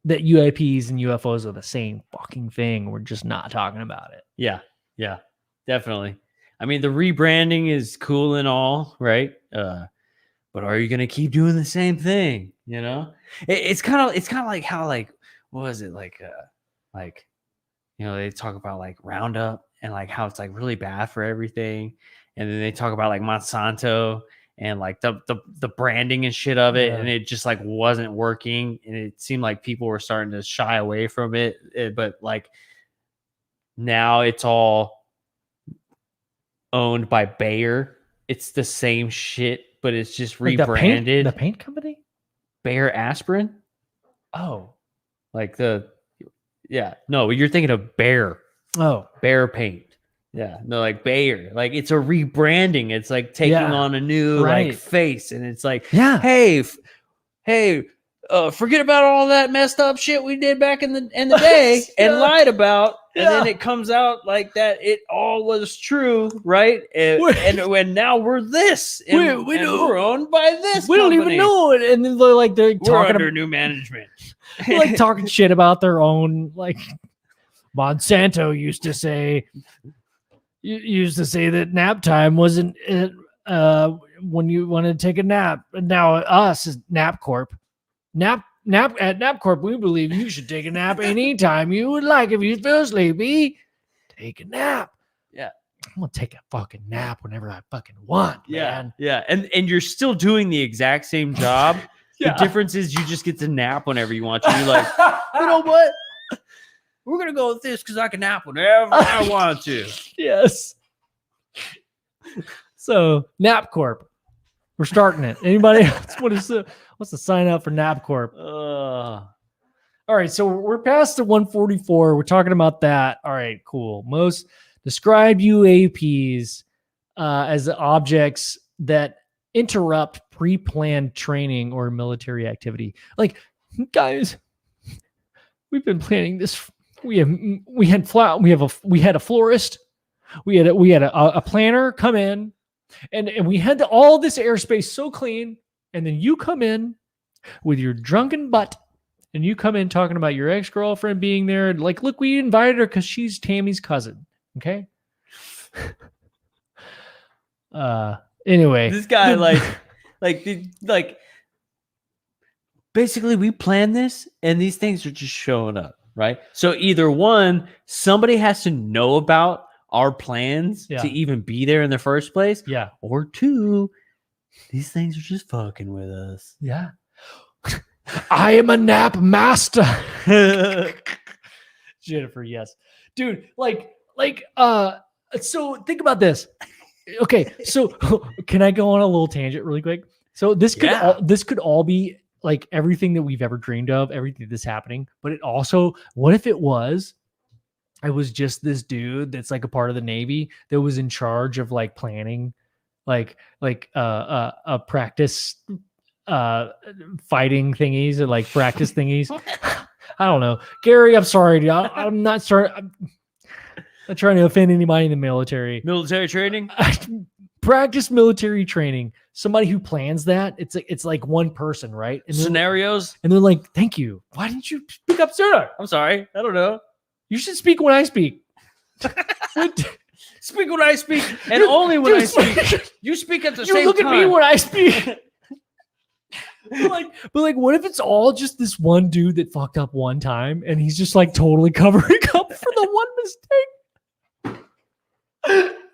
that UAPs and UFOs are the same fucking thing. We're just not talking about it. Yeah, definitely. I mean, the rebranding is cool and all, right? But are you gonna keep doing the same thing? You know, it's kind of like how what was it like they talk about like Roundup and like how it's like really bad for everything, and then they talk about like Monsanto and like the branding and shit of it, and it just like wasn't working, and it seemed like people were starting to shy away from it, but like now it's all owned by Bayer. It's the same shit, but it's just rebranded. The paint company? Bayer aspirin? Oh. Like no, you're thinking of Bayer. Oh. Bayer paint. Yeah. No, like Bayer. Like it's a rebranding. It's like taking on a new like face. And it's like, hey, forget about all that messed up shit we did back in the day and lied about. And then it comes out like that it all was true, right? And when now we're this. And we're owned by this. We don't even know it. And then they're talking under new management. Like talking shit about their own, like Monsanto used to say that nap time wasn't when you wanted to take a nap. And now us is Nap Corp. At Nap Corp, we believe you should take a nap anytime you would like. If you feel sleepy, take a nap. Yeah. I'm gonna take a fucking nap whenever I fucking want, man. Yeah. And you're still doing the exact same job. The difference is you just get to nap whenever you want to. You're like, you know what? We're gonna go with this because I can nap whenever I want to. Yes. So Nap Corp, we're starting it. Anybody else wants to sign up for Nap Corp? All right, so we're past the 144. We're talking about that. All right, cool. Most describe UAPs as objects that interrupt pre-planned training or military activity. Like, guys, we've been planning this. We had a florist. We had a planner come in, and we had all this airspace so clean. And then you come in with your drunken butt, and you come in talking about your ex-girlfriend being there. And like, look, we invited her because she's Tammy's cousin. Okay. Anyway, this guy like basically we planned this, and these things are just showing up, right? So either one, somebody has to know about our plans to even be there in the first place. Yeah. Or two, these things are just fucking with us. Yeah. I am a nap master. Jennifer, yes. Dude, so think about this. Okay, so can I go on a little tangent really quick? So this could all be like everything that we've ever dreamed of, everything that's happening, but it also, what if it was just this dude that's like a part of the Navy that was in charge of like planning like a practice fighting thingies and like practice thingies. I don't know, Gary, I'm sorry, dude. I'm not trying to offend anybody in the military. Military training? Practice military training. Somebody who plans that, it's like one person, right? And scenarios. And they're like, thank you. Why didn't you speak up sooner? I'm sorry. I don't know. You should speak when I speak. Speak when I speak, and only when I speak. You speak at the same time. You look at me when I speak. But what if it's all just this one dude that fucked up one time, and he's just like totally covering up for the one mistake?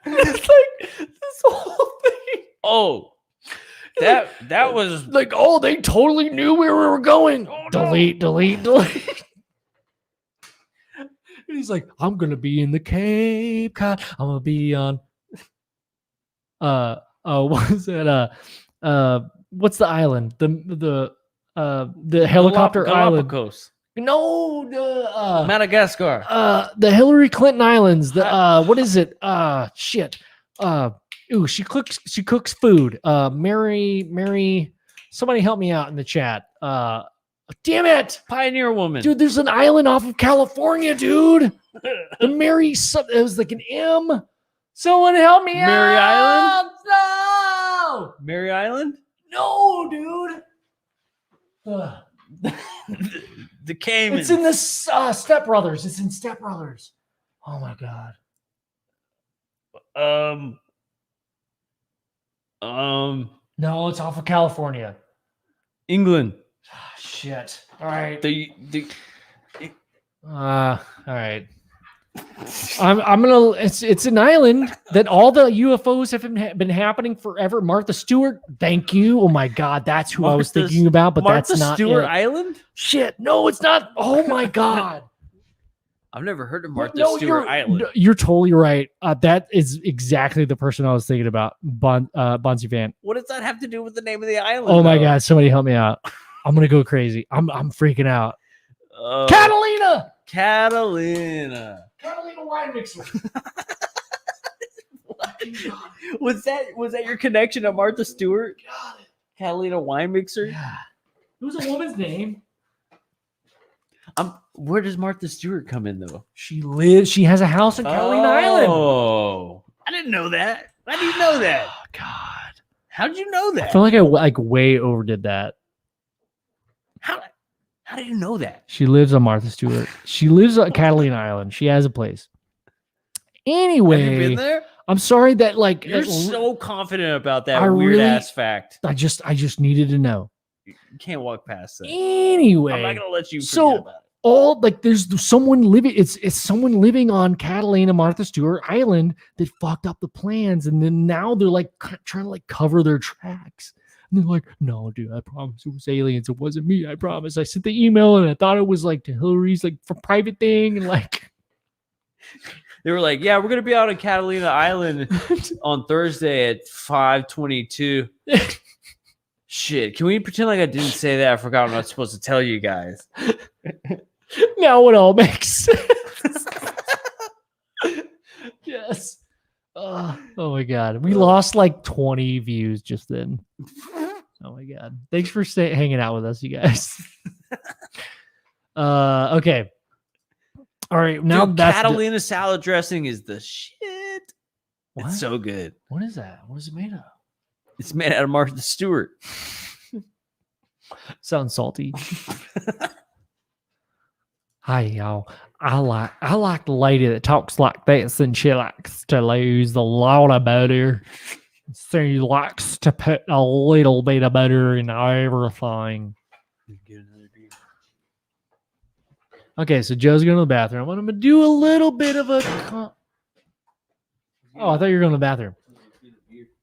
It's like this whole thing. Oh, that was like, oh, they totally knew where we were going. Oh, delete. And he's like, I'm gonna be in the Cape Cod. I'm gonna be on what is it? What's the island? The helicopter island. Galapagos. No, the Madagascar. The Hillary Clinton Islands. The what is it? Shit. She cooks food. Mary, somebody help me out in the chat. Damn it, Pioneer Woman, dude. There's an island off of California, dude. The Mary, it was like an M. Someone help me Mary out. Island. No, Mary Island. No, dude. The Caymans. It's in the Step Brothers. It's in Step Brothers. Oh my god. No, it's off of California. England. Ah, shit. All right. All right. I'm gonna. It's an island that all the UFOs have been happening forever. Martha Stewart. Thank you. Oh my god, that's who I was thinking about, but Martha that's not Stewart it. Island. Shit. No, it's not. Oh my god. I've never heard of Martha No, Stewart Island. You're totally right. That is exactly the person I was thinking about. Bonzi Van. What does that have to do with the name of the island? Oh my god, somebody help me out. I'm gonna go crazy. I'm freaking out. Catalina wine mixer. Was that your connection to Martha Stewart? God. Catalina wine mixer? Yeah. It was a woman's name. Where does Martha Stewart come in though? She has a house in Catalina Island. Oh, I didn't know that. How do you know that? Oh, God. How did you know I that? feel like I way overdid that. How did you know that? She lives on Martha Stewart. She lives on Catalina Island. She has a place. Have you Anyway, been there? I'm sorry that You're so confident about that I weird really- ass fact. I just needed to know. You can't walk past that. Anyway, I'm not gonna let you forget so about it. all like there's someone living. It's someone living on Catalina Martha Stewart Island that fucked up the plans, and then now they're like trying to like cover their tracks. And they're like, "No, dude, I promise it was aliens. It wasn't me. I promise. I sent the email, and I thought it was like to Hillary's like for private thing, and like." They were like, "Yeah, we're gonna be out on Catalina Island on Thursday at 5:22." Shit, can we pretend like I didn't say that? I forgot I'm not supposed to tell you guys. Now it all makes sense. Yes. Oh my god, we lost like 20 views just then. Oh my god, thanks for hanging out with us, you guys. Okay. All right, now Dude, that's Catalina salad dressing is the shit. What? It's so good. What is that? What is it made of? It's made out of Martha Stewart. Sounds salty. Hi y'all. I like the lady that talks like this, and she likes to use a lot of butter. She likes to put a little bit of butter in everything. Okay, so Joe's going to the bathroom. I'm gonna do a little bit of a. Oh, I thought you were going to the bathroom.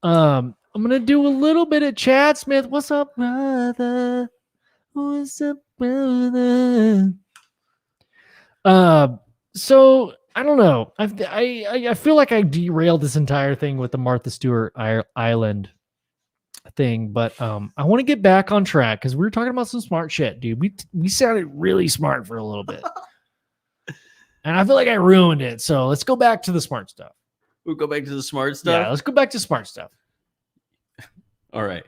I'm gonna do a little bit of Chad Smith. What's up, brother? What's up, brother? So I don't know. I feel like I derailed this entire thing with the Martha Stewart Island thing, but I want to get back on track because we were talking about some smart shit, dude. We sounded really smart for a little bit, and I feel like I ruined it. So let's go back to the smart stuff. We'll go back to the smart stuff. Yeah, let's go back to smart stuff. All right.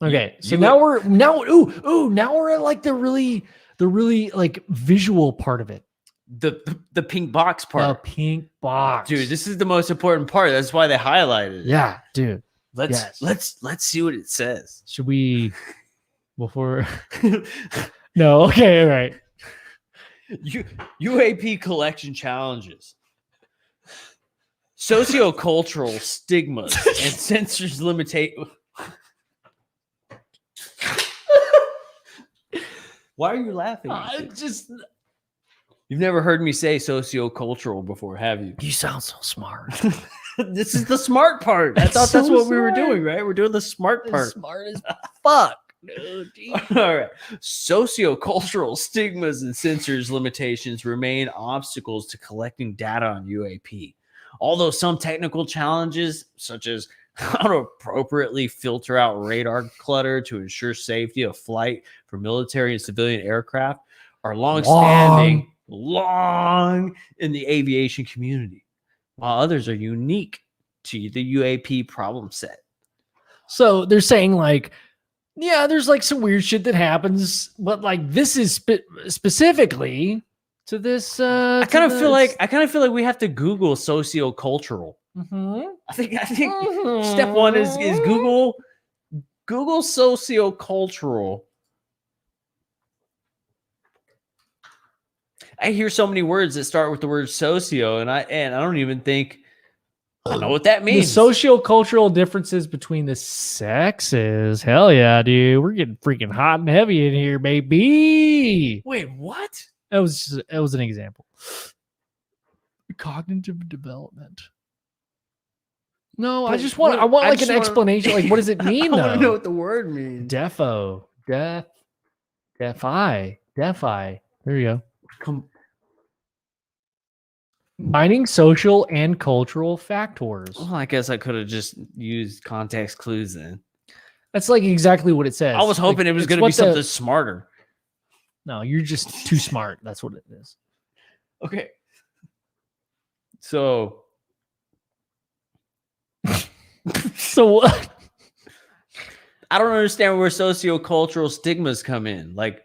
Okay, so now we're at like the really like visual part of it. The pink box part. The pink box, Dude, this is the most important part. That's why they highlighted it. Yeah, dude. Let's see what it says. Should we before? No. Okay. All right. UAP collection challenges. Sociocultural stigmas and censors limitation. Why are you laughing? You've never heard me say sociocultural before, have you? You sound so smart. This is the smart part. I thought that's what we were doing, right? We're doing the smart part. Smart as fuck. Dude. All right. Sociocultural stigmas and censors limitations remain obstacles to collecting data on UAP. Although some technical challenges, such as how to appropriately filter out radar clutter to ensure safety of flight for military and civilian aircraft, are long in the aviation community, while others are unique to the UAP problem set. So they're saying like, yeah, there's like some weird shit that happens, but like this is specifically to this. I kind of feel like we have to Google sociocultural. Mm-hmm. I think step one is Google sociocultural. I hear so many words that start with the word socio, and I don't even think I know what that The means. socio-cultural differences between the sexes. Hell yeah, dude. We're getting freaking hot and heavy in here, baby. Wait, what? It was an example. Cognitive development. No, I But want what- I like just an wanna- explanation. Like, what does it mean I want to know though? what the word means. Defo. Defi. There you go. Combining social and cultural factors. Well, I guess I could have just used context clues then. That's like exactly what it says. I was hoping Like, it was it's going to be what the- something smarter. No, you're just too smart. That's what it is. Okay. So So what? I don't understand where sociocultural stigmas come in. Like,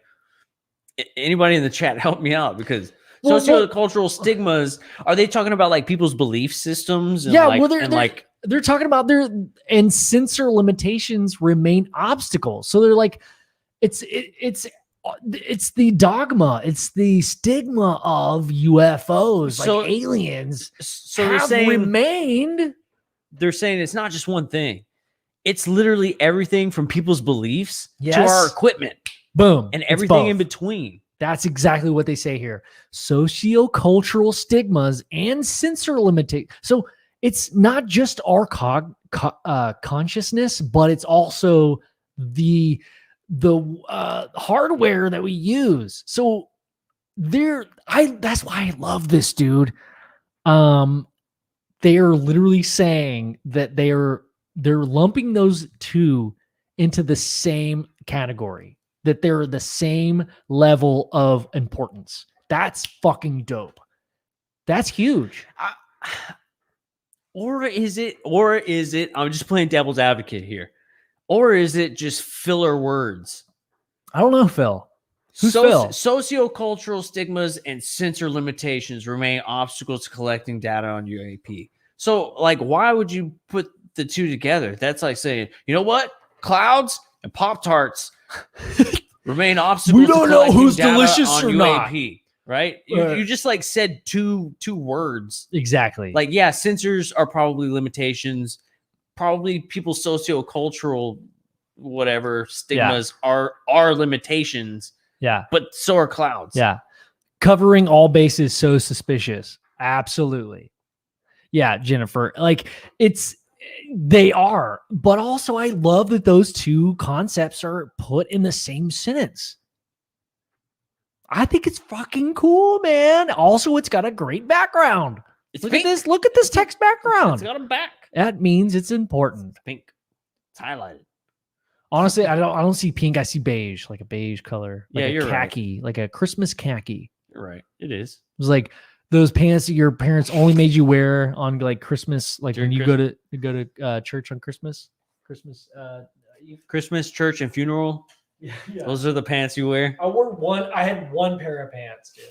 anybody in the chat help me out, because Well, sociocultural stigmas, are they talking about like people's belief systems? And Yeah, like, well, and like, they're talking about and censor limitations remain obstacles. So they're like, it's the dogma, it's the stigma of UFOs, So- like aliens, so they're have saying remained. they're saying it's not just one thing. It's literally everything from people's beliefs to Yes. our equipment Boom, and it's everything in both. between. That's exactly what they say here. Sociocultural stigmas and censor limitation. So it's not just our consciousness, but it's also the hardware that we use. So that's why I love this, dude. They are literally saying that they're lumping those two into the same category, that they're the same level of importance. That's fucking dope. That's huge. Or is it, I'm just playing devil's advocate here, or is it just filler words? I don't know, Phil. Who's Phil? Sociocultural stigmas and censor limitations remain obstacles to collecting data on UAP. So, like, why would you put the two together? That's like saying, you know what? Clouds and Pop-Tarts remain obstacles We don't to know collecting who's data delicious on or UAP, not. right? You just like said two words. Exactly. Like, yeah, censors are probably limitations. Probably people's sociocultural whatever stigmas are limitations, yeah. but so are clouds. Yeah. Covering all bases so suspicious. Absolutely. Yeah, Jennifer. Like they are, but also I love that those two concepts are put in the same sentence. I think it's fucking cool, man. Also, it's got a great background. It's Look pink. at this. Look at this text background. It's got a back. That means it's important. It's pink. It's highlighted. Honestly, I don't see pink. I see beige, like a beige color. Like Yeah, a you're right. khaki, like a Christmas khaki. You're right. It is. It was like those pants that your parents only made you wear on like Christmas, like During when you go to church on Christmas. Christmas church, and funeral. Yeah. Those are the pants you wear. I had one pair of pants, dude.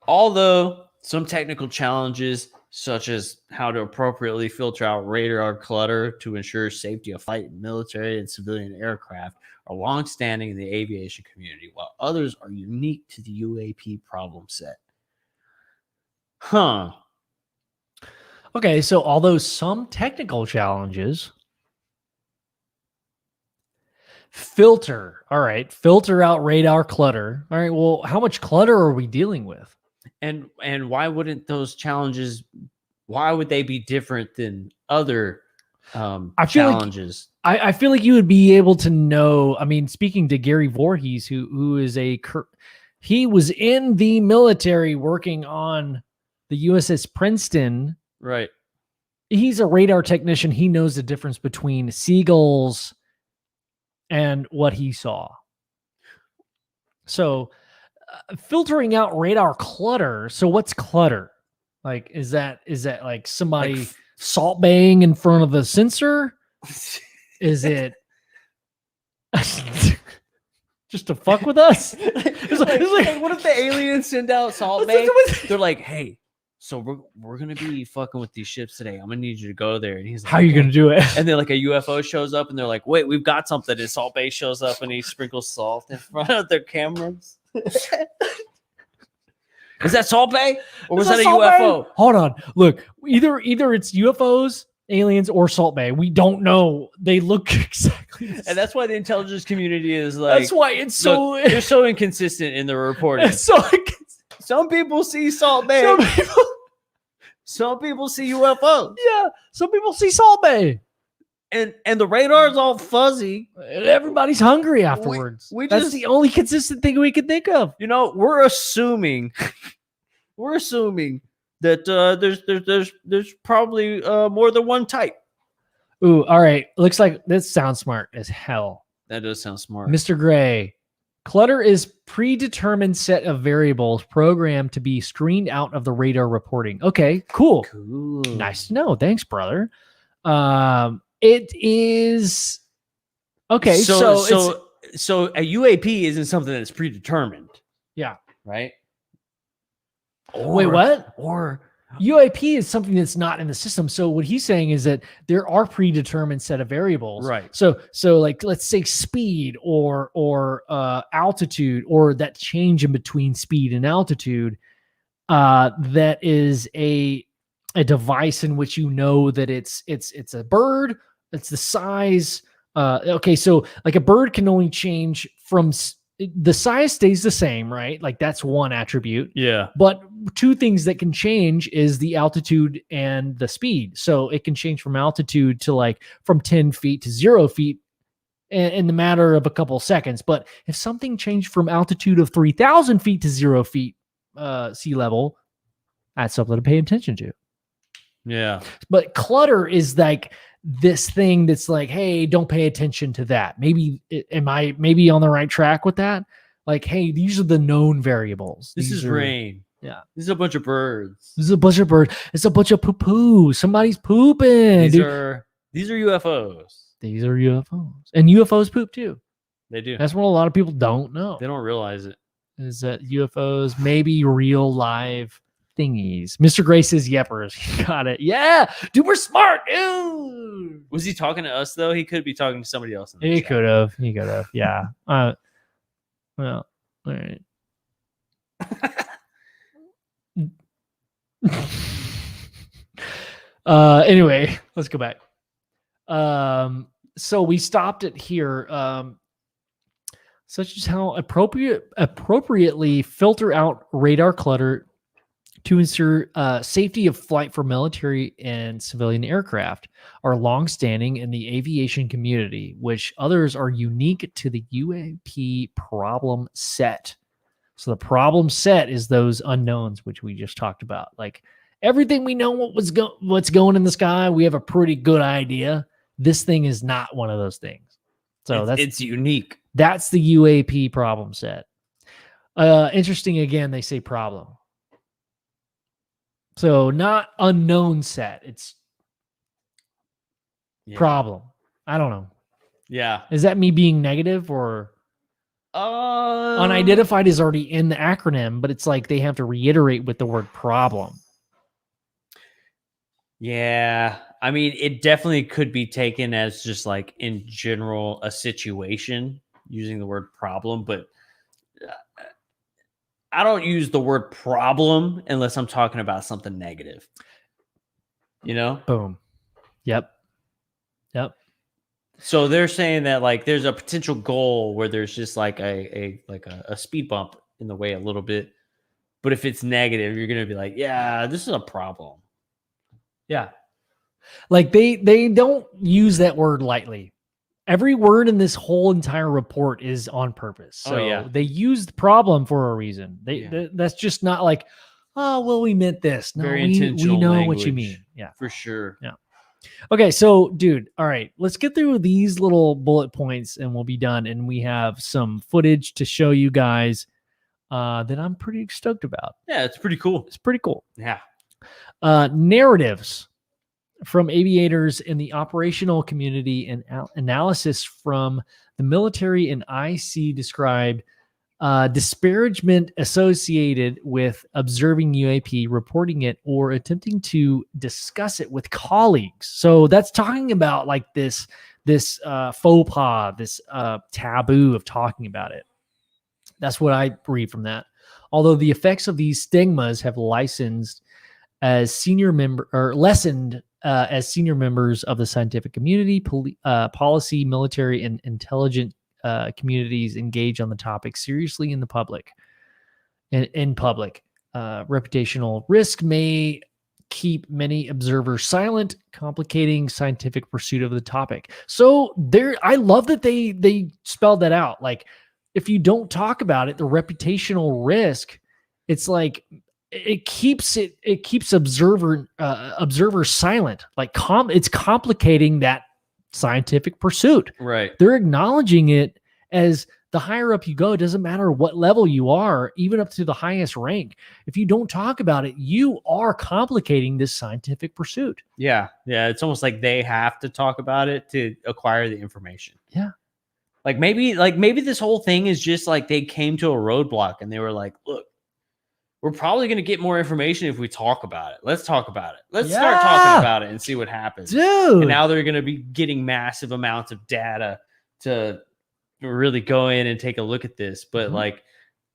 Although some technical challenges, such as how to appropriately filter out radar clutter to ensure safety of flight in military and civilian aircraft, are longstanding in the aviation community, while others are unique to the UAP problem set. Huh. Okay, so although some technical challenges, filter out radar clutter. All right, well, how much clutter are we dealing with? And why wouldn't those challenges, why would they be different than other challenges? I feel like you would be able to know. I mean, speaking to Gary Voorhees, who is he was in the military working on the USS Princeton. Right. He's a radar technician. He knows the difference between seagulls and what he saw. So filtering out radar clutter. So what's clutter? Like, is that like somebody Like salt baying in front of a sensor? Is it just to fuck with us? It's like, what if the aliens send out Salt Bay? They're like, hey, so we're gonna be fucking with these ships today. I'm gonna need you to go there. And he's like, How are you gonna do it? And then like a UFO shows up, and they're like, wait, we've got something. And Salt Bay shows up, and he sprinkles salt in front of their cameras. Is that Salt Bay? Or was that a Salt Bay? UFO? Hold on. Look, either it's UFOs, aliens, or Salt Bay. We don't know. They look exactly the same. And that's why the intelligence community is like, That's why it's so. look, they're so inconsistent in the reporting. It's so. Some people see Salt Bay. Some people see UFOs. Yeah, some people see Salt Bay. And the radar's all fuzzy. And everybody's hungry afterwards. That's the only consistent thing we can think of. You know, we're assuming that there's probably more than one type. Ooh, all right. Looks like this sounds smart as hell. That does sound smart. Mr. Gray, clutter is predetermined set of variables programmed to be screened out of the radar reporting. Okay, cool. Cool. Nice to know. Thanks, brother. It is okay. So a UAP isn't something that's predetermined. Yeah. Right. Wait, what? Or UAP is something that's not in the system. So what he's saying is that there are predetermined set of variables. Right. So like let's say speed or altitude, or that change in between speed and altitude. That is a device in which you know that it's a bird. It's the size. Okay, so like a bird can only change from the size stays the same, right? Like that's one attribute. Yeah. But two things that can change is the altitude and the speed. So it can change from altitude to like from 10 feet to 0 feet in the matter of a couple of seconds. But if something changed from altitude of 3,000 feet to 0 feet sea level, that's something to pay attention to. Yeah. But clutter is like this thing that's like, hey, don't pay attention to that. Maybe am I maybe on the right track with that? Like, hey, these are the known variables. This is rain. Yeah. This is a bunch of birds. This is a bunch of birds. It's a bunch of poo-poo. Somebody's pooping. These are UFOs. These are UFOs. And UFOs poop too. They do. That's what a lot of people don't know. They don't realize it. Is that UFOs maybe real live thingies. Mr. Gray says yeppers. Got it. Yeah. Dude, we're smart, dude. Was he talking to us though? He could be talking to somebody else. He could have. Yeah. Well, all right. Anyway, let's go back. So we stopped it here. Such as how appropriately filter out radar clutter to ensure safety of flight for military and civilian aircraft are longstanding in the aviation community, which others are unique to the UAP problem set. So the problem set is those unknowns, which we just talked about. Like everything we know what's going in the sky, we have a pretty good idea. This thing is not one of those things. So it's unique. That's the UAP problem set. Interesting. Again, they say problem. So not unknown set. It's problem. I don't know. Yeah. Is that me being negative or unidentified is already in the acronym, but it's like they have to reiterate with the word problem. Yeah. I mean, it definitely could be taken as just like in general, a situation using the word problem, but I don't use the word problem unless I'm talking about something negative. You know? Boom. Yep. So they're saying that like there's a potential goal where there's just like a speed bump in the way a little bit. But if it's negative, you're gonna be like, yeah, this is a problem. Yeah. Like they don't use that word lightly. Every word in this whole entire report is on purpose. So they used problem for a reason. That's just not like, oh, well, we meant this. No, Very we know language, what you mean. Yeah, for sure. Yeah. Okay, so dude, all right, let's get through these little bullet points and we'll be done. And we have some footage to show you guys that I'm pretty stoked about. Yeah, it's pretty cool. It's pretty cool. Yeah. Narratives from aviators in the operational community and analysis from the military and IC described disparagement associated with observing UAP, reporting it, or attempting to discuss it with colleagues. So that's talking about like this faux pas, this taboo of talking about it. That's what I read from that. Although the effects of these stigmas have lessened as senior members of the scientific community, policy, military, and intelligent communities engage on the topic seriously in the public. In public, reputational risk may keep many observers silent, complicating scientific pursuit of the topic. So I love that they spelled that out. Like, if you don't talk about it, the reputational risk, it's like it keeps observers silent. Like it's complicating that scientific pursuit. Right. They're acknowledging it as the higher up you go, it doesn't matter what level you are, even up to the highest rank. If you don't talk about it, you are complicating this scientific pursuit. Yeah. Yeah. It's almost like they have to talk about it to acquire the information. Yeah. Like maybe this whole thing is just like they came to a roadblock and they were like, look, we're probably going to get more information if we talk about it. Let's talk about it. Let's start talking about it and see what happens. Dude. And now they're going to be getting massive amounts of data to really go in and take a look at this. But like,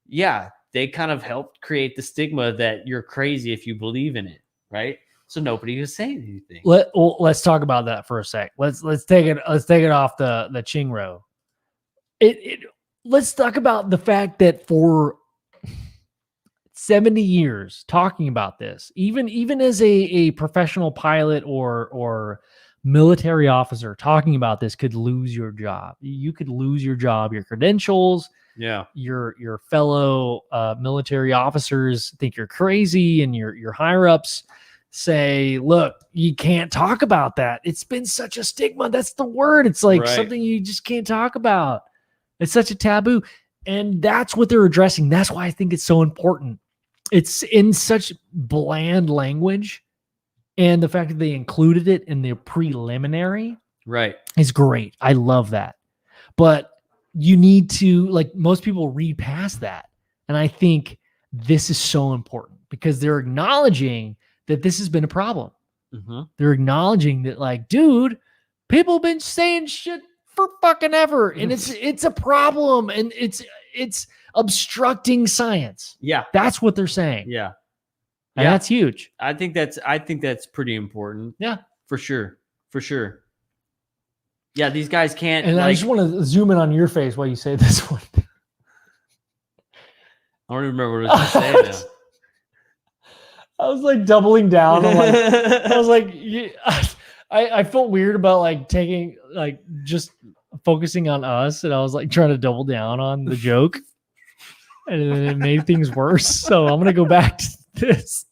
yeah, they kind of helped create the stigma that you're crazy if you believe in it. Right. So nobody was saying anything. Let's talk about that for a sec. Let's take it off the Chingro. Let's talk about the fact that for 70 years talking about this, even as a professional pilot or military officer, talking about this could lose your job. You could lose your job, your credentials. Yeah. Your fellow military officers think you're crazy, and your higher ups say, look, you can't talk about that. It's been such a stigma. That's the word. It's like something you just can't talk about. It's such a taboo. And that's what they're addressing. That's why I think it's so important. It's in such bland language. And the fact that they included it in the preliminary is great. I love that. But you need to, like, most people read past that. And I think this is so important because they're acknowledging that this has been a problem. Mm-hmm. They're acknowledging that, like, dude, people have been saying shit for fucking ever. And it's a problem. And it's obstructing science. Yeah. That's what they're saying. Yeah. And that's huge. I think that's pretty important. Yeah. For sure. Yeah, these guys can't. And I just want to zoom in on your face while you say this one. I don't even remember what I was going to say now. I was like doubling down. I felt weird about like taking, like, just focusing on us. And I was like trying to double down on the joke. And then it made things worse. So I'm going to go back to this.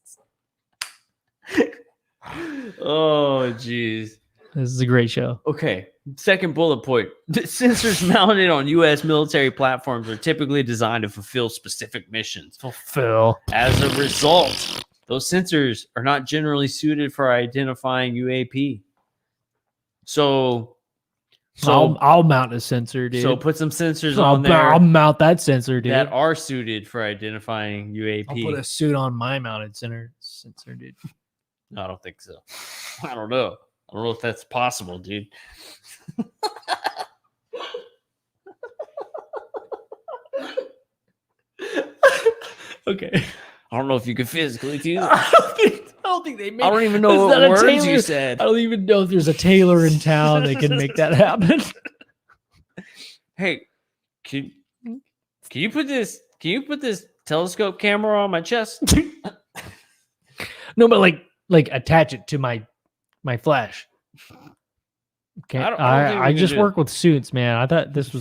Oh, geez. This is a great show. Okay. Second bullet point. The sensors mounted on U.S. military platforms are typically designed to fulfill specific missions. As a result, those sensors are not generally suited for identifying UAP. So I'll mount a sensor, dude. So put some sensors on there. I'll mount that sensor, dude. That are suited for identifying UAP. I'll put a suit on my mounted sensor, dude. I don't think so. I don't know if that's possible, dude. Okay. I don't know if you could physically do that. I don't think they make. I don't even know what words you said. I don't even know if there's a tailor in town that can make that happen. Hey, can you put this telescope camera on my chest? No, but like attach it to my flash. Okay, I just work with suits, man. I thought this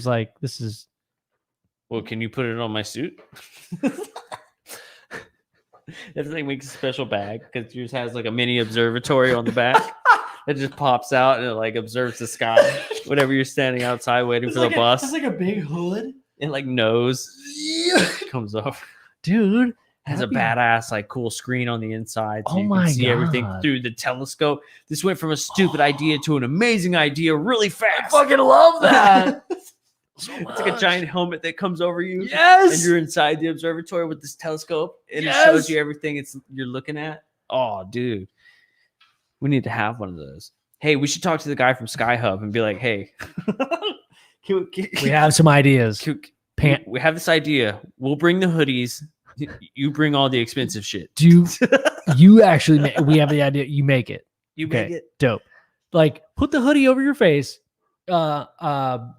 is. Well, can you put it on my suit? That thing makes a special bag because yours has like a mini observatory on the back. It just pops out and it like observes the sky whenever you're standing outside waiting for the bus. It's like a big hood. It like nose comes off. Dude. Has a badass like cool screen on the inside. So oh you my can see God. everything through the telescope. This went from a stupid idea to an amazing idea really fast. I fucking love that. It's like a giant helmet that comes over you. Yes. And you're inside the observatory with this telescope and it shows you everything you're looking at. Oh, dude. We need to have one of those. Hey, we should talk to the guy from Sky Hub and be like, hey, we have some ideas. we have this idea. We'll bring the hoodies. You bring all the expensive shit. Do you actually? We have the idea. You make it. You Okay, make it. dope. Like put the hoodie over your face. 3D.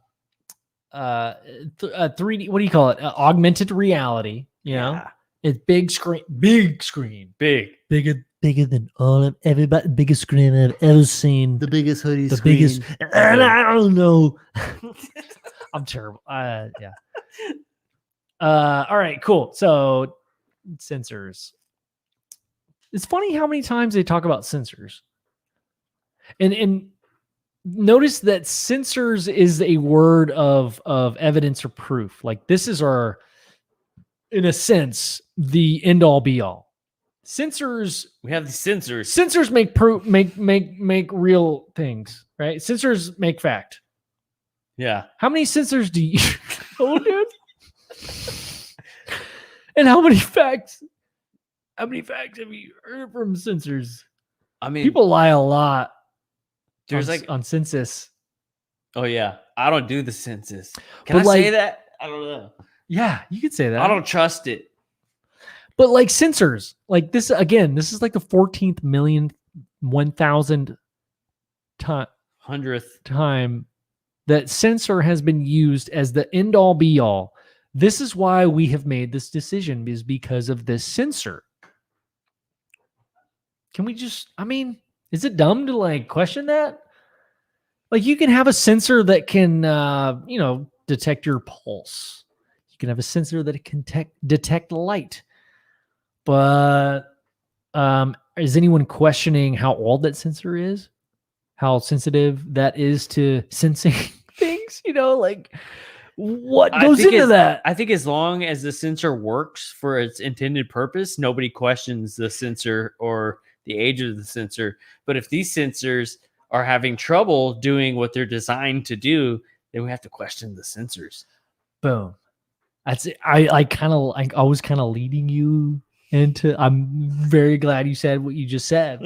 What do you call it? Augmented reality. You know, it's big screen. Bigger than all of everybody. Biggest screen I've ever seen. The biggest hoodie. The biggest. And I don't know. I'm terrible. Yeah. All right, cool. So sensors. It's funny how many times they talk about sensors. And notice that sensors is a word of evidence or proof. Like this is our, in a sense, the end all be all. Sensors. We have the sensors. Sensors make proof, make real things, right? Sensors make fact. Yeah. How many sensors do you own, dude? And how many facts have you heard from sensors? I mean, People lie a lot. There's on census. Oh yeah, I don't do the census. Can But I like- say that? I don't know. Yeah, you could say that. I don't trust it. But like sensors, like this again, this is like the 14th million 1,000 Hundredth. time that sensor has been used as the end all be all. This is why we have made this decision, is because of this sensor. Can we just, I mean, is it dumb to like question that? Like you can have a sensor that can, detect your pulse. You can have a sensor that can detect light. But is anyone questioning how old that sensor is? How sensitive that is to sensing things? Like what goes into that? I think as long as the sensor works for its intended purpose, nobody questions the sensor or the age of the sensor. But if these sensors are having trouble doing what they're designed to do, then we have to question the sensors. Boom. That's it. I was kind of leading you into. I'm very glad you said what you just said.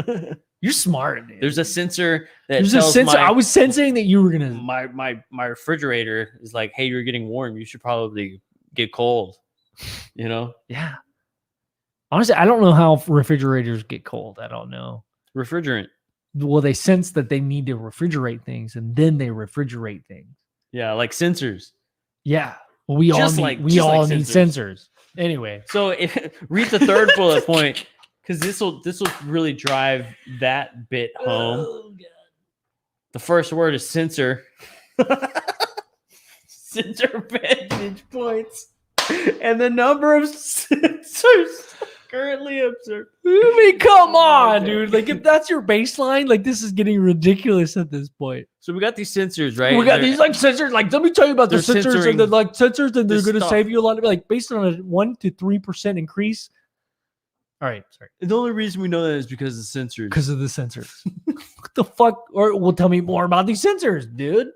You're smart, dude. There's a sensor that There's a tells sensor. my- I was sensing that you were gonna. my refrigerator is like, hey, you're getting warm. You should probably get cold. Yeah. Honestly, I don't know how refrigerators get cold. I don't know. Refrigerant. Well, they sense that they need to refrigerate things, and then they refrigerate things. Yeah, like sensors. Yeah. Well, we all need sensors. Anyway, so read the third bullet point, because this will really drive that bit home. Oh, God. The first word is sensor. Sensor vantage points, and the number of sensors currently observed. I mean, come on, dude. Like, if that's your baseline, like, this is getting ridiculous at this point. So we got these sensors, right? We got these like sensors. Like, let me tell you about the they're sensors, and then like sensors, and they're this going to stuff. save you a lot of, like, based on a 1 to 3% increase. All right, sorry, The only reason we know that is because of the sensors. because of the sensors. What the fuck? Or well, tell me more about these sensors, dude.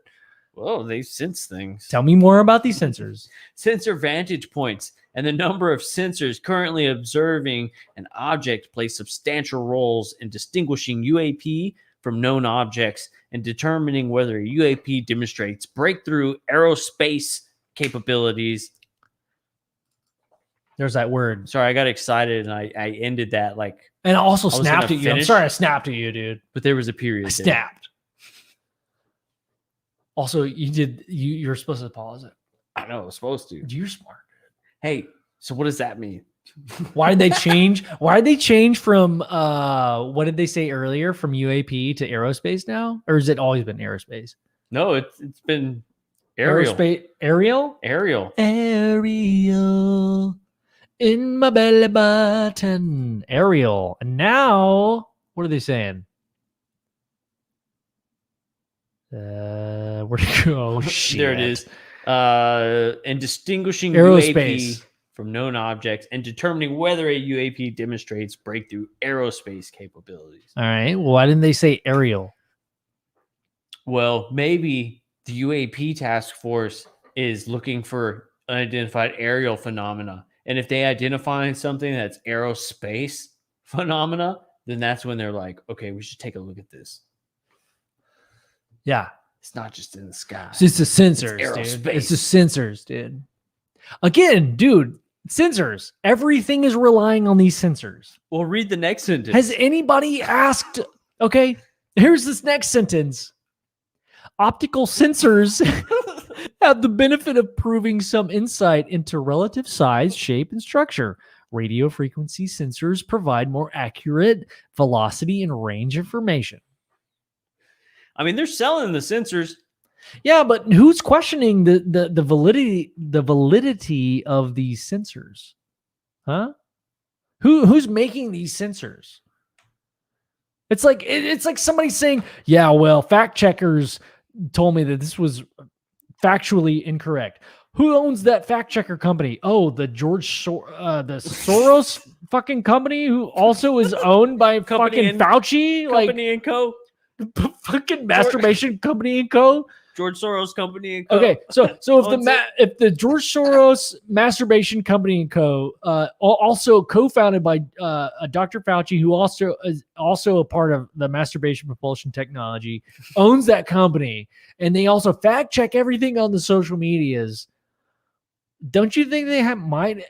Well, they sense things. Tell me more about these sensors. Sensor vantage points and the number of sensors currently observing an object play substantial roles in distinguishing UAP from known objects and determining whether a UAP demonstrates breakthrough aerospace capabilities. There's that word. Sorry, I got excited and I ended that like, And I also was snapped gonna at you. I'm finish. sorry I snapped at you, dude. but there was a period. I there. snapped. Also, you're supposed to pause it. I know, I was supposed to. You're smart. Hey, so what does that mean? Why did they change? Why did they change from what did they say earlier, from UAP to aerospace now? Or has it always been aerospace? No, it's been aerial. Aerial? Aerial in my belly button. Aerial. And now what are they saying? Where'd it go? Oh, shit. There it is. And distinguishing Aerospace. UAP from known objects and determining whether a UAP demonstrates breakthrough aerospace capabilities. All right. Well, why didn't they say aerial? Well, maybe the UAP task force is looking for unidentified aerial phenomena. And if they identify something that's aerospace phenomena, then that's when they're like, okay, we should take a look at this. Yeah. It's not just in the sky. It's the sensors, It's dude. aerospace. It's the sensors, dude. Again, dude, sensors. Everything is relying on these sensors. Well, read the next sentence. Has anybody asked? Okay, here's this next sentence. Optical sensors have the benefit of proving some insight into relative size, shape, and structure. Radio frequency sensors provide more accurate velocity and range information. I mean, they're selling the sensors. Yeah, but who's questioning the validity of these sensors? Huh? Who's making these sensors? It's like somebody saying, "Yeah, well, fact checkers told me that this was factually incorrect." Who owns that fact checker company? Oh, the the Soros fucking company, who also is owned by fucking Fauci, Company and Co. fucking masturbation company and co. George Soros Company and Co. Okay, so if the George Soros masturbation company and co. Also co-founded by Dr. Fauci, who also is also a part of the masturbation propulsion technology, owns that company, and they also fact check everything on the social medias. Don't you think they might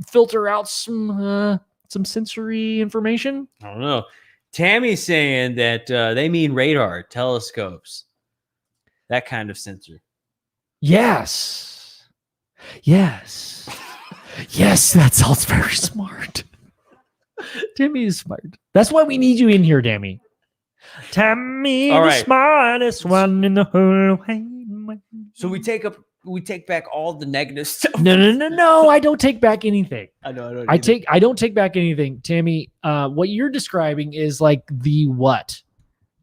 filter out some sensory information? I don't know. Tammy's saying that they mean radar, telescopes, that kind of sensor. Yes. Yes. Yes, that sounds very smart. Tammy is smart. That's why we need you in here, Tammy. Tammy, All the right. smartest one in the whole world. So we take back all the negative stuff. No. I don't take back anything. I know. I don't take back anything. Tammy, what you're describing is like the what.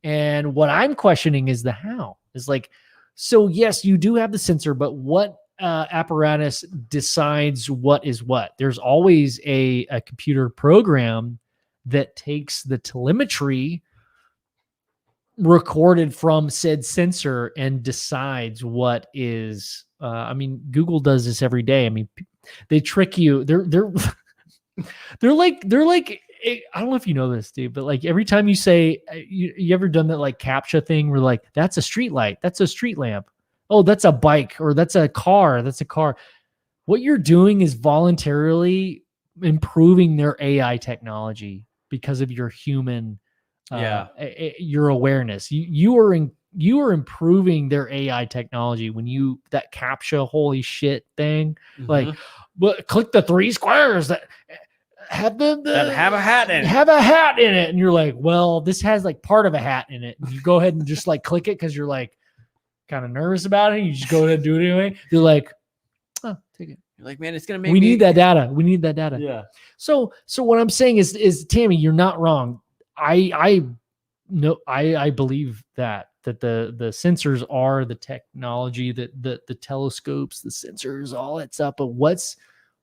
And what I'm questioning is the how. Is like, so yes, you do have the sensor, but what apparatus decides what is what? There's always a computer program that takes the telemetry recorded from said sensor and decides what is. I mean, Google does this every day. I mean, they trick you. They're like I don't know if you know this, dude, but like every time you say, you ever done that like CAPTCHA thing where like, that's a street light, that's a street lamp. Oh, that's a bike, or that's a car. That's a car. What you're doing is voluntarily improving their AI technology because of your human, your awareness. You are improving their AI technology when you that CAPTCHA holy shit thing. Mm-hmm. Like, but click the 3 squares that have that have a hat in it. Have a hat in it, and you're like, well, this has like part of a hat in it. And you go ahead and just like click it because you're like kind of nervous about it. You just go ahead and do it anyway. You're like, oh, take it. You're like, man, it's gonna make. We need that data. We need that data. Yeah. So what I'm saying is Tammy, you're not wrong. I believe that the sensors are the technology, that the telescopes, the sensors, all that stuff. But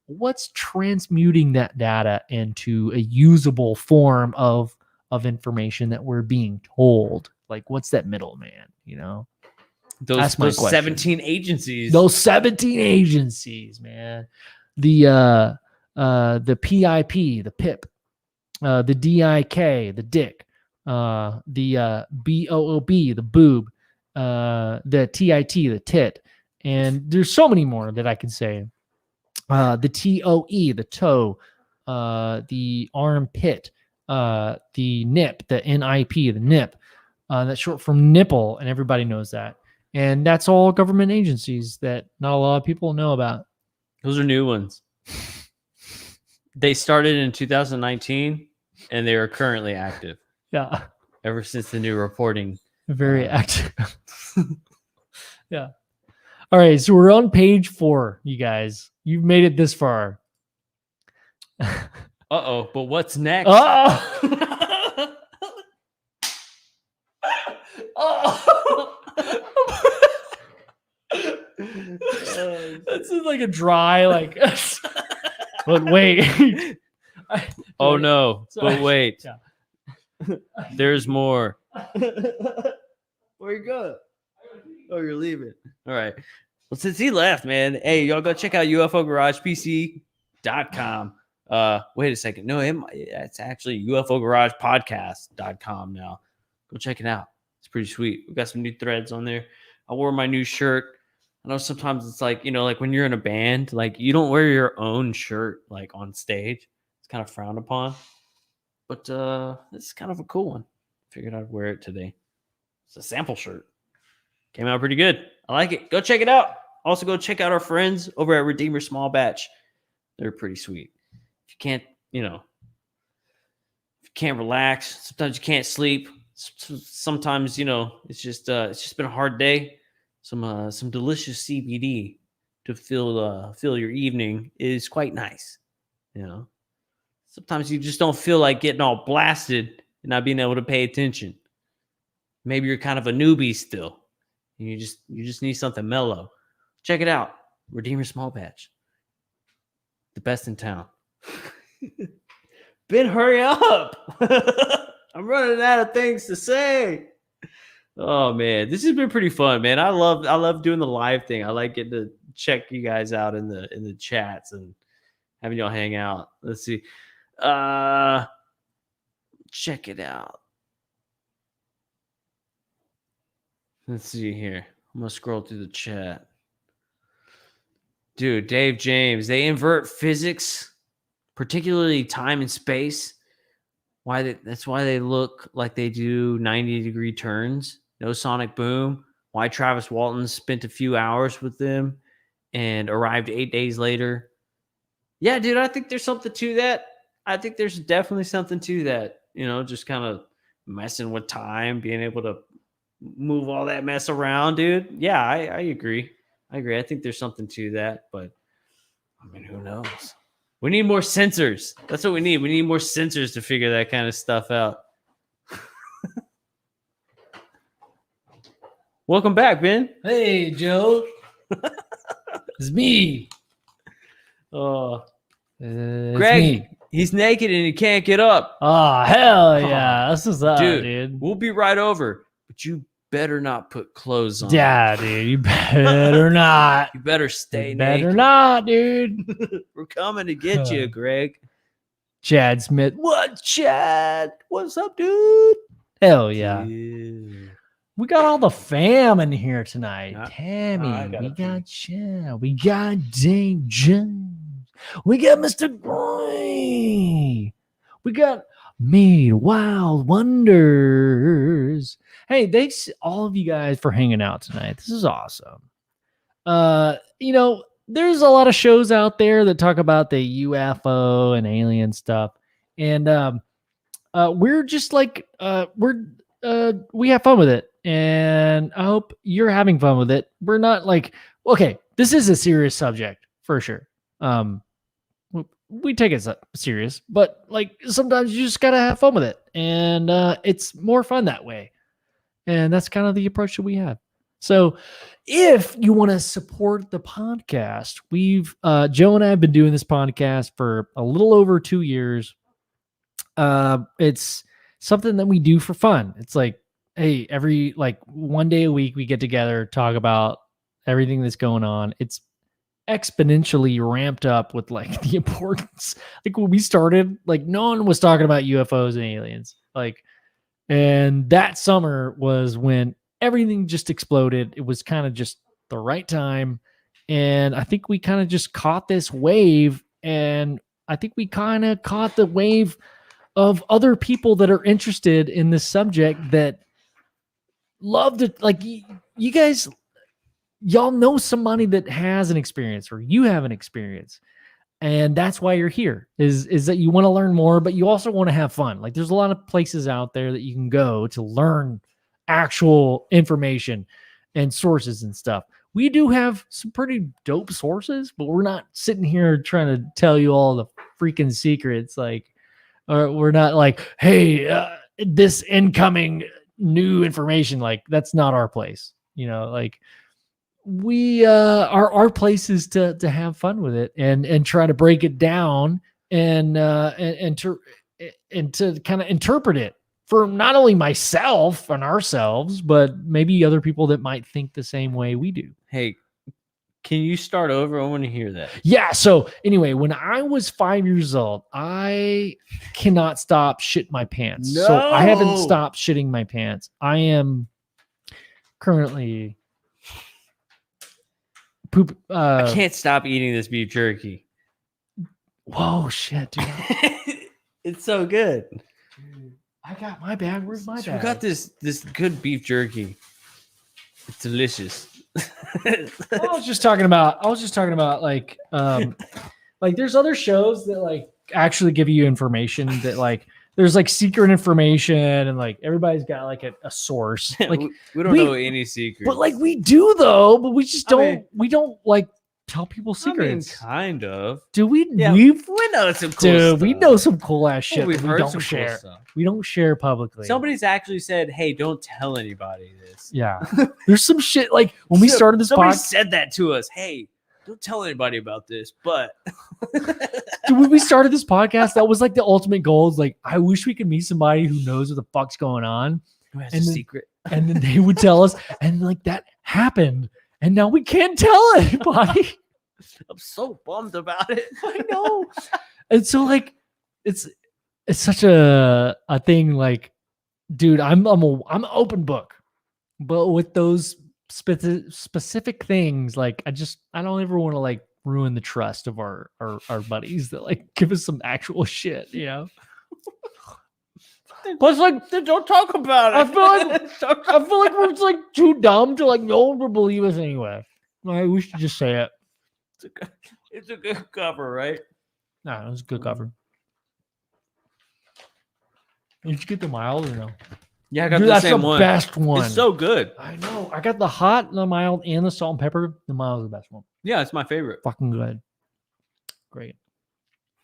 what's transmuting that data into a usable form of information that we're being told? Like, what's that middleman? You know, those 17 agencies. Those 17 agencies, man. The PIP, the PIP, the DIK, the dick, the BOOB, the boob, the TIT, the tit, and there's so many more that I can say. The TOE, the toe, the armpit, the nip, the NIP, the nip. That's short from nipple, and everybody knows that. And that's all government agencies that not a lot of people know about. Those are new ones. They started in 2019, and they are currently active. Yeah. Ever since the new reporting. Very active. Yeah. All right. So we're on page 4, you guys. You've made it this far. Uh-oh. But what's next? Oh. Oh. That's like a dry, like. But wait. Oh no! Sorry. But wait. Yeah. There's more. Where you going? Oh, you're leaving. All right. Well, since he left, man, hey, y'all go check out UFOGaragePC.com. Wait a second. No, it's actually UFOGaragePodcast.com now. Go check it out. It's pretty sweet. We got some new threads on there. I wore my new shirt. I know sometimes it's like, like when you're in a band, like you don't wear your own shirt like on stage. It's kind of frowned upon. But this is kind of a cool one. Figured I'd wear it today. It's a sample shirt. Came out pretty good. I like it. Go check it out. Also, go check out our friends over at Redeemer Small Batch. They're pretty sweet. If you can't, if you can't relax, sometimes you can't sleep. Sometimes, it's just been a hard day. Some delicious CBD to fill your evening is quite nice. Sometimes you just don't feel like getting all blasted and not being able to pay attention. Maybe you're kind of a newbie still. And you just need something mellow. Check it out. Redeemer Small Batch. The best in town. Ben, hurry up. I'm running out of things to say. Oh man, this has been pretty fun, man. I love doing the live thing. I like getting to check you guys out in the chats and having y'all hang out. Let's see. Check it out. Let's see here. I'm gonna scroll through the chat. Dude, Dave James, they invert physics, particularly time and space. That's why they look like they do 90-degree turns. No sonic boom. Why Travis Walton spent a few hours with them and arrived 8 days later. Yeah, dude, I think there's something to that. I think there's definitely something to that. Just kind of messing with time, being able to move all that mess around, dude. Yeah, I agree. I think there's something to that, but I mean, who knows? We need more sensors. That's what we need. We need more sensors to figure that kind of stuff out. Welcome back, Ben. Hey, Joe. It's me. Oh, It's Greg, me. he's naked and he can't get up. Oh, hell yeah. This is up, dude. We'll be right over, but you better not put clothes on. Yeah, dude. You better not. You better stay You naked. better not, dude. We're coming to get you, Greg. Chad Smith. What, Chad? What's up, dude? Hell yeah. We got all the fam in here tonight. Tammy, we got Chad, we got Dave Jones, we got Mr. Gray, we got Made Wild Wonders. Hey, thanks all of you guys for hanging out tonight. This is awesome. There's a lot of shows out there that talk about the UFO and alien stuff, and we're just like we have fun with it, and I hope you're having fun with it. We're not like, okay, this is a serious subject for sure. We take it serious, but like sometimes you just gotta have fun with it, and it's more fun that way. And that's kind of the approach that we have. So if you want to support the podcast, Joe and I have been doing this podcast for a little over 2 years. It's something that we do for fun. It's like, hey, every one day a week we get together, talk about everything that's going on. It's exponentially ramped up with the importance. Like when we started, no one was talking about UFOs and aliens. And that summer was when everything just exploded. It was kind of just the right time. And I think we kind of just caught this wave. And I think we kind of caught the wave of other people that are interested in this subject that love to, you guys, y'all know somebody that has an experience, or you have an experience. And that's why you're here, is that you want to learn more, but you also want to have fun. There's a lot of places out there that you can go to learn actual information and sources and stuff. We do have some pretty dope sources, but we're not sitting here trying to tell you all the freaking secrets. Or we're not hey, this incoming new information, that's not our place. We our place is to have fun with it and try to break it down and to kind of interpret it for not only myself and ourselves, but maybe other people that might think the same way we do. Hey, can you start over? I want to hear that. Yeah. So anyway, when I was 5 years old, I cannot stop shitting my pants. No. So I haven't stopped shitting my pants. I am currently poop. I can't stop eating this beef jerky. Whoa, shit, dude. It's so good. I got my bag. Where's my So bag? we got this good beef jerky. It's delicious. I was just talking about like there's other shows that like actually give you information that like there's like secret information and like everybody's got like a source. Like we don't know any secrets. but like we do though, but we just don't we don't like tell people I mean, secrets. kind of. Do we? Yeah, we know some cool dude, stuff. we know some cool ass shit Well, we've that we heard don't some share. cool stuff. We don't share publicly. Somebody's actually said, "Hey, don't tell anybody this." Yeah. There's some shit like when we started this Somebody podcast. said that to us. Hey, don't tell anybody about this. But Dude, when we started this podcast, that was like the ultimate goal. Is like, I wish we could meet somebody who knows what the fuck's going on. who has And a then- secret? And then they would tell us, and like that happened. And now we can't tell anybody. I'm so bummed about it. I know. And so like it's such a thing, like, dude, I'm an open book. But with those specific things, like I don't ever want to like ruin the trust of our buddies that like give us some actual shit, you know. But it's like Don't talk about it. I feel like we're just like too dumb to like no one will believe us anyway. Like, we should just say it. It's a good cover, right? Nah, it was a good cover. Did you get the mild or no? Yeah, I got Dude, the that's same the one. best one. It's so good. I know. I got the hot, the mild, and the salt and pepper. The mild is the best one. Yeah, it's my favorite. Fucking good. Great.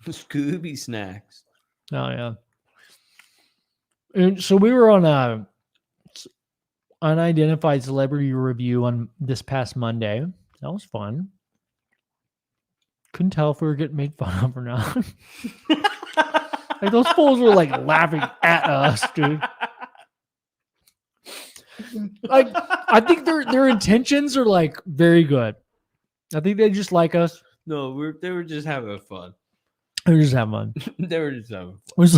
Scooby snacks. Oh yeah. And so we were on a unidentified celebrity review on this past Monday. That was fun. Couldn't tell if we were getting made fun of or not. Like those fools were like laughing at us, dude. Like I think their intentions are like very good. I think they just like us. No, they were just having fun. They're just having fun. They were just having fun. It was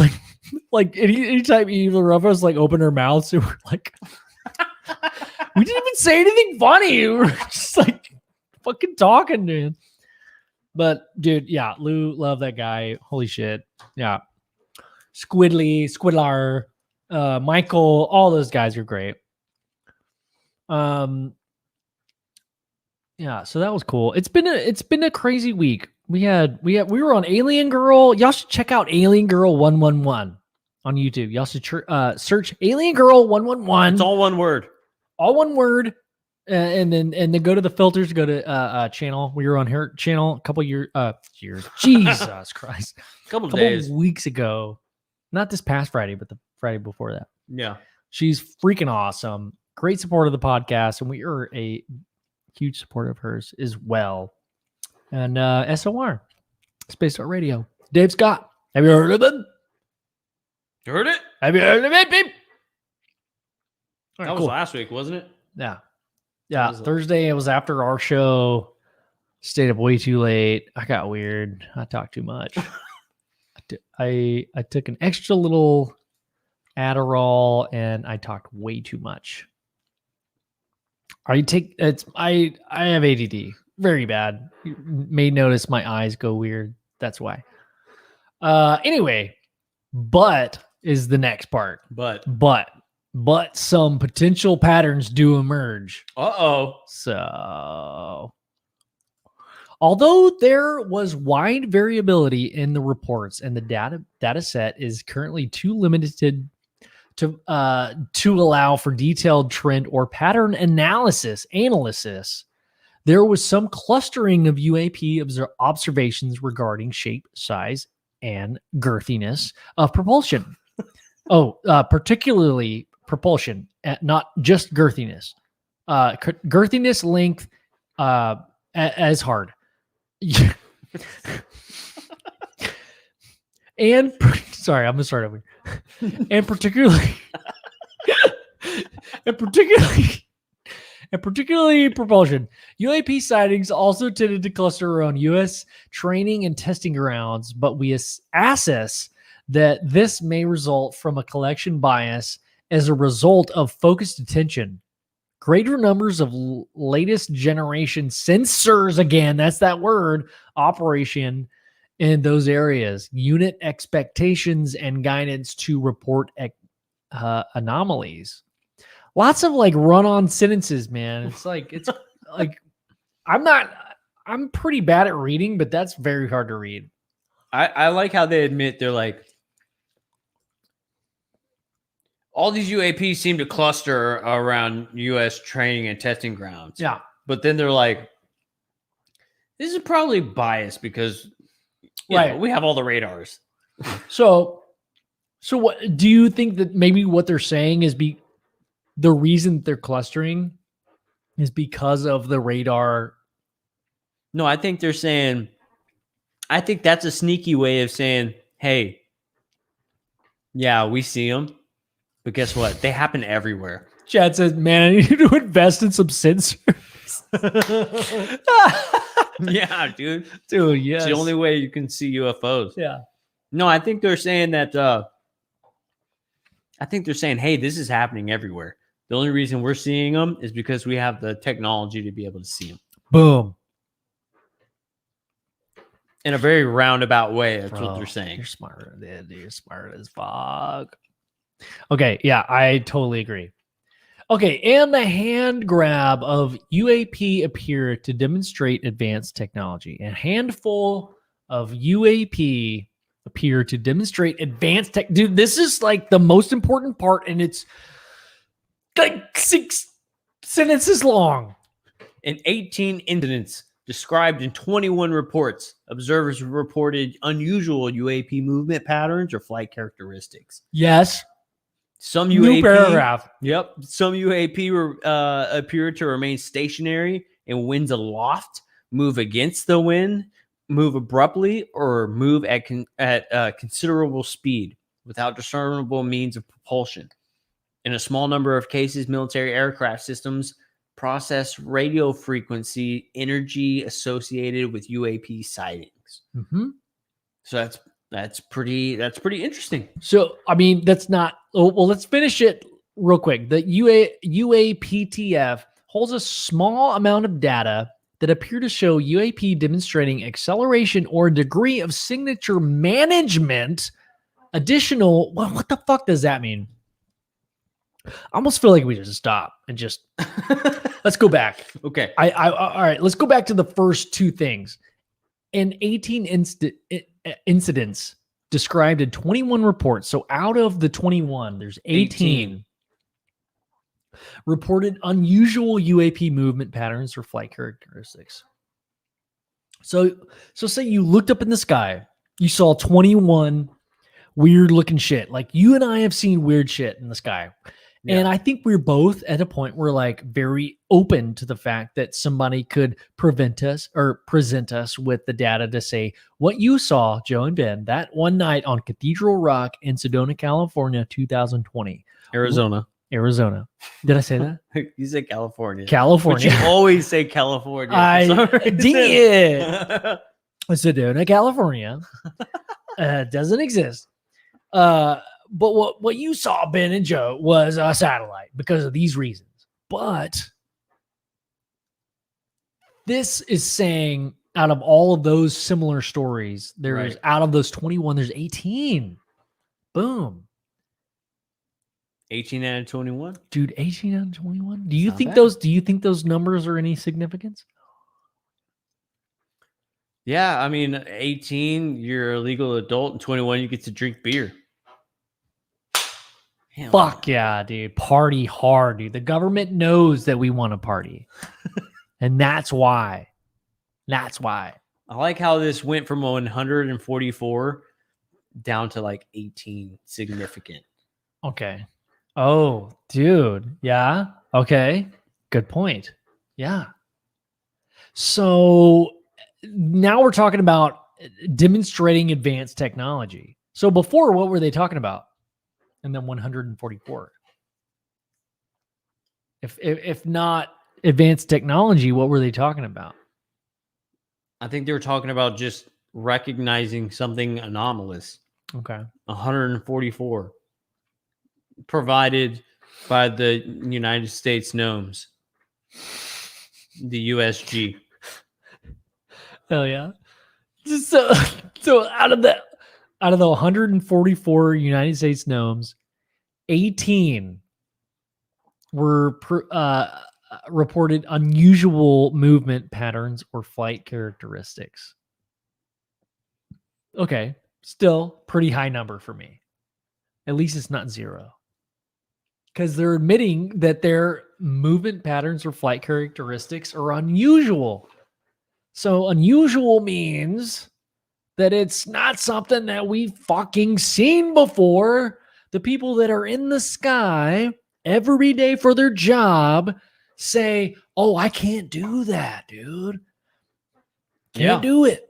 like anytime either of us like opened our mouths, we were like, we didn't even say anything funny. We were just like fucking talking, dude. But dude, yeah, Lou, love that guy. Holy shit. Yeah. Squidlar, Michael, all those guys are great. Yeah, so that was cool. It's been a crazy week. We were on Alien Girl. Y'all should check out Alien Girl 111 on YouTube. Y'all should search Alien Girl 111. It's all one word. All one word. And then go to the filters, go to channel. We were on her channel a couple years. Jesus Christ. A couple Couple weeks ago. Not this past Friday, but the Friday before that. Yeah. She's freaking awesome. Great support of the podcast, and we are a huge supporter of hers as well. And SOR, Space Art Radio. Dave Scott. Have you heard of him? You heard it? Have you heard of it, babe? All right, That was cool. last week, wasn't it? Yeah. Yeah. Was it? Thursday, it was after our show. Stayed up way too late. I got weird. I talked too much. I took an extra little Adderall and I talked way too much. I have ADD. Very bad. You may notice my eyes go weird. That's why. Anyway, but is the next part. But some potential patterns do emerge. Uh-oh. So, although there was wide variability in the reports and the data set is currently too limited to allow for detailed trend or pattern analysis, there was some clustering of UAP observations regarding shape, size, and girthiness of propulsion. Particularly propulsion, not just girthiness. Girthiness, length, as hard. And sorry, I'm gonna start over. And particularly propulsion. UAP sightings also tended to cluster around U.S. training and testing grounds, but we assess that this may result from a collection bias as a result of focused attention greater numbers of latest generation sensors, again, that's that word, operation in those areas, unit expectations and guidance to report anomalies. Lots of like run-on sentences, man. It's like I'm pretty bad at reading, but that's very hard to read. I like how they admit they're like, all these UAPs seem to cluster around U.S. training and testing grounds. Yeah. But then they're like, this is probably biased because Right. we have all the radars. So what do you think that maybe what they're saying is the reason they're clustering is because of the radar? No, I think they're saying, I think that's a sneaky way of saying, hey, yeah, we see them, but guess what? They happen everywhere. Chad says, man, I need to invest in some sensors. Yeah, dude. Dude, yes. It's the only way you can see UFOs. Yeah. No, I think they're saying that, hey, this is happening everywhere. The only reason we're seeing them is because we have the technology to be able to see them. Boom. In a very roundabout way. That's Bro, what they're saying. You're smart, dude. You're smart as fuck. Okay, yeah, I totally agree. Okay, and the hand grab of UAP appear to demonstrate advanced technology. A handful of UAP appear to demonstrate advanced tech. Dude, this is like the most important part, and it's like 6 sentences long. In 18 incidents described in 21 reports, observers reported unusual UAP movement patterns or flight characteristics. Yes. Some New UAP, paragraph. Yep. Some UAP appear to remain stationary in winds aloft, move against the wind, move abruptly, or move at considerable speed without discernible means of propulsion. In a small number of cases, military aircraft systems process radio frequency energy associated with UAP sightings. Mm-hmm. So that's pretty interesting. So, I mean, that's not. Oh, well, let's finish it real quick. The UAPTF holds a small amount of data that appear to show UAP demonstrating acceleration or degree of signature management. Additional, what the fuck does that mean? I almost feel like we just stop and just let's go back. Okay. All right. Let's go back to the first two things. In 18 incidents described in 21 reports. So out of the 21, there's 18 reported unusual UAP movement patterns or flight characteristics. So say you looked up in the sky, you saw 21 weird looking shit. Like you and I have seen weird shit in the sky. Yeah. And I think we're both at a point where like very open to the fact that somebody could present us with the data to say what you saw, Joe and Ben, that one night on Cathedral Rock in Sedona, California, 2020. Arizona. Did I say that? You said California. California. But you always say California. I did. Sedona, California. Doesn't exist. But what you saw, Ben and Joe, was a satellite because of these reasons. But this is saying out of all of those similar stories, there's out of those 21, there's 18. Boom. 18 out of 21? Dude, 18 out of 21? Do you think those numbers are any significance? Yeah, I mean, 18, you're a legal adult, and 21, you get to drink beer. Fuck yeah, dude. Party hard, dude. The government knows that we want to party. And that's why. I like how this went from 144 down to like 18 significant. Okay. Oh, dude. Yeah. Okay. Good point. Yeah. So now we're talking about demonstrating advanced technology. So before, what were they talking about? And then 144. If not advanced technology, what were they talking about? I think they were talking about just recognizing something anomalous. Okay. 144 provided by the United States gnomes. The USG. Hell yeah. So out of the 144 United States gnomes, 18 were reported unusual movement patterns or flight characteristics. Okay, still pretty high number for me. At least it's not 0. Because they're admitting that their movement patterns or flight characteristics are unusual. So unusual means that it's not something that we've fucking seen before. The people that are in the sky every day for their job say, oh, I can't do that, dude. Can't do it.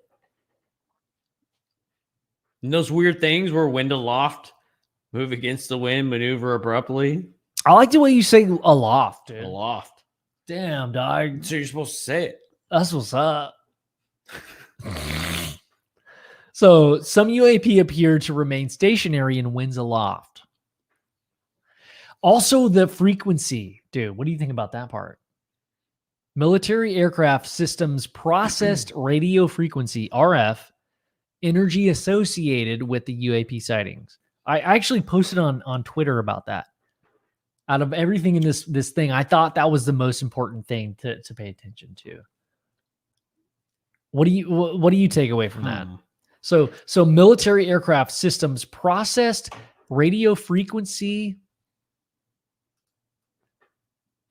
And those weird things where wind aloft, move against the wind, maneuver abruptly. I like the way you say aloft, dude. Aloft. Damn, dog. So you're supposed to say it. That's what's up. So some UAP appear to remain stationary in winds aloft. Also, the frequency, dude. What do you think about that part? Military aircraft systems processed radio frequency (RF) energy associated with the UAP sightings. I actually posted on Twitter about that. Out of everything in this thing, I thought that was the most important thing to pay attention to. What do you take away from that? So military aircraft systems processed radio frequency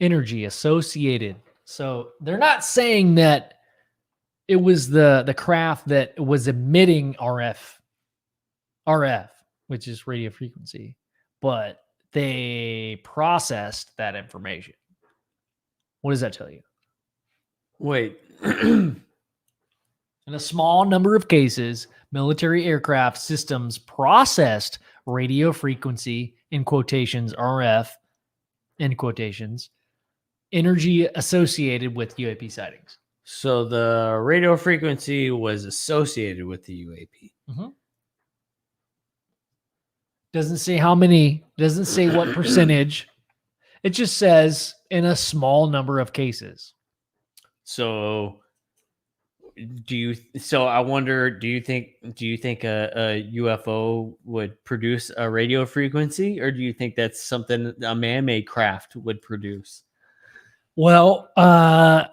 energy associated. So they're not saying that it was the craft that was emitting RF, which is radio frequency, but they processed that information. What does that tell you? Wait. In a small number of cases, military aircraft systems processed radio frequency, in quotations, RF, in quotations, energy associated with UAP sightings. So the radio frequency was associated with the UAP. Mm-hmm. Doesn't say how many, doesn't say what percentage. It just says in a small number of cases. So I wonder, do you think a UFO would produce a radio frequency, or do you think that's something a man-made craft would produce? Well,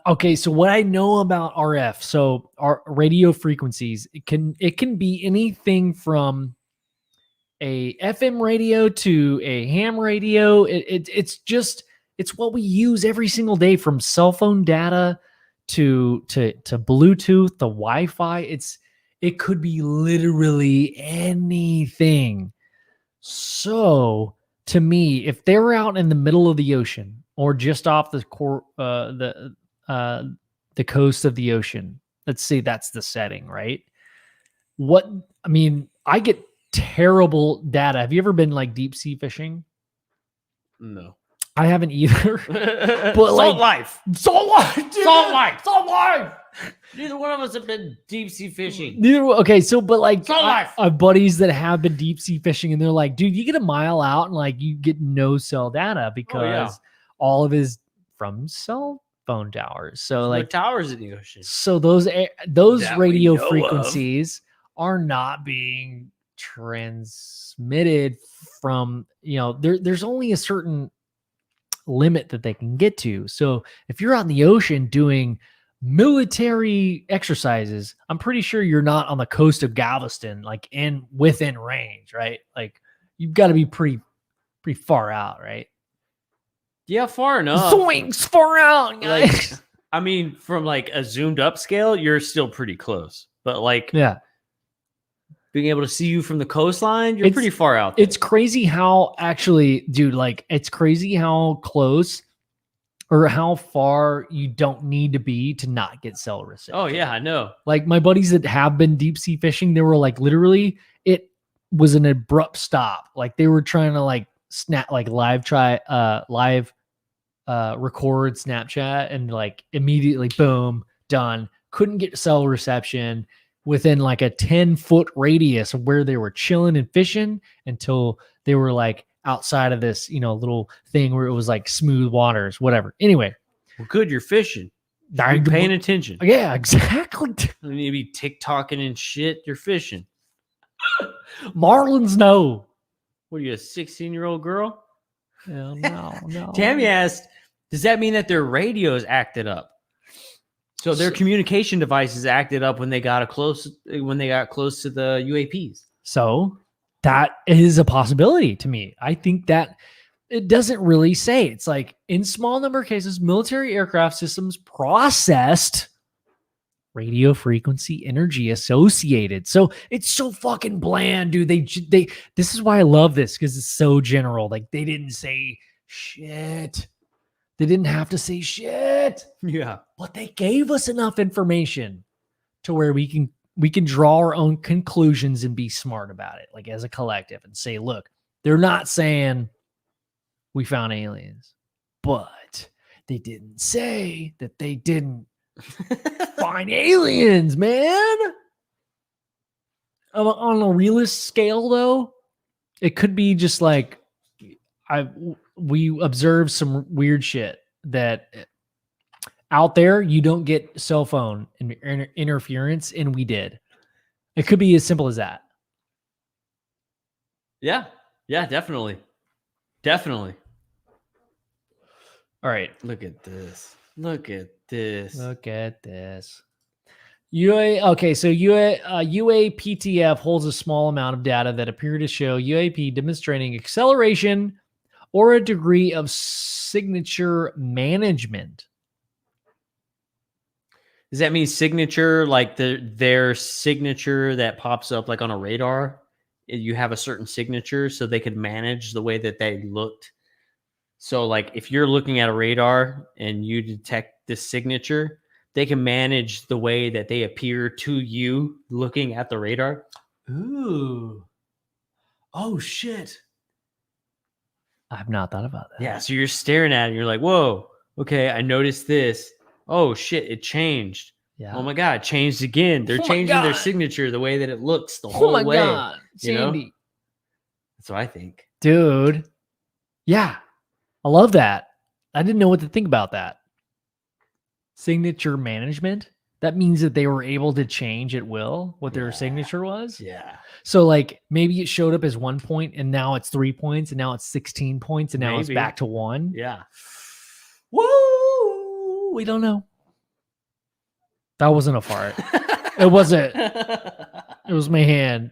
okay. So what I know about RF, so our radio frequencies, it can be anything from a FM radio to a ham radio. It's what we use every single day, from cell phone data to Bluetooth, the Wi-Fi. It could be literally anything. So to me, if they were out in the middle of the ocean or just off the coast of the ocean, let's say that's the setting, right? I get terrible data. Have you ever been like deep sea fishing? No. I haven't either. But Salt life. Salt life. Neither one of us have been deep sea fishing. Okay, so but like Salt life. I have buddies that have been deep sea fishing, and they're like, dude, you get a mile out and like you get no cell data because all of it is from cell phone towers. So like towers in the ocean. So those That radio we know frequencies are not being transmitted from, there's only a certain limit that they can get to. So if you're out in the ocean doing military exercises, I'm pretty sure you're not on the coast of Galveston, like within range, right? Like you've got to be pretty far out, right? Yeah, far enough. Zoinks, far out, guys. Like, I mean, from like a zoomed up scale, you're still pretty close. But like, yeah, being able to see you from the coastline, you're pretty far out there. It's crazy how actually, dude, like it's crazy how close or how far you don't need to be to not get cell reception. Oh yeah, I know. Like my buddies that have been deep sea fishing, they were like, literally, it was an abrupt stop. Like they were trying to like snap, like live record Snapchat, and like immediately, boom, done. Couldn't get cell reception within like a 10-foot radius of where they were chilling and fishing until they were like outside of this, little thing where it was like smooth waters, whatever. Anyway, Well, good, you're fishing. I- You're paying attention. Yeah, exactly. You need to be TikToking and shit. You're fishing. Marlins know. What are you, a 16-year-old girl? No. Tammy asked, does that mean that their radios acted up? So their communication devices acted up when they got close to the UAPs. So that is a possibility to me. I think that it doesn't really say. It's like in small number of cases, military aircraft systems processed radio frequency energy associated. So it's so fucking bland, dude. They this is why I love this, because it's so general. Like they didn't say shit. They didn't have to say shit. Yeah. But they gave us enough information to where we can draw our own conclusions and be smart about it, like as a collective, and say, look, they're not saying we found aliens, but they didn't say that they didn't find aliens, man. On a realist scale, though, it could be just like we observed some weird shit that out there you don't get cell phone interference, and we did. It could be as simple as that. Yeah, definitely. All right, Look at this. Look at this. UAPTF holds a small amount of data that appear to show UAP demonstrating acceleration or a degree of signature management. Does that mean signature, like their signature that pops up like on a radar? You have a certain signature so they could manage the way that they looked. So like if you're looking at a radar and you detect this signature, they can manage the way that they appear to you looking at the radar. Ooh. Oh, shit. I've not thought about that. Yeah, so you're staring at it. You're like, whoa, okay, I noticed this. Oh, shit, it changed. Yeah. Oh, my God, it changed again. They're Oh my changing their God. signature, the way that it looks the whole Oh, my way. God. you know? Sandy. That's what I think. Dude. Yeah. I love that. I didn't know what to think about that. Signature management. That means that they were able to change at will what their signature was. Yeah. So like maybe it showed up as 1 point and now it's 3 points and now it's 16 points and now it's Maybe. back to 1. Yeah. Woo! We don't know. That wasn't a fart. It wasn't. It was my hand.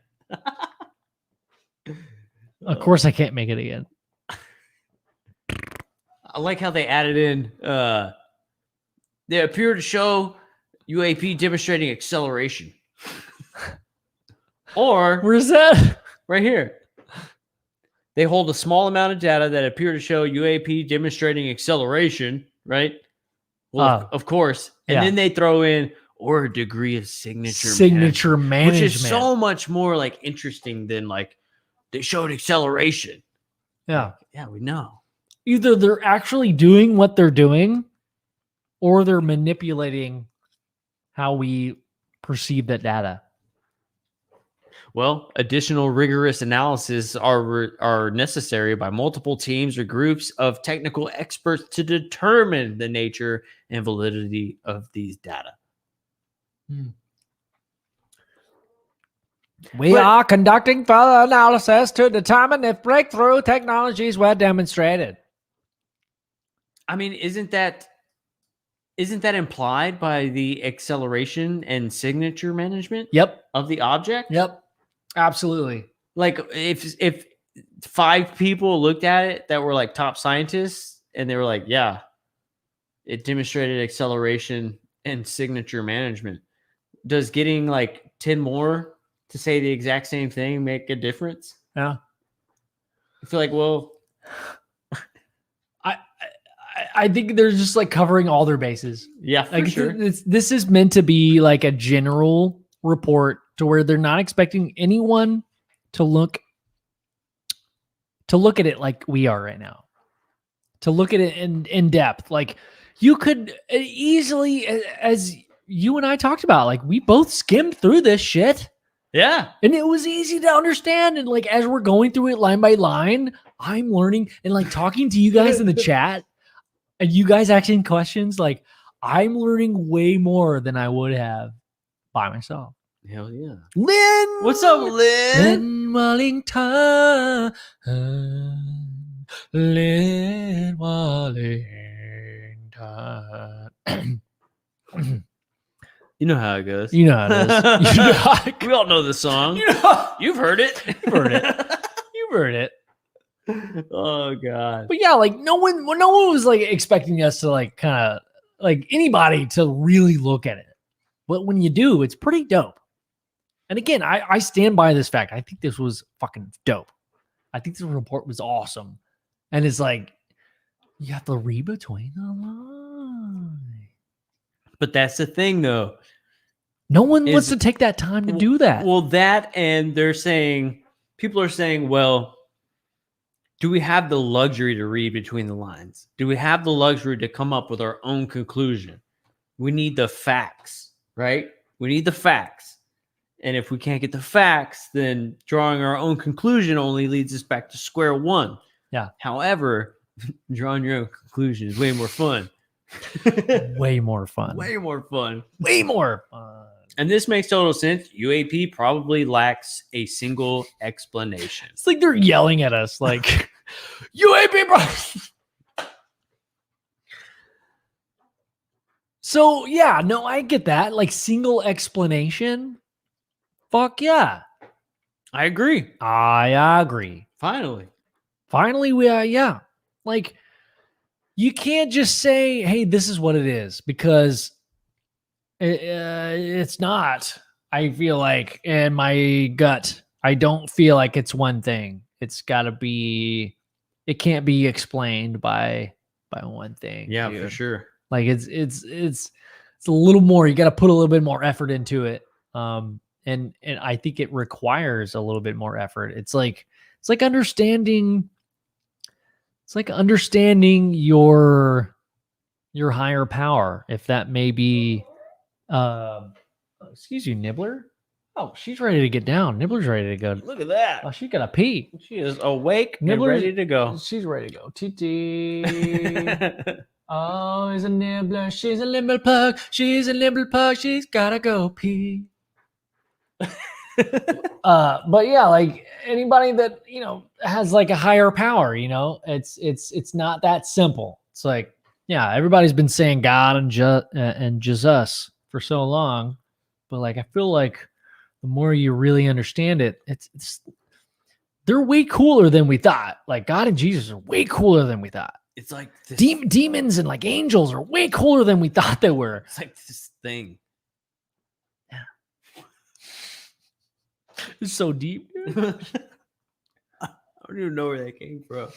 Of course I can't make it again. I like how they added in, they appear to show UAP demonstrating acceleration. Or Where's that? right here. They hold a small amount of data that appear to show UAP demonstrating acceleration, right? Well, of course. And yeah. then they throw in or a degree of signature management, which is so much more like interesting than like they showed acceleration. Yeah. Yeah, we know. Either they're actually doing what they're doing or they're manipulating how we perceive that data. Well, additional rigorous analysis are necessary by multiple teams or groups of technical experts to determine the nature and validity of these data. We are conducting further analysis to determine if breakthrough technologies were demonstrated. I mean, isn't that implied by the acceleration and signature management Yep. of the object? Yep. Absolutely. Like if 5 people looked at it that were like top scientists and they were like, yeah, it demonstrated acceleration and signature management. Does getting like 10 more to say the exact same thing make a difference? Yeah. I feel like, well, I think they're just like covering all their bases. yeah, for Like sure. this is meant to be like a general report to where they're not expecting anyone to look at it like we are right now. To look at it in depth. Like you could easily, as you and I talked about, like we both skimmed through this shit. Yeah. And it was easy to understand. And like as we're going through it line by line, I'm learning and like talking to you guys in the chat. And you guys asking questions, like I'm learning way more than I would have by myself. Hell yeah. Lynn, What's up, Lynn? Lynn Wallington. Lynn Wallington. You know how it goes. You know how it is. You know how it We all know the song. You know- You've heard it. You've heard it. You've heard it. Oh God. But yeah, like no one was like expecting us to like kind of like anybody to really look at it. But when you do, it's pretty dope. And again, I stand by this fact. I think this was fucking dope. I think this report was awesome. And it's like you have to read between the lines. But that's the thing, though. No one wants to take that time to do that. Well, that and people are saying, well, do we have the luxury to read between the lines? Do we have the luxury to come up with our own conclusion? We need the facts, right? We need the facts. And if we can't get the facts, then drawing our own conclusion only leads us back to square one. Yeah. However, drawing your own conclusion is way more fun. Way more fun. Way more fun. Way more fun. And this makes total sense. UAP probably lacks a single explanation. It's like they're yelling at us, like UAP, bro. So yeah, no, I get that. Like single explanation. Fuck yeah. I agree. I agree. Finally, we yeah. Like you can't just say, "Hey, this is what it is," because it's not. I feel like in my gut, I don't feel like it's one thing. It's got to be. It can't be explained by one thing. yeah, dude. for sure. Like it's a little more. You got to put a little bit more effort into it. And I think it requires a little bit more effort. It's like understanding. It's like understanding your higher power, if that may be. Excuse you, Nibbler. Oh, she's ready to get down. Nibbler's ready to go. Look at that. Oh, she got to pee. She is awake Nibbler- and ready to go. She's ready to go. TT. Oh, he's a nibbler. She's a nimble pug. She's a nimble pug. She's gotta go pee. But yeah, like anybody that has like a higher power, it's not that simple. It's like, yeah, everybody's been saying God and Jesus for so long, but like I feel like the more you really understand it, it's they're way cooler than we thought. Like God and Jesus are way cooler than we thought. It's like this, Demons and like angels are way cooler than we thought they were. It's like this thing. It's so deep. I don't even know where that came from.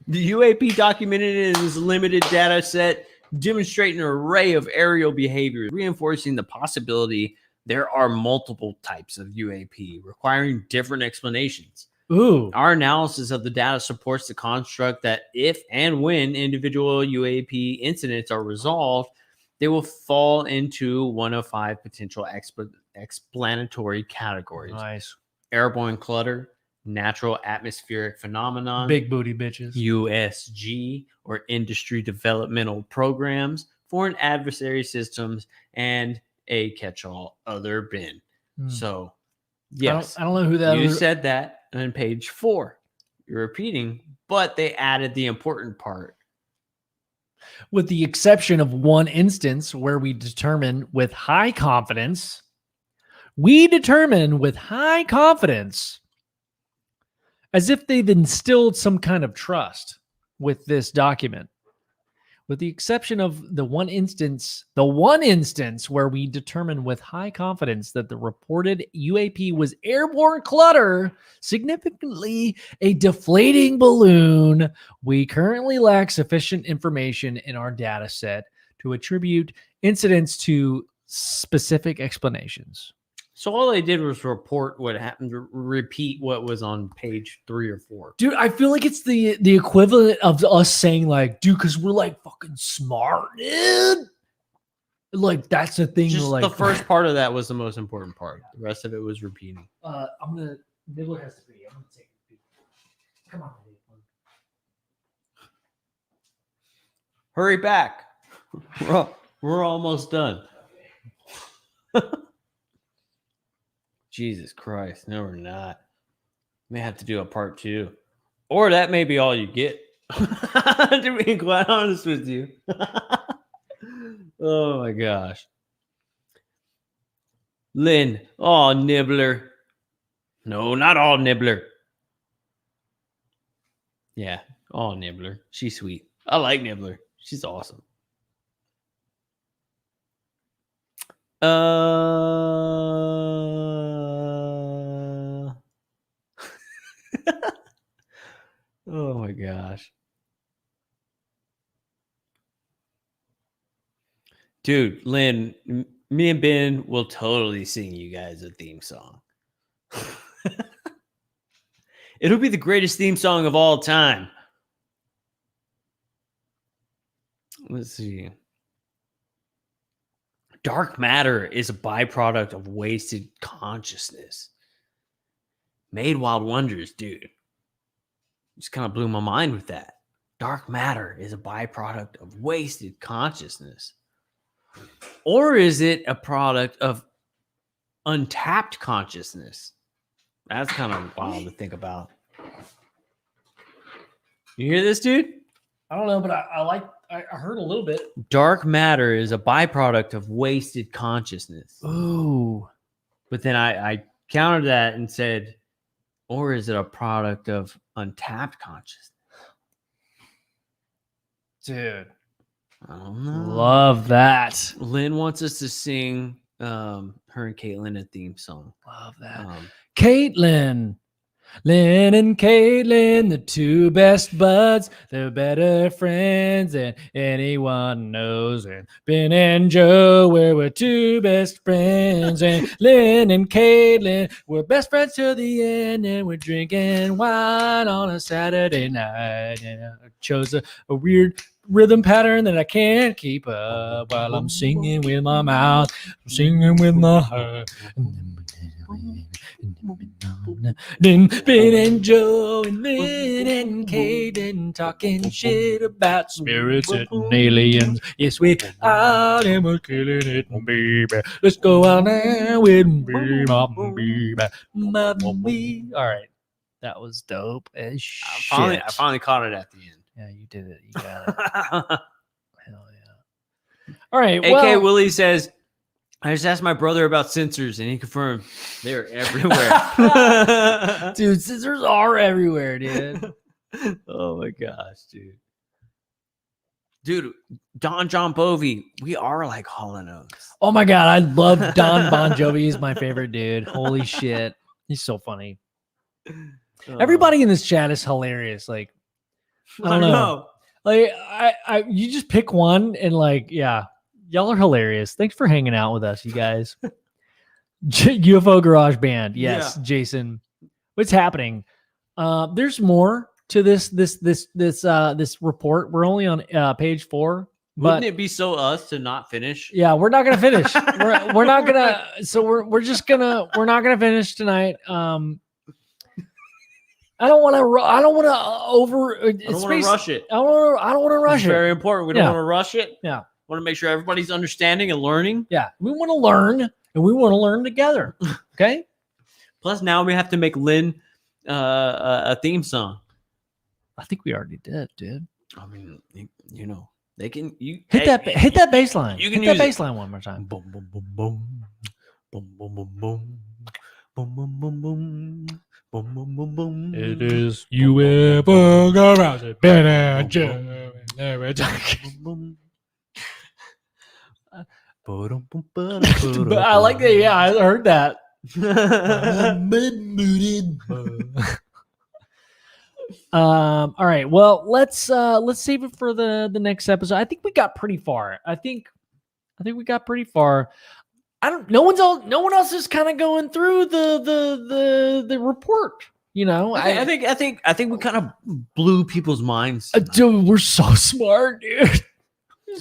The UAP documented in his limited data set demonstrating an array of aerial behavior, reinforcing the possibility there are multiple types of UAP requiring different explanations. Ooh. Our analysis of the data supports the construct that if and when individual UAP incidents are resolved, they will fall into one of 5 potential explanatory categories. Nice. Airborne clutter, natural atmospheric phenomenon, Big booty bitches. USG or industry developmental programs, foreign adversary systems, and a catch-all other bin. So, yes, I don't know who that you is. said that on page 4. You're repeating, but they added the important part. With the exception of one instance where we determine with high confidence, as if they've instilled some kind of trust with this document. With the exception of the one instance where we determine with high confidence that the reported UAP was airborne clutter, significantly a deflating balloon, we currently lack sufficient information in our data set to attribute incidents to specific explanations. So all they did was report what happened, repeat what was on page 3 or 4. Dude, I feel like it's the equivalent of us saying like, dude, because we're like fucking smart, dude. Like that's the thing. Just like the first part of that was the most important part. The rest of it was repeating. Nibbler has to be. I'm gonna take a pee. Come on, Hurry back. We're almost done. Jesus Christ. No, we're not. May have to do a part 2. Or that may be all you get. To be quite honest with you. Oh my gosh. Lynn. Oh, Nibbler. No, not all Nibbler. Yeah, all Nibbler. She's sweet. I like Nibbler. She's awesome. Oh my gosh. Dude, Lynn, me and Ben will totally sing you guys a theme song. It'll be the greatest theme song of all time. Let's see. Dark matter is a byproduct of wasted consciousness. Made wild wonders, dude. Just kind of blew my mind with that. Dark matter is a byproduct of wasted consciousness. Or is it a product of untapped consciousness? That's kind of wild to think about. You hear this, dude? I don't know, but I heard a little bit. Dark matter is a byproduct of wasted consciousness. Ooh. But then I countered that and said, or is it a product of untapped consciousness? Dude. I don't know. Love that. Lynn wants us to sing her and Caitlin a theme song. Love that. Caitlin. Lynn and Caitlin, the two best buds. They're better friends than anyone knows. And Ben and Joe, we're two best friends. And Lynn and Caitlin, we're best friends till the end. And we're drinking wine on a Saturday night. And I chose a weird rhythm pattern that I can't keep up while I'm singing with my mouth. I'm singing with my heart. Then Ben and Joe and Lynn and Caden talking shit about spirits and aliens. Yes, we are, and we're killing it, baby. Let's go out now with baby. All right, that was dope as shit. I finally caught it at the end. Yeah, you did it. You got it. Hell yeah. All right. AK Willie says, I just asked my brother about sensors and he confirmed they're everywhere. Dude, scissors are everywhere, dude. Oh my gosh, dude. Dude, Don John Bovi, we are like Hall & Oates. Oh my God, I love Don Bon Jovi. He's my favorite dude. Holy shit. He's so funny. Everybody in this chat is hilarious. Like, I don't know. Like, you just pick one and like, yeah. Y'all are hilarious. Thanks for hanging out with us, you guys. UFO Garage Band. Yes, yeah. Jason. What's happening? There's more to this report. We're only on page 4. Wouldn't it be so us to not finish? Yeah, we're not gonna finish. we're not gonna. So we're not gonna finish tonight. I don't want to rush it. I don't want to rush it. Very important. We don't want to rush it. Yeah. Want to make sure everybody's understanding and learning. Yeah, we want to learn, and we want to learn together. Okay. Plus, now we have to make Lynn a theme song. I think we already did, dude. I mean, you know, they can hit that bass line. You can hit use that bass line one more time. Boom, boom, boom, boom, boom, boom, boom, boom, boom, boom, boom, boom. Boom, boom, boom, boom. It is UFO Garage. Better Joe. Never talking. I like that. Yeah, I heard that. All right. Well, let's save it for the next episode. I think we got pretty far. I think we got pretty far. No one else is kind of going through the report. You know, I think we kind of blew people's minds. Dude, we're so smart, dude.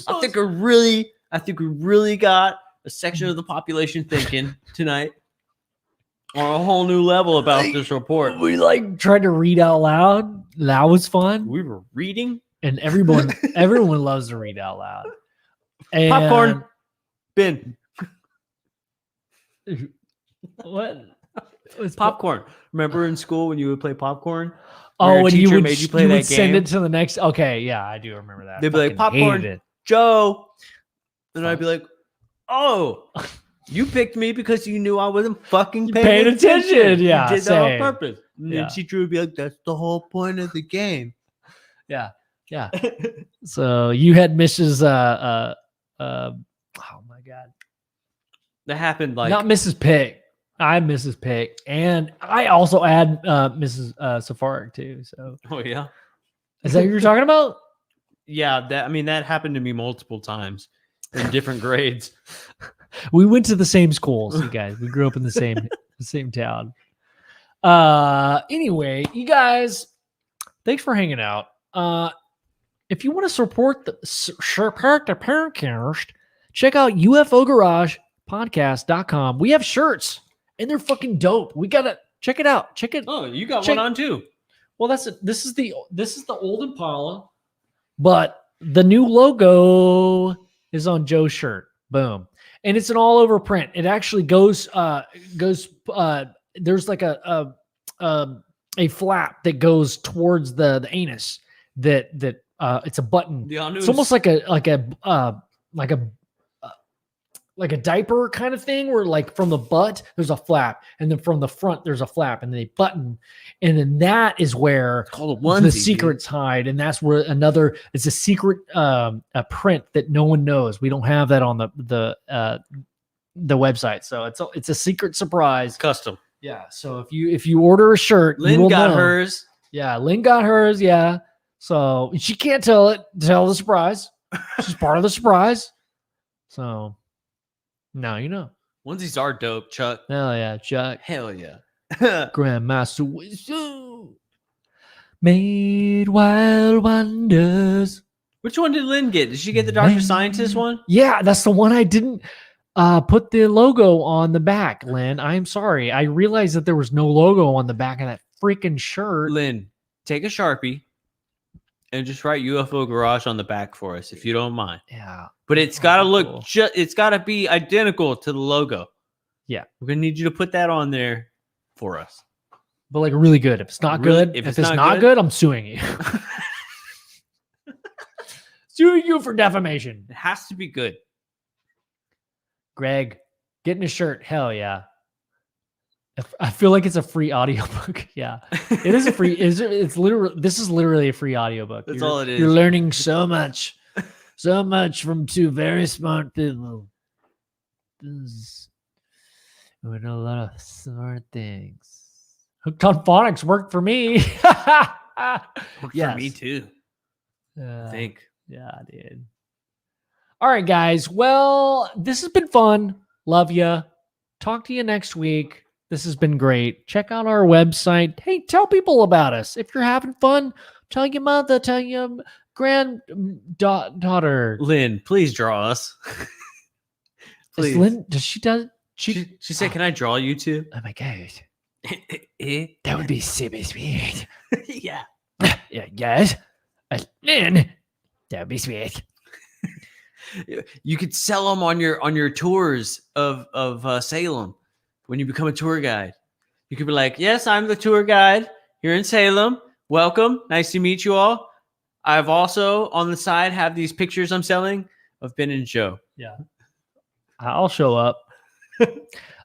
I think we really got a section of the population thinking tonight on a whole new level about this report. We like tried to read out loud. That was fun. We were reading and everyone loves to read out loud. And Popcorn. Ben. What? What's Popcorn. Remember in school when you would play popcorn? Oh, your when you teacher would made you play that send game? it to the next. Okay, yeah, I do remember that. They'd be like, Fucking hated "Popcorn." it. Joe. And I'd be like, oh, you picked me because you knew I wasn't fucking You paying paid attention. Yeah, you did that on same. purpose. And Yeah. the teacher would be like, that's the whole point of the game. Yeah. So you had Mrs. Oh my god, That happened like not Mrs. Pick. I'm Mrs. Pick, and I also add Mrs. Safarik too. So oh yeah. is that what you're talking about? Yeah, that happened to me multiple times in different grades. We went to the same schools, you guys. We grew up in the same town. Anyway, you guys, thanks for hanging out. If you want to support the podcast, check out UFO Garage Podcast.com. We have shirts and they're fucking dope. We gotta check it out. Check it. Oh, you got Check- one on too. Well, this is the old Impala, but the new logo is on Joe's shirt. Boom. And it's an all over print. It actually goes there's like a flap that goes towards the anus that it's a button. It's almost like a diaper kind of thing where like from the butt there's a flap and then from the front there's a flap and then a button, and then that is where called a the onesie, secrets hide, and that's where it's a secret a print that no one knows. We don't have that on the website, so it's a secret surprise. custom. Yeah, so if you order a shirt, you Lynn will got know. hers. Yeah, Lynn got hers. Yeah, so she can't tell the surprise. She's part of the surprise. So now you know. Onesies are dope, Chuck. Hell yeah, Chuck. Hell yeah. Grandmaster Wisdom made wild wonders. Which one did Lynn get? Did she get the Dr. Scientist one? Yeah, that's the one I didn't put the logo on the back, Lynn. I'm sorry. I realized that there was no logo on the back of that freaking shirt. Lynn, take a Sharpie and just write UFO Garage on the back for us, if you don't mind. Yeah. But it's got to look, Cool. it's got to be identical to the logo. Yeah. We're going to need you to put that on there for us. But like really good. If it's not Really? good, If if it's it's not not good? good, I'm suing you. Suing you for defamation. It has to be good. Greg, getting a shirt. Hell yeah. I feel like it's a free audiobook. Yeah. It is a free, it's literally, this is literally a free audiobook. That's all it is. You're learning so much from two very smart people. Doing a lot of smart things. Hooked on Phonics worked for me. Worked Yes. for me too, I think. Yeah, I did. All right, guys. Well, this has been fun. Love you. Talk to you next week. This has been great. Check out our website. Hey, tell people about us. If you're having fun, tell your mother, tell your granddaughter. Lynn, please draw us. Please. Lynn, does she does She said, can I draw you two? Oh my god. Eh? That would be super sweet. Yeah. Yeah, yes. Lynn, that would be sweet. You could sell them on your tours of Salem when you become a tour guide. You could be like, yes, I'm the tour guide here in Salem. Welcome. Nice to meet you all. I've also on the side have these pictures I'm selling of Ben and Joe. Yeah. I'll show up.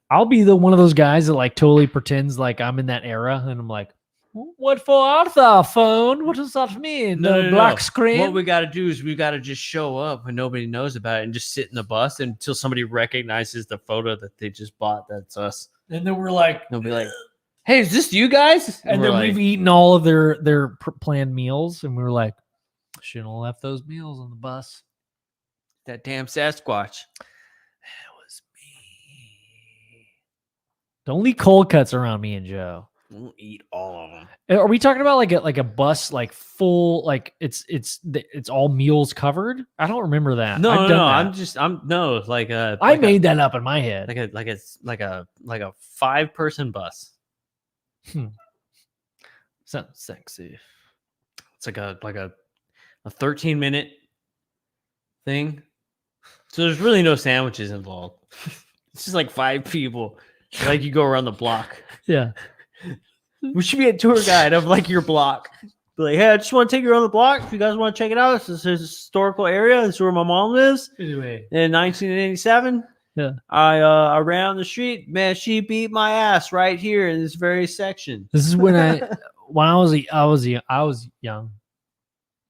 I'll be the one of those guys that like totally pretends like I'm in that era, and I'm like, "What for art thou, phone? What does that mean? The black screen?" What we got to do is we got to just show up when nobody knows about it and just sit in the bus until somebody recognizes the photo that they just bought. That's us. And then we're like, They'll be like, "Hey, is this you guys?" and we're then like, we've eaten all of their planned meals, and we're like, shouldn't have left those meals on the bus. that damn Sasquatch. That was me. Don't leave cold cuts around me and Joe. We'll eat all of them. Are we talking about like a bus like full like it's all meals covered? I don't remember that. No, I've no, done no. that. Like a. I like made that up in my head. like a 5-person bus. Sounds sexy. It's like a a 13-minute thing. So there's really no sandwiches involved. It's just like 5 people. Like you go around the block. Yeah. We should be a tour guide of like your block. Be like, hey, I just want to take you around the block. If you guys want to check it out, this is a historical area. This is where my mom lives. Anyway. In 1987, Yeah. I ran on the street. Man, she beat my ass right here in this very section. This is when I was young.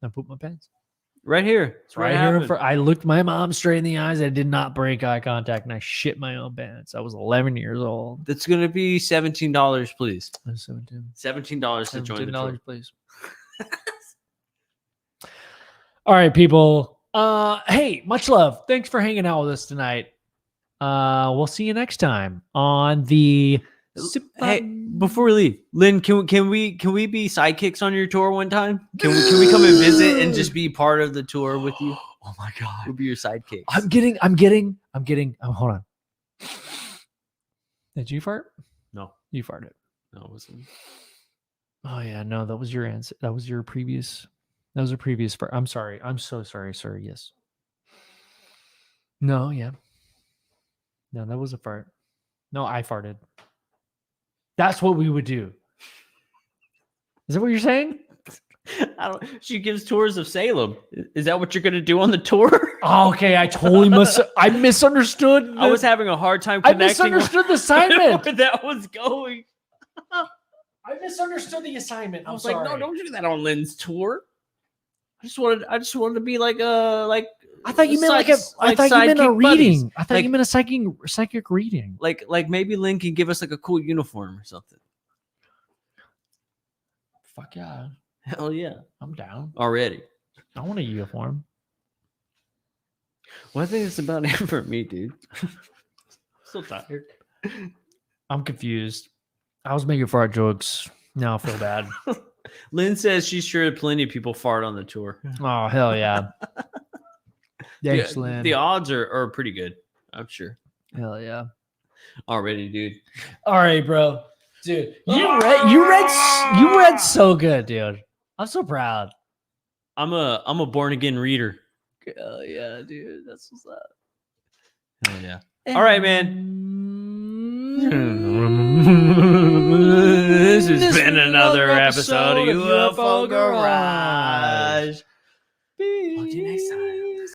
I pooped my pants. Right here. It's Right here in front. I looked my mom straight in the eyes. I did not break eye contact, and I shit my own pants. I was 11 years old. That's going to be $17, please. I was 17. $17 to join the tour. $17, please. All right, people. Hey, much love. Thanks for hanging out with us tonight. We'll see you next time on the. Hey, before we leave, Lynn, can we be sidekicks on your tour one time? Can we come and visit and just be part of the tour with you? Oh my god, we'll be your sidekicks. I'm getting. Hold on. Did you fart? No, you farted. No, it wasn't. Oh yeah, no, that was your answer. That was your previous. That was a previous fart. I'm sorry. I'm so sorry, sir. Yes. No, yeah. No, that was a fart. No, I farted. That's what we would do. Is that what you're saying? She gives tours of Salem. Is that what you're going to do on the tour? Oh, okay, I misunderstood. I was having a hard time connecting. I misunderstood the assignment. Where that was going. I misunderstood the assignment. I was like, no, don't do that on Lynn's tour. I just wanted to be like I thought you meant I thought you meant a reading. I thought you meant a psychic reading. Like maybe Lynn can give us like a cool uniform or something. Fuck yeah. Hell yeah. I'm down. Already. I want a uniform. Well, I think it's about it for me, dude. I'm so tired. I'm confused. I was making fart jokes. Now I feel bad. Lynn says she's sure plenty of people fart on the tour. Oh, hell yeah. Thanks, Lynn. The odds are pretty good, I'm sure. Hell yeah. Already, dude. All right, bro. Dude, you read so good, dude. I'm so proud. I'm a born again reader. Hell yeah, dude. That's what's up. Hell yeah. All right, man. This has been another episode of UFO Garage. Talk to you next time.